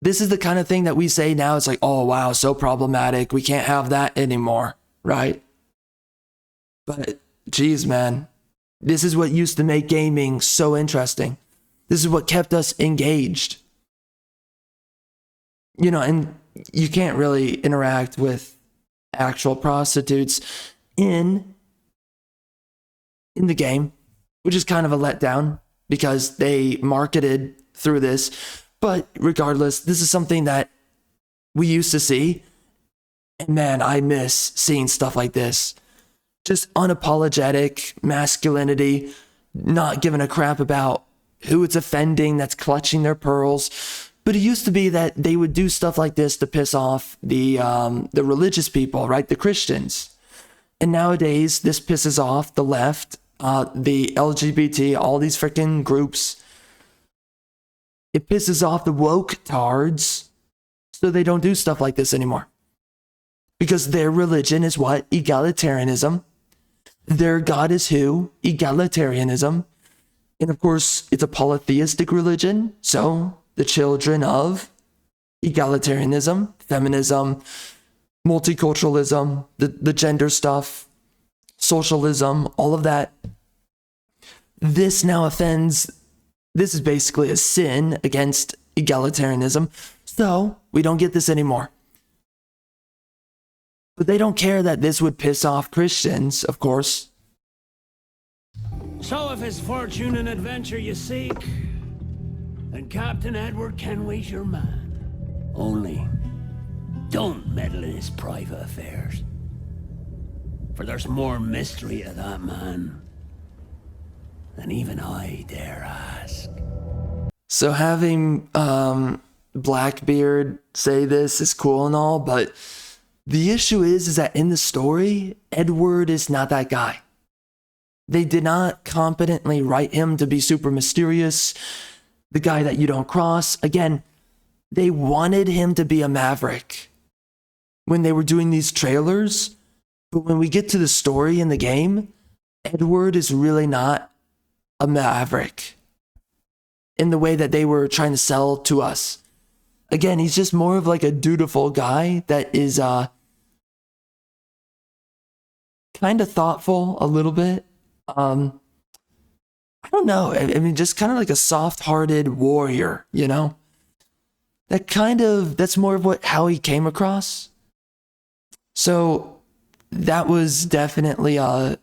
This is the kind of thing that we say now. It's like, oh, wow, so problematic. We can't have that anymore, right? But, geez, man, this is what used to make gaming so interesting. This is what kept us engaged. You know, and you can't really interact with actual prostitutes in the game, which is kind of a letdown because they marketed through this. But regardless, this is something that we used to see. And man, I miss seeing stuff like this. Just unapologetic masculinity, not giving a crap about who it's offending that's clutching their pearls. But it used to be that they would do stuff like this to piss off the religious people, right? The Christians. And nowadays, this pisses off the left, the LGBT, all these freaking groups. It pisses off the woke tards, so they don't do stuff like this anymore. Because their religion is what? Egalitarianism. Their God is who? Egalitarianism. And of course, it's a polytheistic religion, so the children of egalitarianism, feminism, multiculturalism, the gender stuff, socialism, all of that. This now offends, this is basically a sin against egalitarianism. So, we don't get this anymore. But they don't care that this would piss off Christians, of course. So if it's fortune and adventure you seek, then Captain Edward Kenway's your man. Only, don't meddle in his private affairs. For there's more mystery to that man than even I dare ask. So having Blackbeard say this is cool and all, but the issue is that in the story, Edward is not that guy. They did not competently write him to be super mysterious, the guy that you don't cross. Again, they wanted him to be a maverick when they were doing these trailers. But when we get to the story in the game, Edward is really not a maverick in the way that they were trying to sell to us. Again, he's just more of like a dutiful guy that is kind of thoughtful a little bit. I don't know. I mean, just kind of like a soft-hearted warrior, you know? That's more of how he came across. So that was definitely a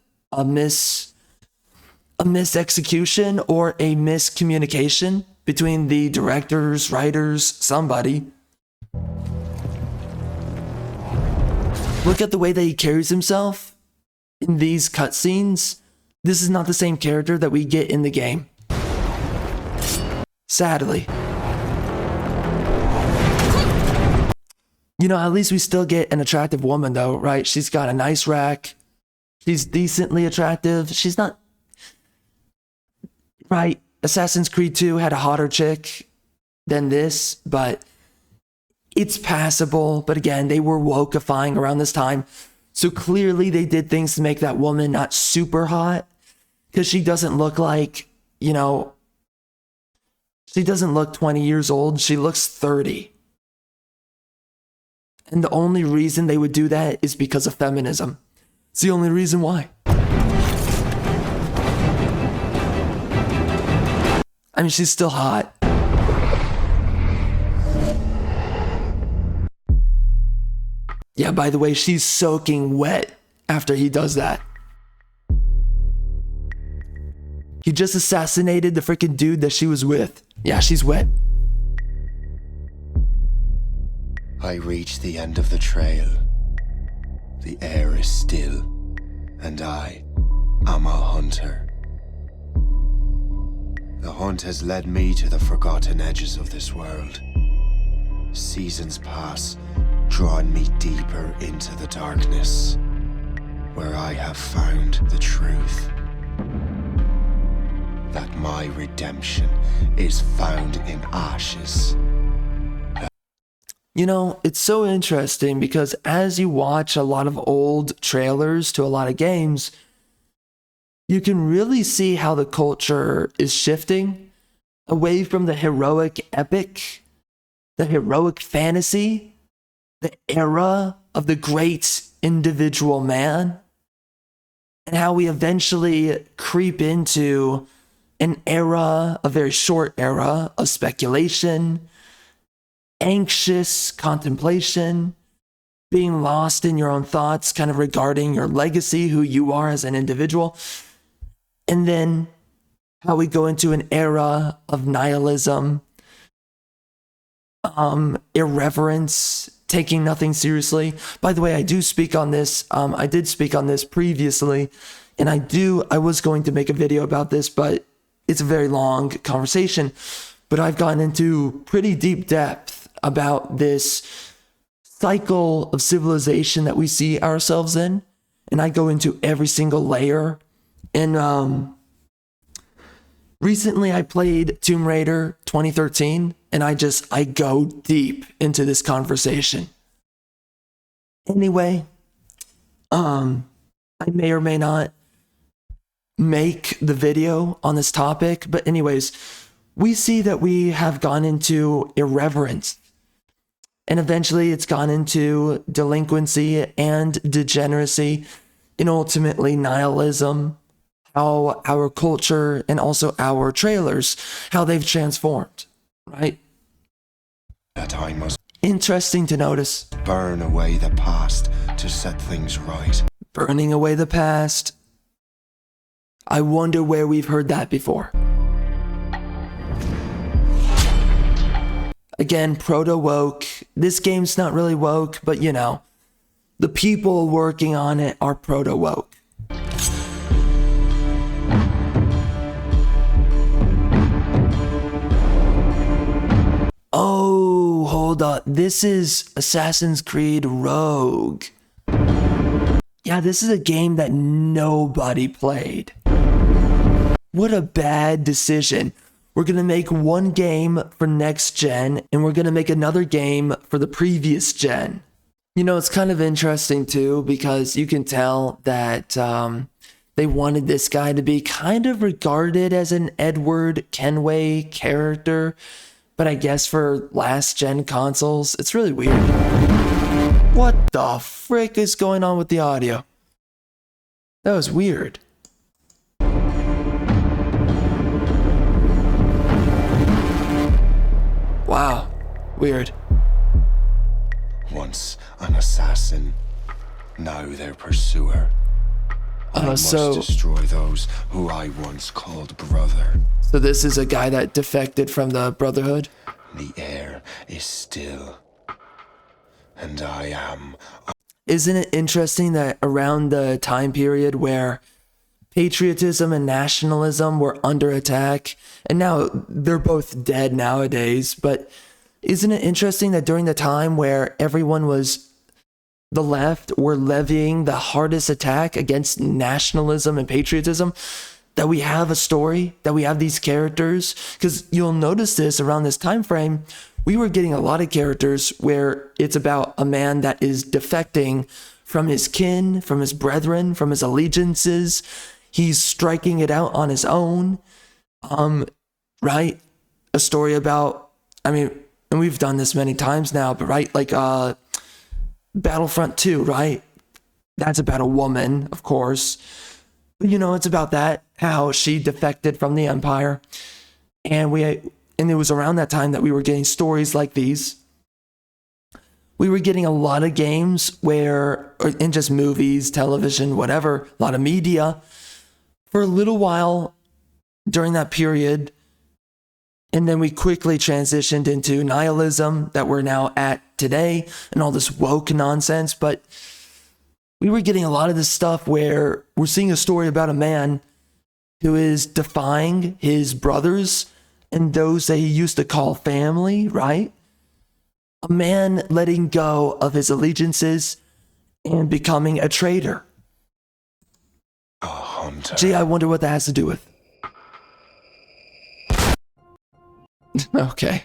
misexecution or a miscommunication between the directors, writers, somebody. Look at the way that he carries himself in these cutscenes. This is not the same character that we get in the game. Sadly. You know, at least we still get an attractive woman though, right? She's got a nice rack. She's decently attractive. She's not... Right, Assassin's Creed 2 had a hotter chick than this, but it's passable. But again, they were wokeifying around this time. So clearly they did things to make that woman not super hot, because she doesn't look like, you know, she doesn't look 20 years old. She looks 30. And the only reason they would do that is because of feminism. It's the only reason why. I mean, she's still hot. Yeah, by the way, she's soaking wet after he does that. He just assassinated the freaking dude that she was with. Yeah, she's wet. I reach the end of the trail. The air is still, and I am a hunter. The hunt has led me to the forgotten edges of this world. Seasons pass, drawing me deeper into the darkness, where I have found the truth. That my redemption is found in ashes. You know, it's so interesting because as you watch a lot of old trailers to a lot of games, you can really see how the culture is shifting away from the heroic epic, the heroic fantasy, the era of the great individual man, and how we eventually creep into an era, a very short era of speculation, anxious contemplation, being lost in your own thoughts, kind of regarding your legacy, who you are as an individual. And then how we go into an era of nihilism, irreverence, taking nothing seriously. By the way, I do speak on this. I did speak on this previously, and I was going to make a video about this, but it's a very long conversation. But I've gone into pretty deep depth about this cycle of civilization that we see ourselves in. And I go into every single layer. And recently I played Tomb Raider 2013, and I go deep into this conversation. Anyway, I may or may not make the video on this topic, but anyways, we see that we have gone into irreverence, and eventually it's gone into delinquency and degeneracy, and ultimately nihilism. How our culture and also our trailers, how they've transformed, right? that I must Interesting to notice. burn away the past to set things right. Burning away the past. I wonder where we've heard that before. Again, proto-woke. This game's not really woke, but you know, the people working on it are proto-woke. Oh, hold up. This is Assassin's Creed Rogue. Yeah, this is a game that nobody played. What a bad decision. We're going to make one game for next gen, and we're going to make another game for the previous gen. You know, it's kind of interesting too, because you can tell that they wanted this guy to be kind of regarded as an Edward Kenway character. But I guess for last gen consoles, it's really weird. What the frick is going on with the audio? That was weird. Wow, weird. Once an assassin, now their pursuer. I must destroy those who I once called brother. So this is a guy that defected from the Brotherhood? The air is still, and I am. Isn't it interesting that around the time period where patriotism and nationalism were under attack, and now they're both dead nowadays, but isn't it interesting that during the time where everyone was, the left were levying the hardest attack against nationalism and patriotism, that we have a story, that we have these characters? Because you'll notice this around this time frame, we were getting a lot of characters where it's about a man that is defecting from his kin, from his brethren, from his allegiances. He's striking it out on his own, right? A story about, I mean, and we've done this many times now, but right, like Battlefront 2, right? That's about a woman, of course. But, you know, it's about that, how she defected from the Empire. And it was around that time that we were getting stories like these. We were getting a lot of games where, or in just movies, television, whatever, a lot of media. For a little while during that period, and then we quickly transitioned into nihilism that we're now at today and all this woke nonsense. But we were getting a lot of this stuff where we're seeing a story about a man who is defying his brothers and those that he used to call family, right? A man letting go of his allegiances and becoming a traitor. A hunter. Gee, I wonder what that has to do with. Okay.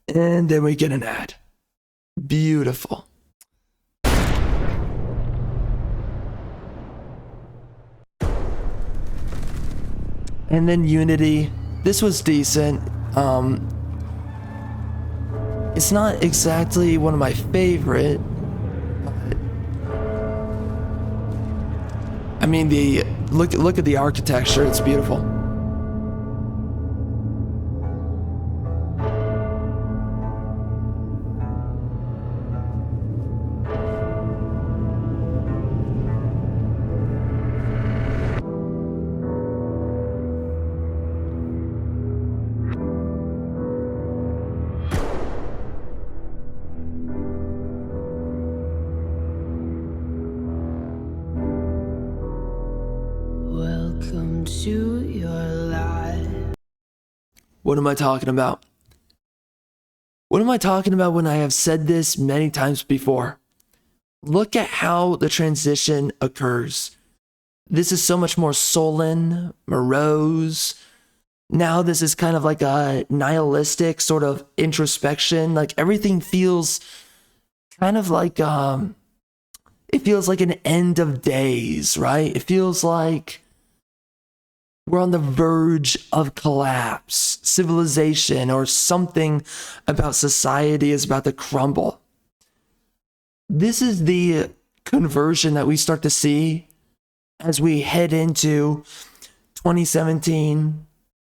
And then we get an ad. Beautiful. And then Unity. This was decent. It's not exactly one of my favorite. But I mean, look at the architecture. It's beautiful. Welcome to your life. What am I talking about? What am I talking about when I have said this many times before? Look at how the transition occurs. This is so much more sullen, morose. Now this is kind of like a nihilistic sort of introspection. Like everything feels kind of like, it feels like an end of days, right? It feels like we're on the verge of collapse. Civilization or something about society is about to crumble. This is the conversion that we start to see as we head into 2017.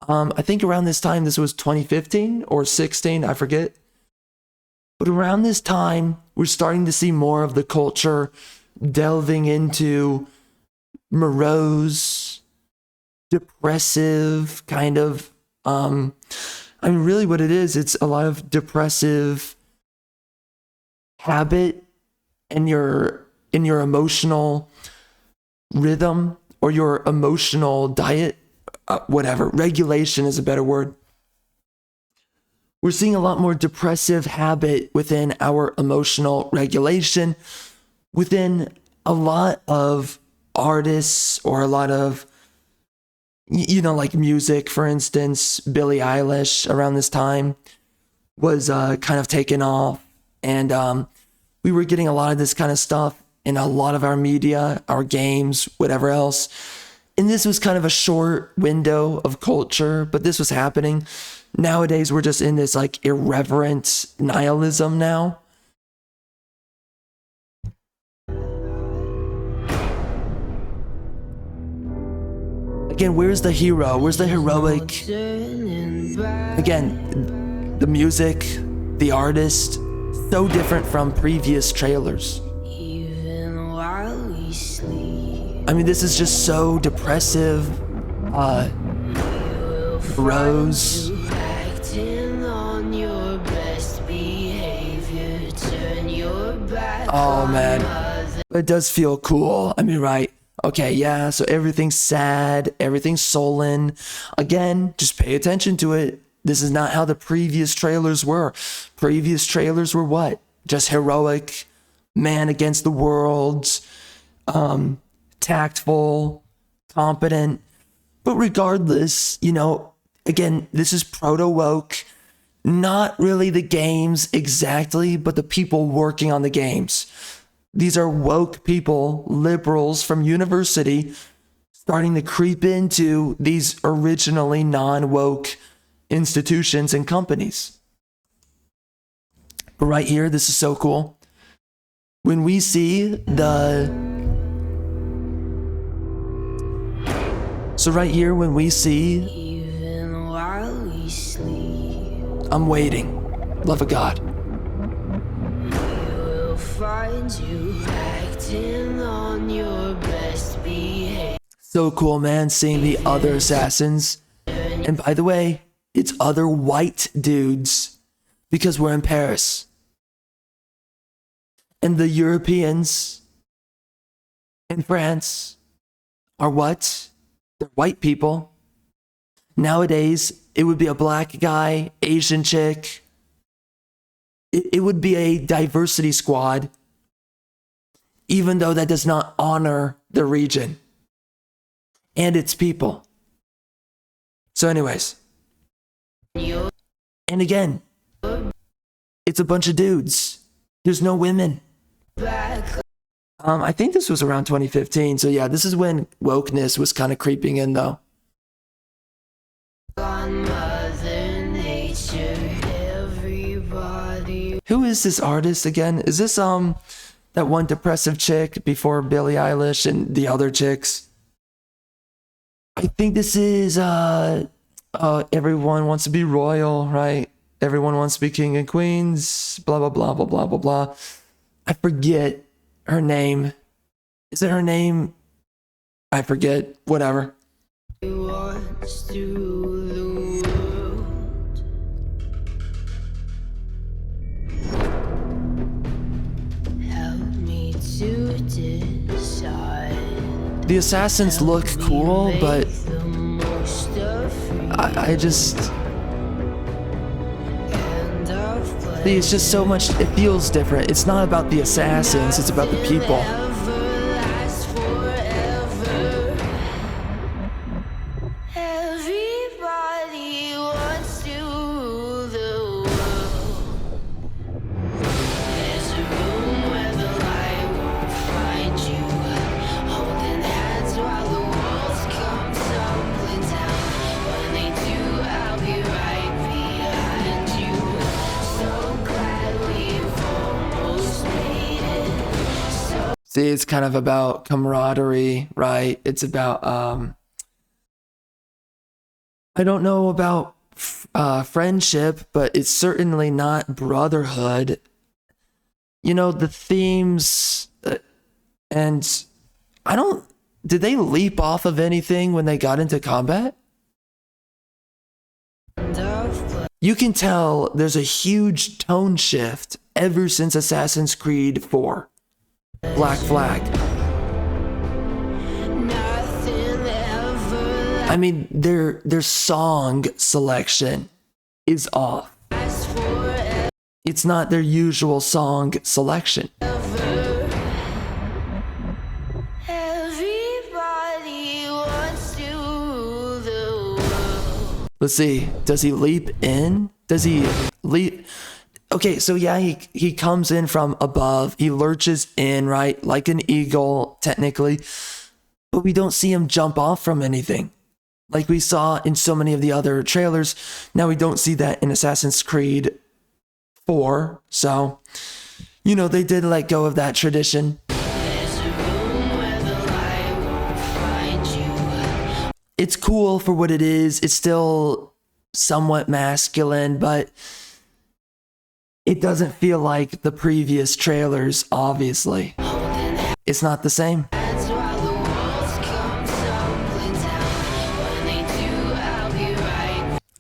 I think around this time, this was 2015 or 16, I forget. But around this time, we're starting to see more of the culture delving into morose, depressive kind of, I mean, really what it is, it's a lot of depressive habit in your emotional rhythm or your emotional diet, whatever. Regulation is a better word. We're seeing a lot more depressive habit within our emotional regulation, within a lot of artists or a lot of, like music, for instance. Billie Eilish around this time was kind of taken off. And we were getting a lot of this kind of stuff in a lot of our media, our games, whatever else. And this was kind of a short window of culture, but this was happening. Nowadays, we're just in this like irreverent nihilism now. Again, where's the hero? Where's the heroic? Again, the music, the artist, so different from previous trailers. Even while we sleep, I mean, this is just so depressive. Rose. acting on your best behavior, turn your back. Oh man, it does feel cool. I mean, right? Okay, yeah. So everything's sad, everything's sullen. Again, just pay attention to it. This is not how the previous trailers were. Previous trailers were what? Just heroic, man against the world, tactful, competent. But regardless, again, this is proto-woke. Not really the games exactly, but the people working on the games. These are woke people, liberals from university, starting to creep into these originally non-woke institutions and companies. But right here, this is so cool. When we see So right here, when we see, Even while we sleep, I'm waiting, love of God. we'll find you acting on your best behavior. So cool, man, seeing the other assassins. And by the way, it's other white dudes because we're in Paris. And the Europeans in France are what? They're white people. Nowadays, it would be a black guy, Asian chick. It would be a diversity squad, even though that does not honor the region and its people. So anyways, and again, it's a bunch of dudes. There's no women. I think this was around 2015. So yeah, this is when wokeness was kind of creeping in though. On Mother Nature, everybody. Who is this artist again? Is this that one depressive chick before Billie Eilish and the other chicks? I think this is everyone wants to be royal, right? Everyone wants to be king and queens, blah blah blah blah blah blah blah. I forget her name. Is it her name? I forget. Whatever. What's through the world? Help me to decide. The assassins look cool, but The most of freedom I just and of see, it's just so much. It feels different. It's not about the assassins. It's about the people. ever lasts forever. Everybody wants to rule the world. There's a room where the light won't find you, holding hands while the walls come tumbling down. When they do, I'll be right behind you. So glad we've almost made it. See, it's kind of about camaraderie, right? It's about I don't know about friendship, but it's certainly not brotherhood. You know, the themes, and I don't. Did they leap off of anything when they got into combat? You can tell there's a huge tone shift ever since Assassin's Creed 4. Black Flag. I mean, their song selection is off. It's not their usual song selection. Let's see. Does he leap in? Does he leap? Okay, so yeah, he comes in from above. He lurches in, right? Like an eagle, technically. But we don't see him jump off from anything, like we saw in so many of the other trailers. Now we don't see that in Assassin's Creed 4. So, you know, they did let go of that tradition. It's cool for what it is. It's still somewhat masculine, but it doesn't feel like the previous trailers, obviously. It's not the same.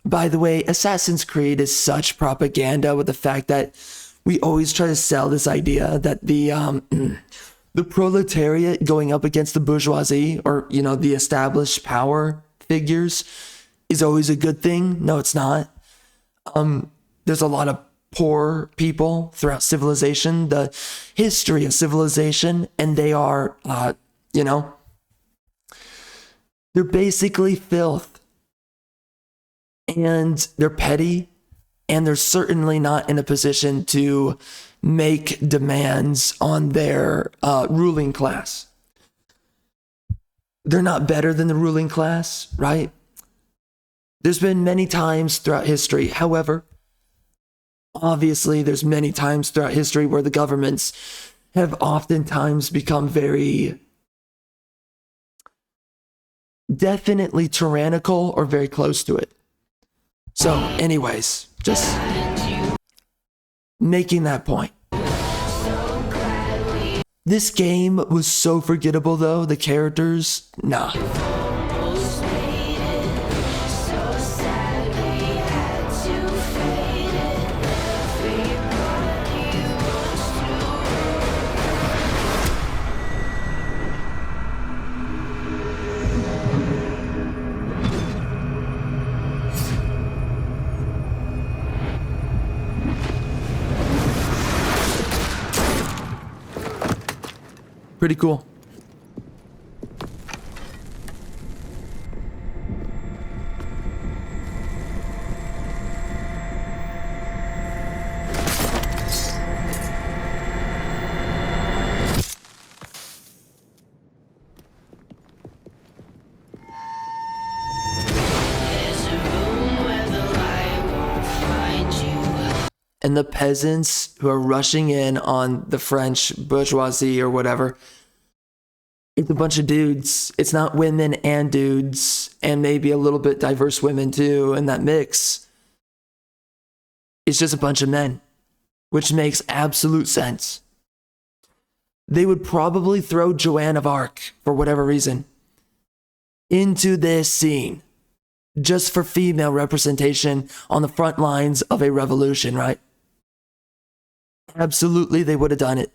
By the way, Assassin's Creed is such propaganda with the fact that we always try to sell this idea that the proletariat going up against the bourgeoisie, or, you know, the established power figures, is always a good thing. No, it's not. There's a lot of poor people throughout civilization, the history of civilization, and they are, you know, they're basically filth. And they're petty, and they're certainly not in a position to make demands on their ruling class. They're not better than the ruling class, right? There's been many times throughout history, however, obviously there's many times throughout history where the governments have oftentimes become very definitely tyrannical or very close to it. So, anyways, just making that point. This game was so forgettable, though. The characters, nah. Pretty cool. And the peasants who are rushing in on the French bourgeoisie or whatever, it's a bunch of dudes. It's not women and dudes, and maybe a little bit diverse women too in that mix. It's just a bunch of men, which makes absolute sense. They would probably throw Joan of Arc, for whatever reason, into this scene just for female representation on the front lines of a revolution, right? Absolutely, they would have done it.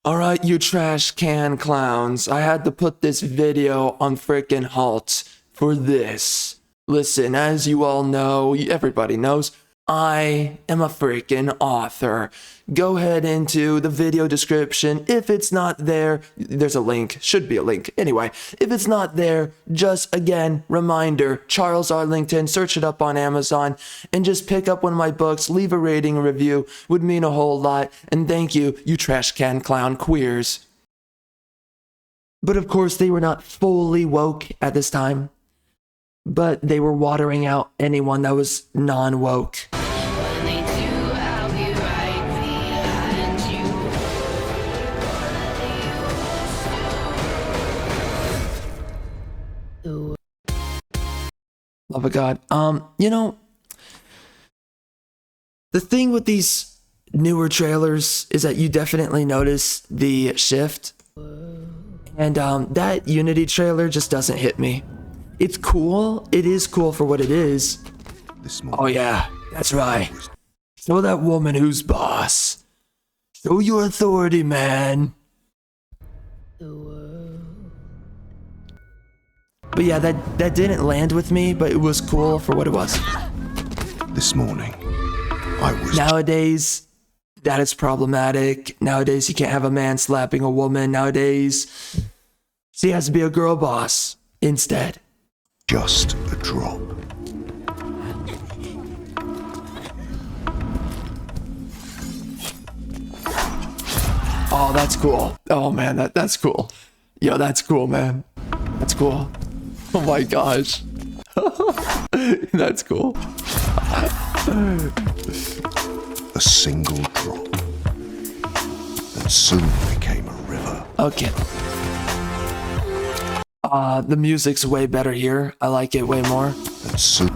All right, you trash can clowns. I had to put this video on frickin' halt for this. Listen, as you all know, everybody knows, I am a freaking author. Go ahead into the video description. If it's not there, there's a link. Should be a link. Anyway, if it's not there, just again, reminder, Charles Arlington, search it up on Amazon and just pick up one of my books, leave a rating, a review, would mean a whole lot. And thank you, you trash can clown queers. But of course, they were not fully woke at this time. But they were watering out anyone that was non-woke. Love of God. You know, the thing with these newer trailers is that you definitely notice the shift. And that Unity trailer just doesn't hit me. It's cool. It is cool for what it is. Oh yeah, that's right. Show that woman who's boss. Show your authority, man. But yeah, that didn't land with me, but it was cool for what it was. This morning, I was... Nowadays, that is problematic. Nowadays, you can't have a man slapping a woman. Nowadays, she has to be a girl boss instead. Just a drop. Oh, that's cool. Oh man, that's cool. Yo, that's cool, man. That's cool. Oh my gosh. That's cool. A single drop that soon became a river. Okay. The music's way better here. I like it way more. And soon...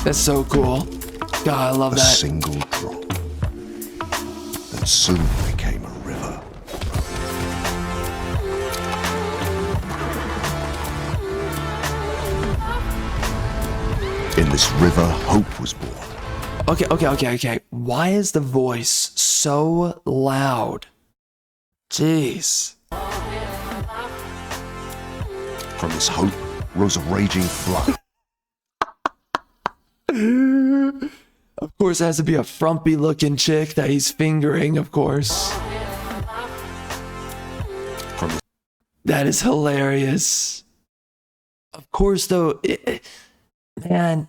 That's so cool. God, I love a that. single drop that soon became a river. In this river, hope was born. Okay. Why is the voice so loud? Jeez. From this hope rose a raging flood. Of course, it has to be a frumpy looking chick that he's fingering, of course. That is hilarious. Of course, though, man,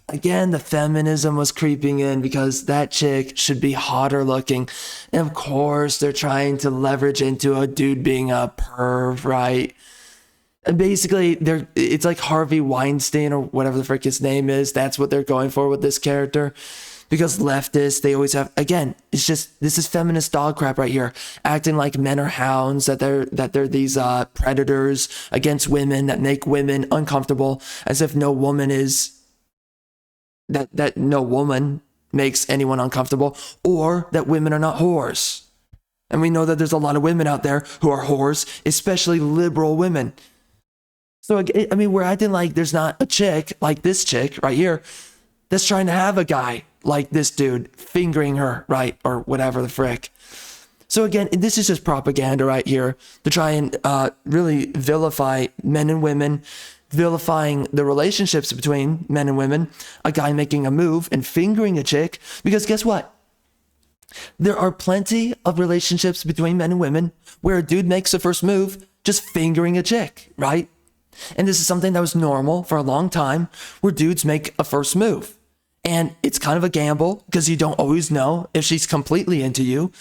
again, the feminism was creeping in because that chick should be hotter looking. And of course, they're trying to leverage into a dude being a perv, right? And basically, it's like Harvey Weinstein or whatever the frick his name is. That's what they're going for with this character. Because leftists, they always have, again, it's just, this is feminist dog crap right here. Acting like men are hounds, that they're these predators against women that make women uncomfortable, as if no woman is, that no woman makes anyone uncomfortable, or that women are not whores. And we know that there's a lot of women out there who are whores, especially liberal women. So, I mean, we're acting like there's not a chick like this chick right here that's trying to have a guy like this dude fingering her, right? Or whatever the frick. So again, this is just propaganda right here to try and really vilify men and women, vilifying the relationships between men and women, a guy making a move and fingering a chick. Because guess what? There are plenty of relationships between men and women where a dude makes the first move just fingering a chick, right? And this is something that was normal for a long time, where dudes make a first move. And it's kind of a gamble because you don't always know if she's completely into you,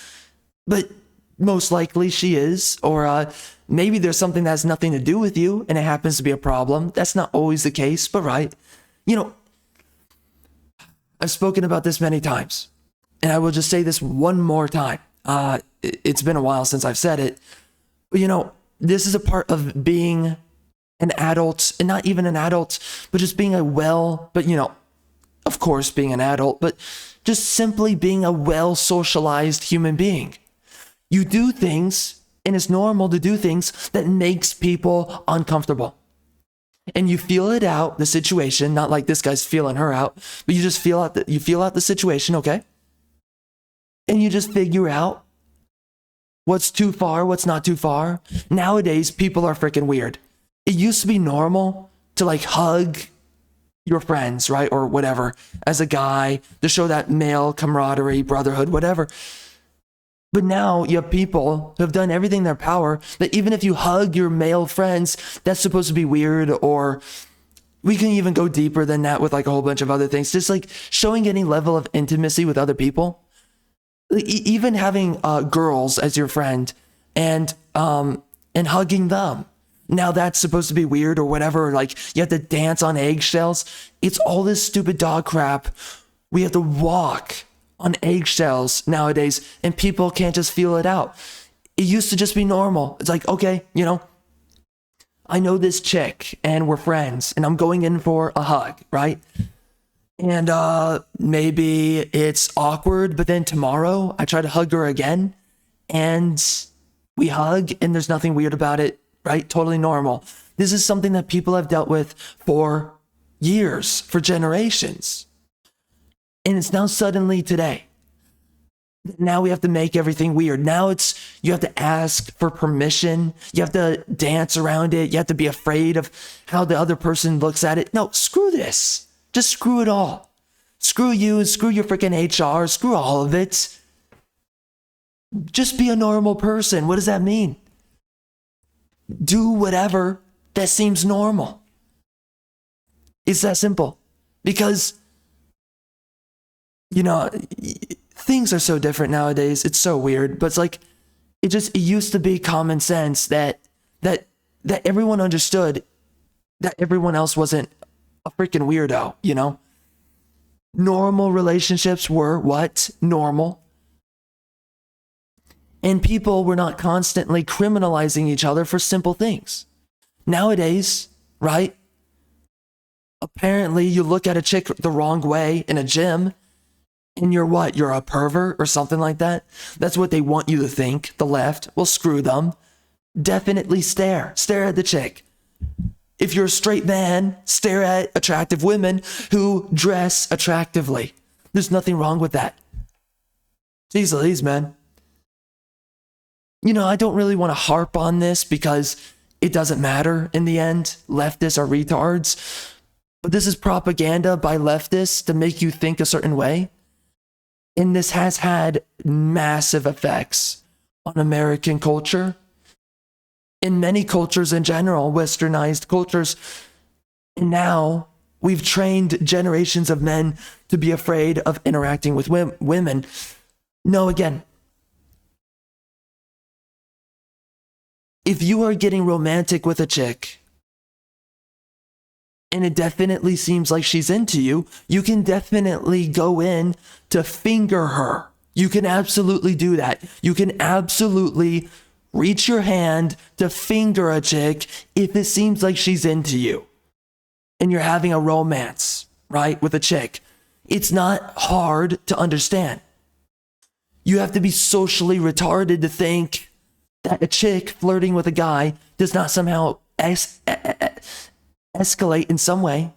but most likely she is, or maybe there's something that has nothing to do with you and it happens to be a problem. That's not always the case, but right. You know, I've spoken about this many times, and I will just say this one more time. It's been a while since I've said it, but you know, this is a part of being an adult, and not even an adult, but just being of course, being an adult, but just simply being a well-socialized human being. You do things, and it's normal to do things that makes people uncomfortable. And you feel it out, the situation, not like this guy's feeling her out, but you just feel out the situation, okay? And you just figure out what's too far, what's not too far. Nowadays, people are freaking weird. It used to be normal to like hug your friends, right? Or whatever, as a guy, to show that male camaraderie, brotherhood, whatever. But now you have people who have done everything in their power that even if you hug your male friends, that's supposed to be weird, or we can even go deeper than that with like a whole bunch of other things. Just like showing any level of intimacy with other people. Even having girls as your friend and hugging them. Now that's supposed to be weird or whatever. Like you have to dance on eggshells. It's all this stupid dog crap. We have to walk on eggshells nowadays, and people can't just feel it out. It used to just be normal. It's like, okay, you know, I know this chick and we're friends and I'm going in for a hug, right? And maybe it's awkward, but then tomorrow I try to hug her again and we hug and there's nothing weird about it, right? Totally normal. This is something that people have dealt with for years, for generations. And it's now suddenly today. Now we have to make everything weird. Now you have to ask for permission. You have to dance around it. You have to be afraid of how the other person looks at it. No, screw this. Just screw it all. Screw you, screw your freaking HR, screw all of it. Just be a normal person. What does that mean? Do whatever that seems normal. It's that simple. Because, things are so different nowadays. It's so weird. But it's like, it used to be common sense that everyone understood that everyone else wasn't a freaking weirdo, Normal relationships were what? Normal. And people were not constantly criminalizing each other for simple things. Nowadays, right? Apparently, you look at a chick the wrong way in a gym, and you're what? You're a pervert or something like that? That's what they want you to think, the left. Well, screw them. Definitely stare. Stare at the chick. If you're a straight man, stare at attractive women who dress attractively. There's nothing wrong with that. Jeez Louise, man. I don't really want to harp on this because it doesn't matter in the end. Leftists are retards. But this is propaganda by leftists to make you think a certain way. And this has had massive effects on American culture. In many cultures in general, westernized cultures. And now we've trained generations of men to be afraid of interacting with women. No, again. If you are getting romantic with a chick, and it definitely seems like she's into you, you can definitely go in to finger her. You can absolutely do that. You can absolutely reach your hand to finger a chick if it seems like she's into you and you're having a romance, right, with a chick. It's not hard to understand. You have to be socially retarded to think that a chick flirting with a guy does not somehow escalate in some way,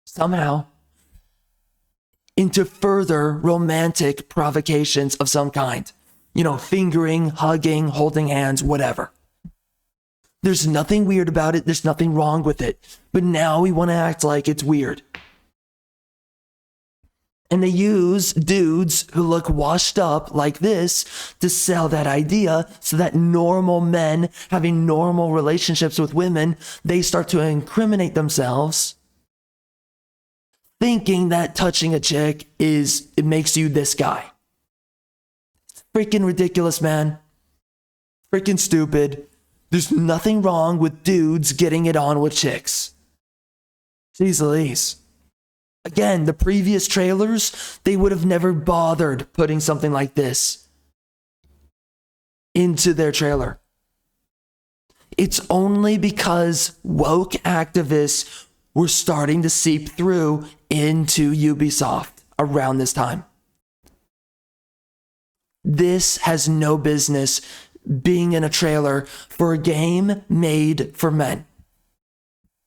somehow, into further romantic provocations of some kind. Fingering, hugging, holding hands, whatever. There's nothing weird about it. There's nothing wrong with it. But now we want to act like it's weird. And they use dudes who look washed up like this to sell that idea so that normal men having normal relationships with women, they start to incriminate themselves, thinking that touching a chick it makes you this guy. It's freaking ridiculous, man. Freaking stupid. There's nothing wrong with dudes getting it on with chicks. Jeez Louise. Again, the previous trailers, they would have never bothered putting something like this into their trailer. It's only because woke activists were starting to seep through into Ubisoft around this time. This has no business being in a trailer for a game made for men.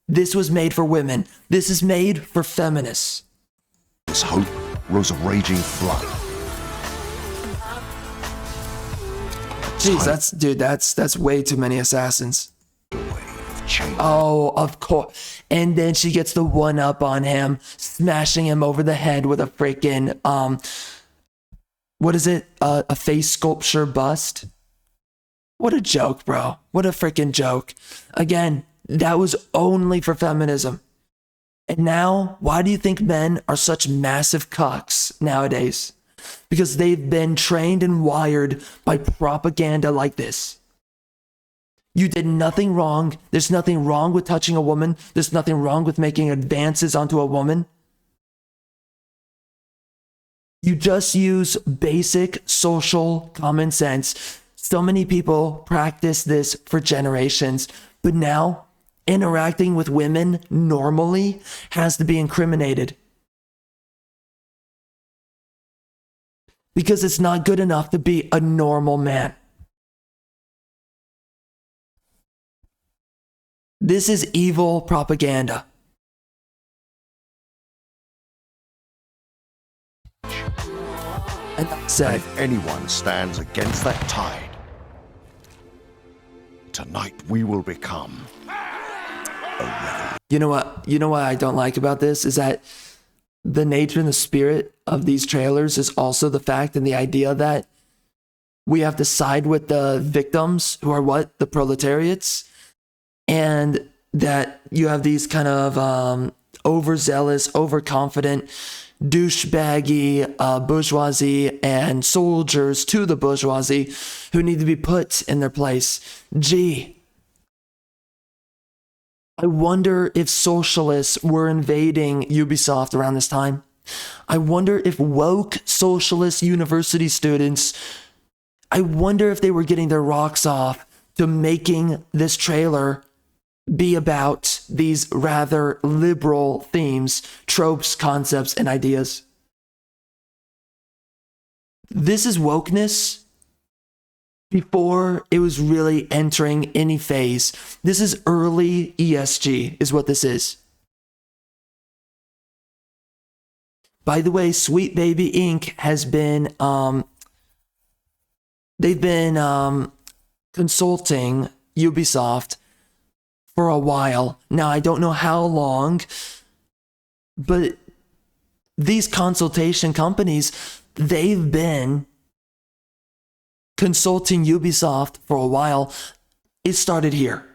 This was made for women. This is made for feminists. As hope rose a raging flood. Jeez, that's way too many assassins. Oh, of course. And then she gets the one up on him, smashing him over the head with a freaking what is it? A face sculpture bust. What a joke, bro. What a freaking joke. Again, that was only for feminism. And now, why do you think men are such massive cucks nowadays? Because they've been trained and wired by propaganda like this. You did nothing wrong. There's nothing wrong with touching a woman. There's nothing wrong with making advances onto a woman. You just use basic social common sense. So many people practice this for generations, but now interacting with women normally has to be incriminated. Because it's not good enough to be a normal man. This is evil propaganda. And that And said, if anyone stands against that tide, tonight we will become a revolution. you know what I don't like about this is that the nature and the spirit of these trailers is also the fact and the idea that we have to side with the victims who are what? The proletariats. And that you have these kind of overzealous, overconfident, douchebaggy bourgeoisie and soldiers to the bourgeoisie who need to be put in their place. Gee, I wonder if socialists were invading Ubisoft around this time. I wonder if woke socialist university students, I wonder if they were getting their rocks off to making this trailer be about these rather liberal themes, tropes, concepts, and ideas. This is wokeness before it was really entering any phase. This is early ESG, is what this is. By the way, Sweet Baby Inc. has been, they've been consulting Ubisoft for a while. Now, I don't know how long, but these consultation companies, they've been consulting Ubisoft for a while. It started here.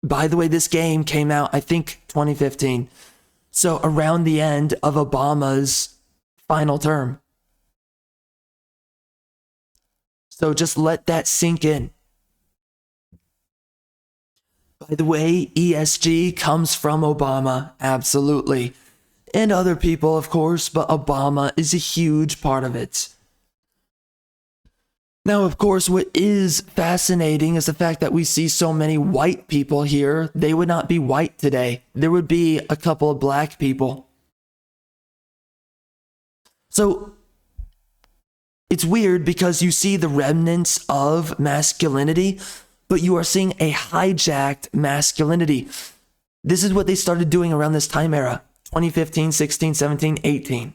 By the way, this game came out, I think, 2015. So around the end of Obama's final term. So just let that sink in. By the way, ESG comes from Obama, absolutely. And other people, of course, but Obama is a huge part of it. Now, of course, what is fascinating is the fact that we see so many white people here. They would not be white today. There would be a couple of black people. So, it's weird because you see the remnants of masculinity, but you are seeing a hijacked masculinity. This is what they started doing around this time era, 2015, 16, 17, 18.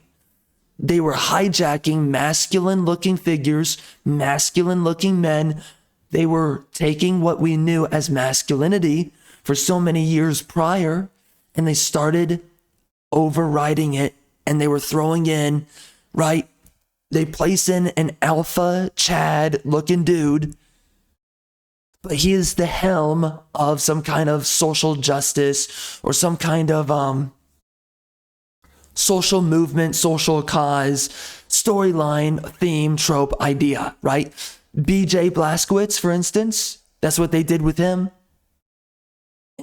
They were hijacking masculine-looking figures, masculine-looking men. They were taking what we knew as masculinity for so many years prior, and they started overriding it, and they were throwing in, right? They place in an alpha Chad-looking dude, but he is the helm of some kind of social justice or some kind of social movement, social cause, storyline, theme, trope, idea, right? BJ Blazkowicz, for instance, that's what they did with him.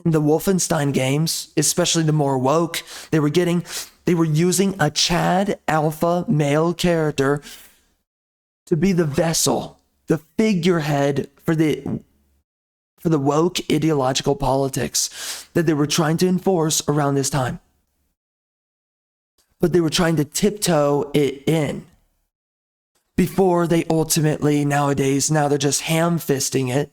In the Wolfenstein games, especially the more woke, they were using a Chad alpha male character to be the vessel, the figurehead for the woke ideological politics that they were trying to enforce around this time. But they were trying to tiptoe it in before they ultimately, now they're just ham-fisting it.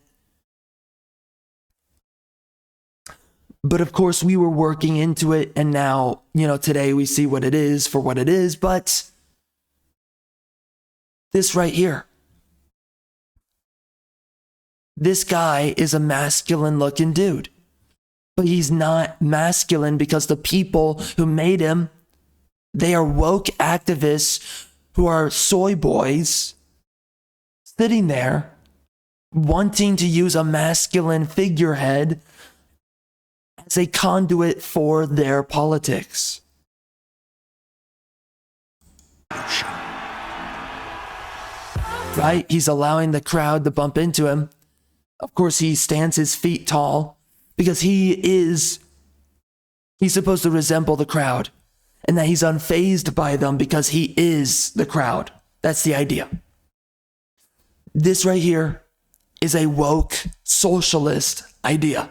But of course, we were working into it, and now, today we see what it is for what it is, but this right here. This guy is a masculine-looking dude, but he's not masculine because the people who made him, they are woke activists who are soy boys sitting there wanting to use a masculine figurehead as a conduit for their politics. Right? He's allowing the crowd to bump into him. Of course, he stands his feet tall because he's supposed to resemble the crowd. And that he's unfazed by them because he is the crowd. That's the idea. This right here is a woke socialist idea.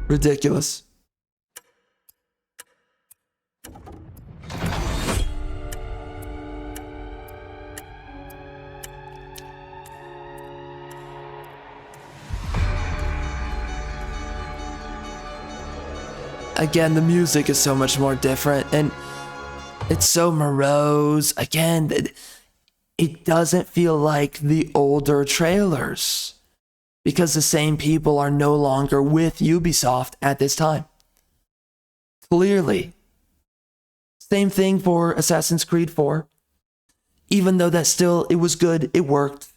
Ridiculous. Again, the music is so much more different, and it's so morose. Again, it doesn't feel like the older trailers because the same people are no longer with Ubisoft at this time. Clearly. Same thing for Assassin's Creed 4. Even though it was good, it worked,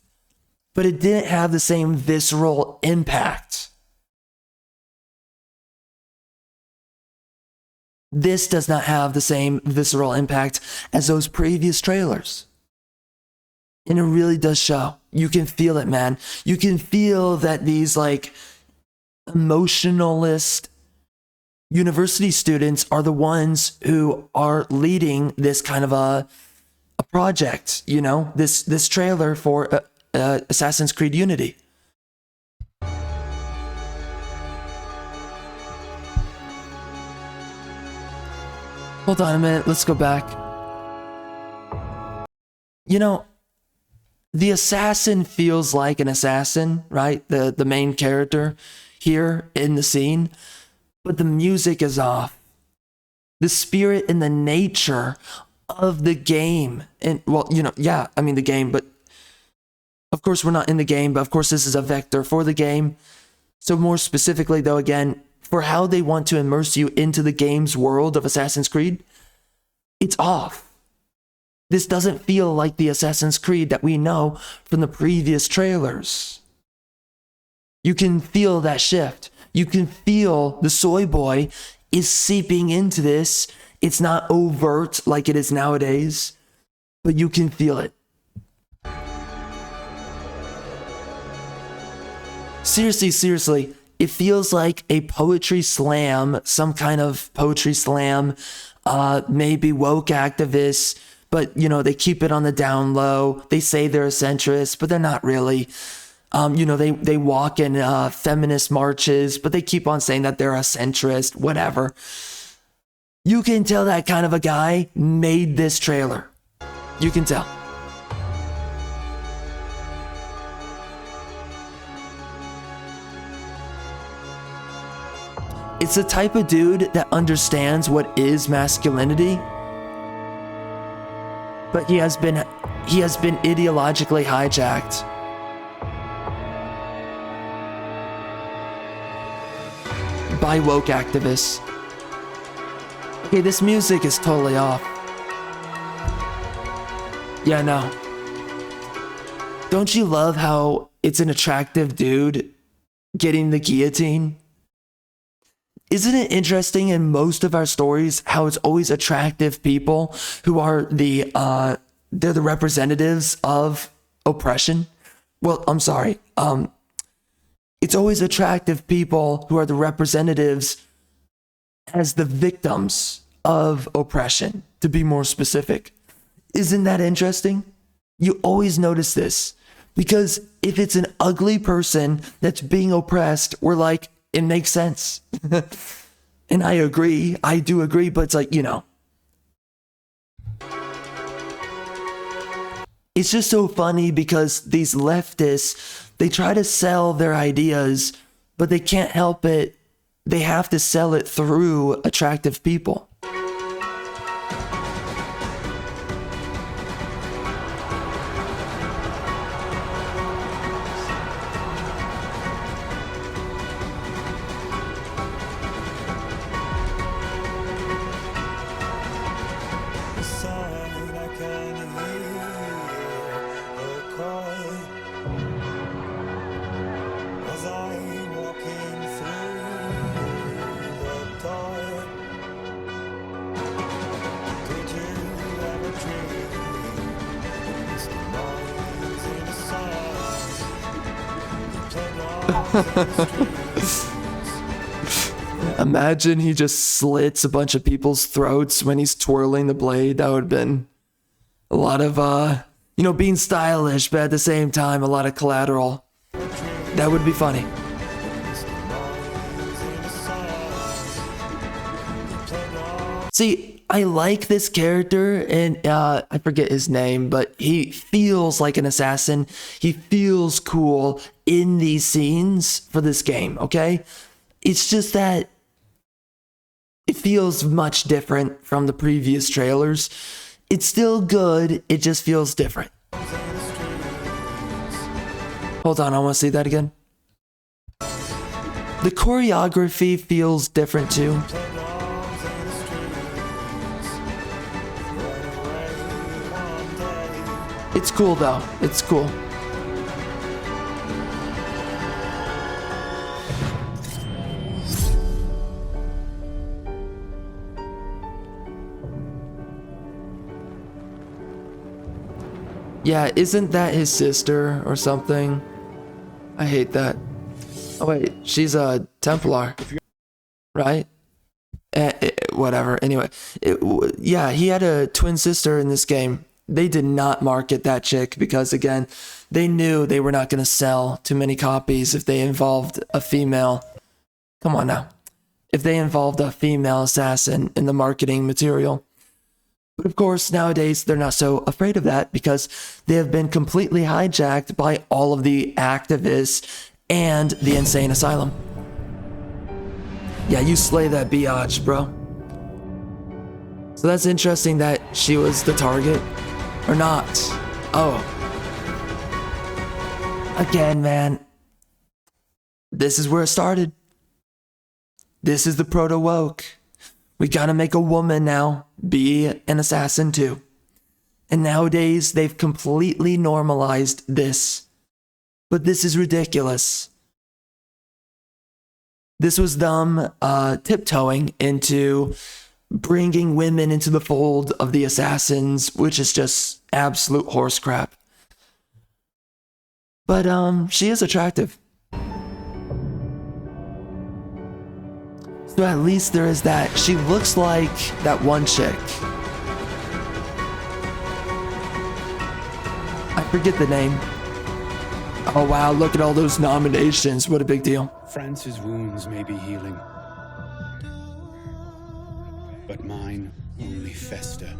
but it didn't have the same visceral impact. This does not have the same visceral impact as those previous trailers. And it really does show. You can feel it, man. You can feel that these like emotionalist university students are the ones who are leading this kind of a project, you know, this trailer for Assassin's Creed Unity. Hold on a minute, let's go back. You know, the assassin feels like an assassin, right? The main character here in the scene, but the music is off. The spirit and the nature of the game, and well, you know, yeah, I mean the game, but of course we're not in the game, but of course this is a vector for the game. So more specifically though, again, for how they want to immerse you into the game's world of Assassin's Creed, it's off. This doesn't feel like the Assassin's Creed that we know from the previous trailers. You can feel that shift. You can feel the soy boy is seeping into this. It's not overt like it is nowadays, but you can feel it. Seriously, it feels like a poetry slam, some kind of poetry slam, maybe woke activists, but you know, they keep it on the down low. They say they're a centrist, but they're not really. You know, they walk in feminist marches, but they keep on saying that they're a centrist, whatever. You can tell that kind of a guy made this trailer. You can tell. It's the type of dude that understands what is masculinity, but he has been ideologically hijacked. By woke activists. Okay, this music is totally off. Yeah, no. Don't you love how it's an attractive dude getting the guillotine? Isn't it interesting in most of our stories how it's always attractive people who are they're the representatives of oppression? Well, I'm sorry. It's always attractive people who are the representatives as the victims of oppression, to be more specific. Isn't that interesting? You always notice this, because if it's an ugly person that's being oppressed, we're like, it makes sense. And I agree. I do agree, but it's like, you know. It's just so funny because these leftists, they try to sell their ideas, but they can't help it. They have to sell it through attractive people. Imagine he just slits a bunch of people's throats when he's twirling the blade. That would have been A lot of, you know, being stylish, but at the same time, a lot of collateral. That would be funny. See, I like this character, and I forget his name, but he feels like an assassin. He feels cool in these scenes for this game, okay? It's just that it feels much different from the previous trailers. It's still good, it just feels different. Hold on, I want to see that again. The choreography feels different too. It's cool though, it's cool. Yeah, isn't that his sister or something? I hate that. Oh wait, she's a Templar, right? Whatever, anyway. Yeah, he had a twin sister in this game. They did not market that chick because, again, they knew they were not going to sell too many copies if they involved a female. Come on now. If they involved a female assassin in the marketing material. But of course, nowadays, they're not so afraid of that because they have been completely hijacked by all of the activists and the insane asylum. Yeah, you slay that biatch, bro. So that's interesting that she was the target. Or not. Oh. Again, man. This is where it started. This is the proto-woke. We gotta make a woman now be an assassin too. And nowadays, they've completely normalized this. But this is ridiculous. This was them tiptoeing into bringing women into the fold of the assassins, which is just absolute horse crap. But she is attractive. So at least there is that. She looks like that one chick. I forget the name. Oh wow, look at all those nominations. What a big deal. France's wounds may be healing, but mine only fester.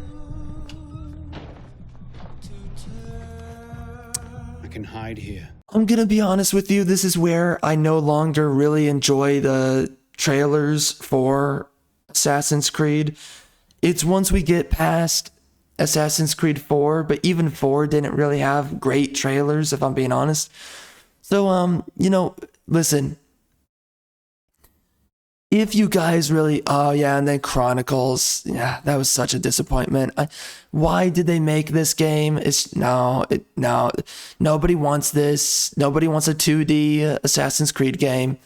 I can hide here. I'm gonna be honest with you, this is where I no longer really enjoy the trailers for Assassin's Creed. It's once we get past Assassin's Creed 4, but even 4 didn't really have great trailers, if I'm being honest. So, you know, listen. If you guys really, oh yeah, and then Chronicles, yeah, that was such a disappointment. Why did they make this game? No, nobody wants this. Nobody wants a 2D Assassin's Creed game.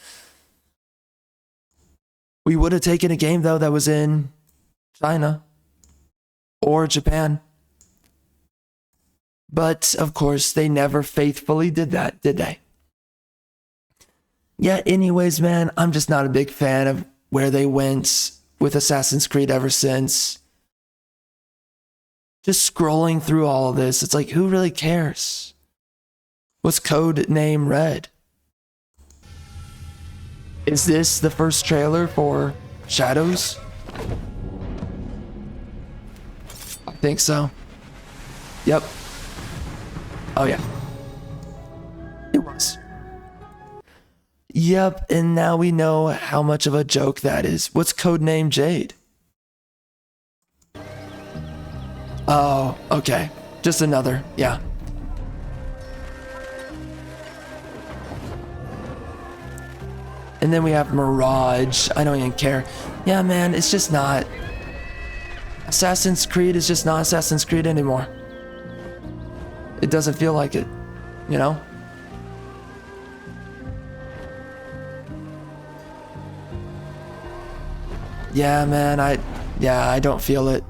We would have taken a game though that was in China or Japan. But of course, they never faithfully did that, did they? Yeah, anyways, man, I'm just not a big fan of where they went with Assassin's Creed ever since. Just scrolling through all of this, it's like, who really cares? What's code name Red? Is this the first trailer for Shadows? I think so. Yep. Oh yeah. It was. Yep, and now we know how much of a joke that is. What's codename Jade? Oh, okay. Just another, yeah. And then we have Mirage. I don't even care. Yeah, man, it's just not. Assassin's Creed is just not Assassin's Creed anymore. It doesn't feel like it, you know? Yeah, man, I don't feel it.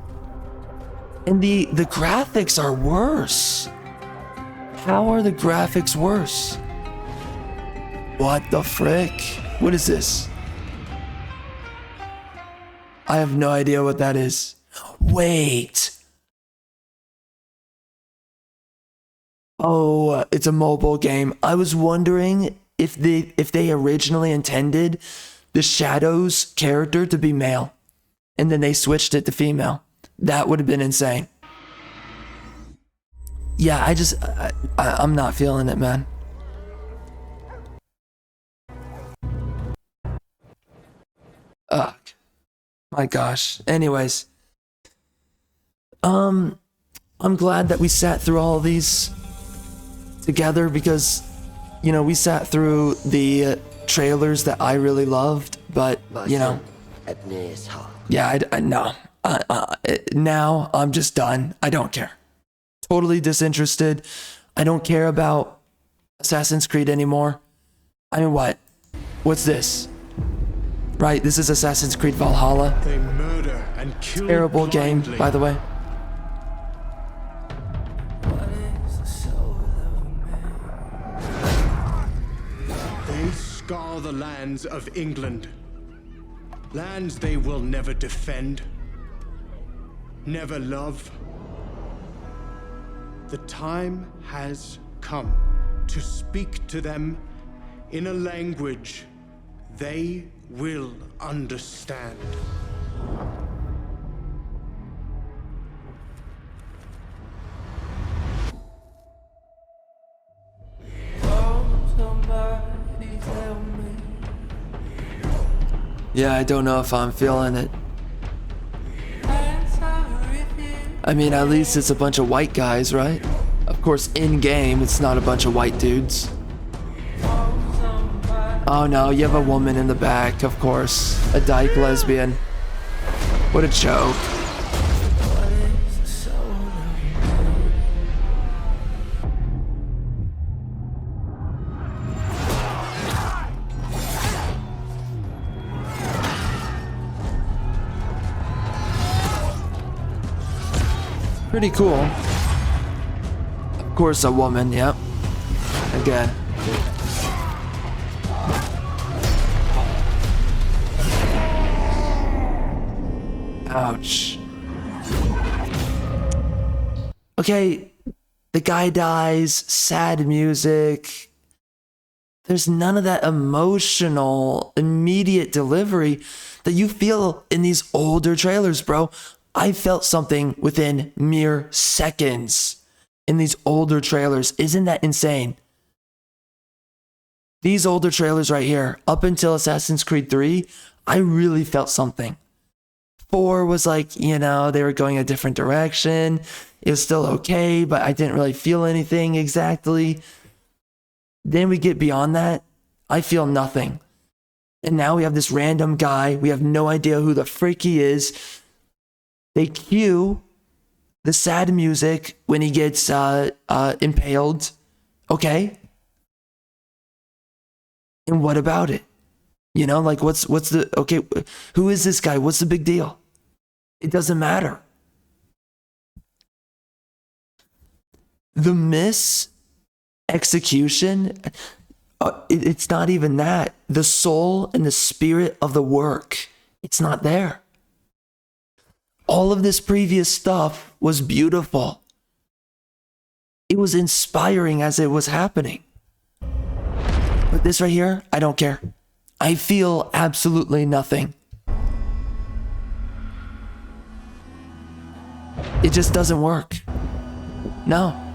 And the graphics are worse. How are the graphics worse? What the frick? What is this? I have no idea what that is. Wait. Oh, it's a mobile game. I was wondering if they originally intended the Shadows character to be male, and then they switched it to female. That would have been insane. Yeah, I'm not feeling it, man. Ugh. My gosh. Anyways. I'm glad that we sat through all of these together because, you know, we sat through the trailers that I really loved, but, you know. Yeah, no. Now I'm just done. I don't care. Totally disinterested. I don't care about Assassin's Creed anymore. I mean, what? What's this? Right, this is Assassin's Creed Valhalla. They murder and kill Terrible game, blindly. by the way. They scar the lands of England. Lands they will never defend, never love. The time has come to speak to them in a language they will understand. Yeah, I don't know if I'm feeling it. I mean, at least it's a bunch of white guys, right? Of course, in-game, it's not a bunch of white dudes. Oh no, you have a woman in the back, of course. A dyke lesbian. What a joke. Pretty cool. Of course, a woman, yep. Again. Ouch. Okay, the guy dies, sad music. There's none of that emotional, immediate delivery that you feel in these older trailers, bro. I felt something within mere seconds in these older trailers. Isn't that insane? These older trailers right here, up until Assassin's Creed 3, I really felt something. 4 was like, you know, they were going a different direction. It was still okay, but I didn't really feel anything exactly. Then we get beyond that. I feel nothing. And now we have this random guy. We have no idea who the frick he is. They cue the sad music when he gets impaled. Okay. And what about it? You know, like what's the, okay, who is this guy? What's the big deal? It doesn't matter. The execution, it's not even that. The soul and the spirit of the work, it's not there. All of this previous stuff was beautiful. It was inspiring as it was happening. But this right here, I don't care. I feel absolutely nothing. It just doesn't work. No.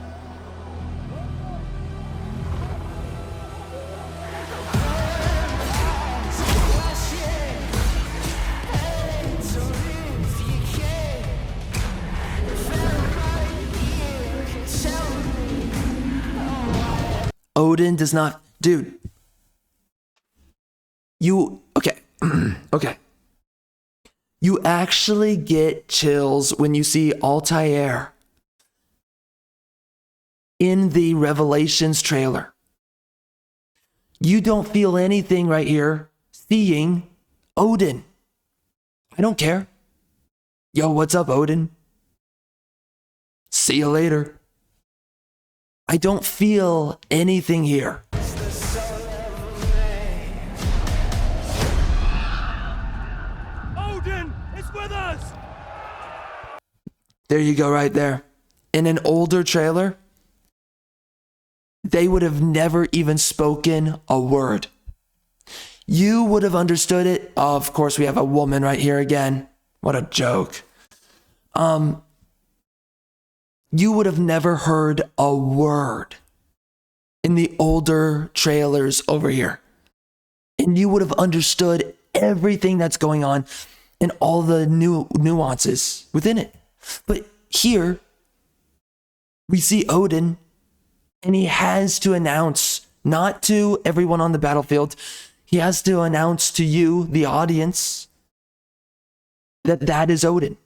Odin does not, dude. Okay. Okay. You actually get chills when you see Altair in the Revelations trailer. You don't feel anything right here seeing Odin. I don't care. Yo, what's up, Odin? See you later. I don't feel anything here. Odin is with us! There you go, right there. In an older trailer, they would have never even spoken a word. You would have understood it. Oh, of course, we have a woman right here again. What a joke. You would have never heard a word in the older trailers over here. And you would have understood everything that's going on and all the new nuances within it. But here, we see Odin, and he has to announce, not to everyone on the battlefield, he has to announce to you, the audience, that that is Odin.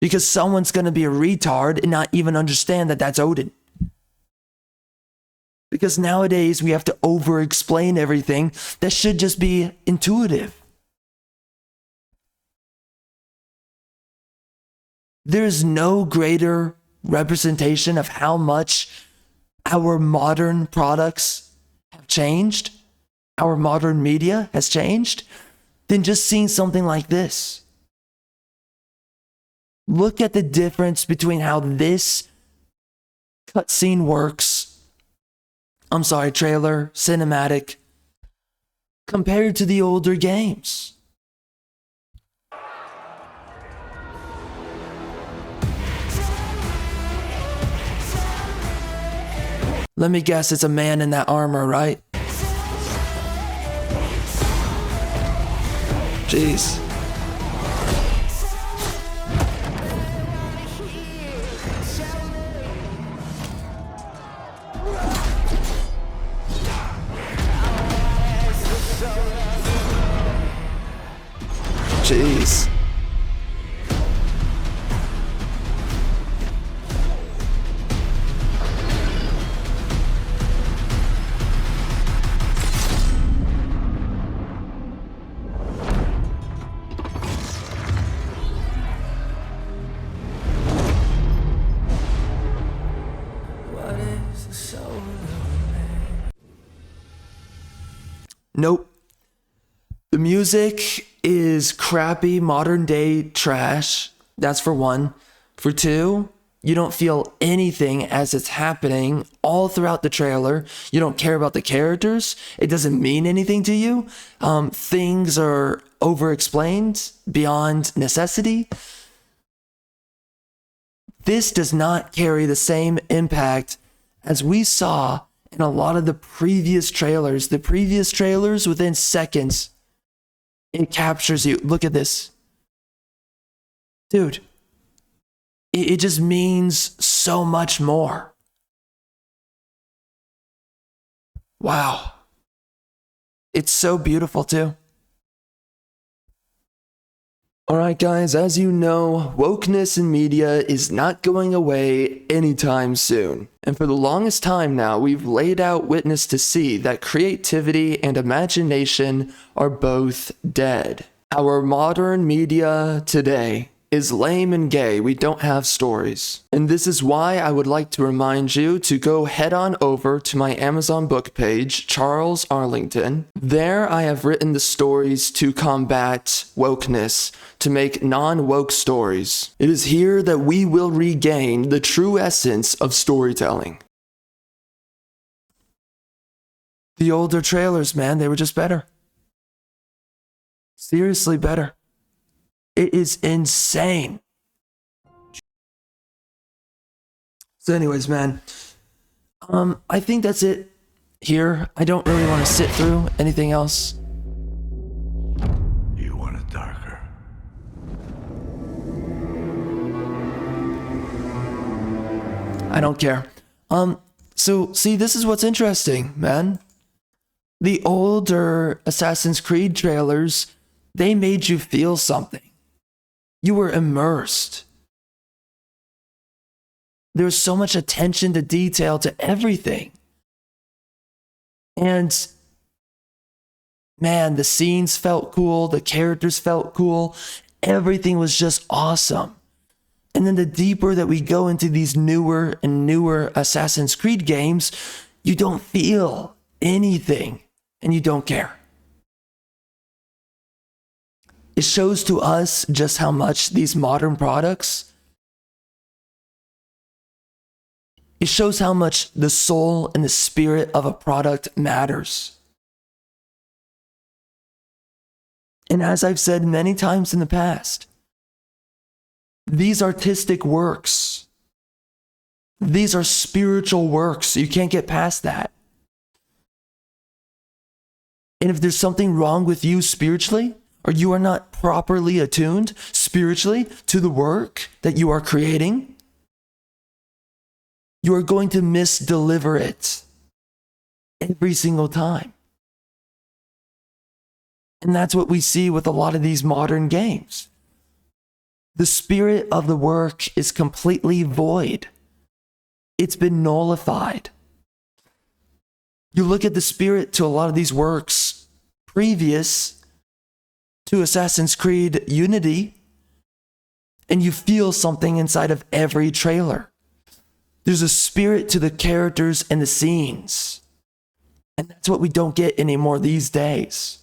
Because someone's going to be a retard and not even understand that that's Odin. Because nowadays we have to over-explain everything that should just be intuitive. There's no greater representation of how much our modern products have changed, our modern media has changed, than just seeing something like this. Look at the difference between how this cutscene works. I'm sorry, trailer, cinematic, compared to the older games. Let me guess, it's a man in that armor, right? Jeez. Jeez. Nope. The music is crappy modern day trash. That's for one. For two, you don't feel anything as it's happening all throughout the trailer. You don't care about the characters. It doesn't mean anything to you. Things are over-explained beyond necessity. This does not carry the same impact as we saw in a lot of the previous trailers. The previous trailers, within seconds, it captures you. Look at this. Dude, it just means so much more. Wow. It's so beautiful too. Alright guys, as you know, wokeness in media is not going away anytime soon. And for the longest time now, we've laid out witness to see that creativity and imagination are both dead. Our modern media today is lame and gay. We don't have stories. And this is why I would like to remind you to go head on over to my Amazon book page, Charles Arlington. There I have written the stories to combat wokeness, to make non-woke stories. It is here that we will regain the true essence of storytelling. The older trailers, man, they were just better. Seriously better. It is insane. So anyways, man, I think that's it here. I don't really want to sit through anything else. You want it darker. I don't care. So see, this is what's interesting, man. The older Assassin's Creed trailers, they made you feel something. You were immersed. There was so much attention to detail to everything. And man, the scenes felt cool, the characters felt cool, everything was just awesome. And then the deeper that we go into these newer and newer Assassin's Creed games, you don't feel anything and you don't care. It shows to us just how much these modern products It shows how much the soul and the spirit of a product matters. And as I've said many times in the past, these artistic works, these are spiritual works. You can't get past that. And if there's something wrong with you spiritually, or you are not properly attuned spiritually to the work that you are creating, you are going to misdeliver it every single time. And that's what we see with a lot of these modern games. The spirit of the work is completely void. It's been nullified. You look at the spirit to a lot of these works previous to Assassin's Creed Unity, and you feel something inside of every trailer. There's a spirit to the characters and the scenes. And that's what we don't get anymore these days.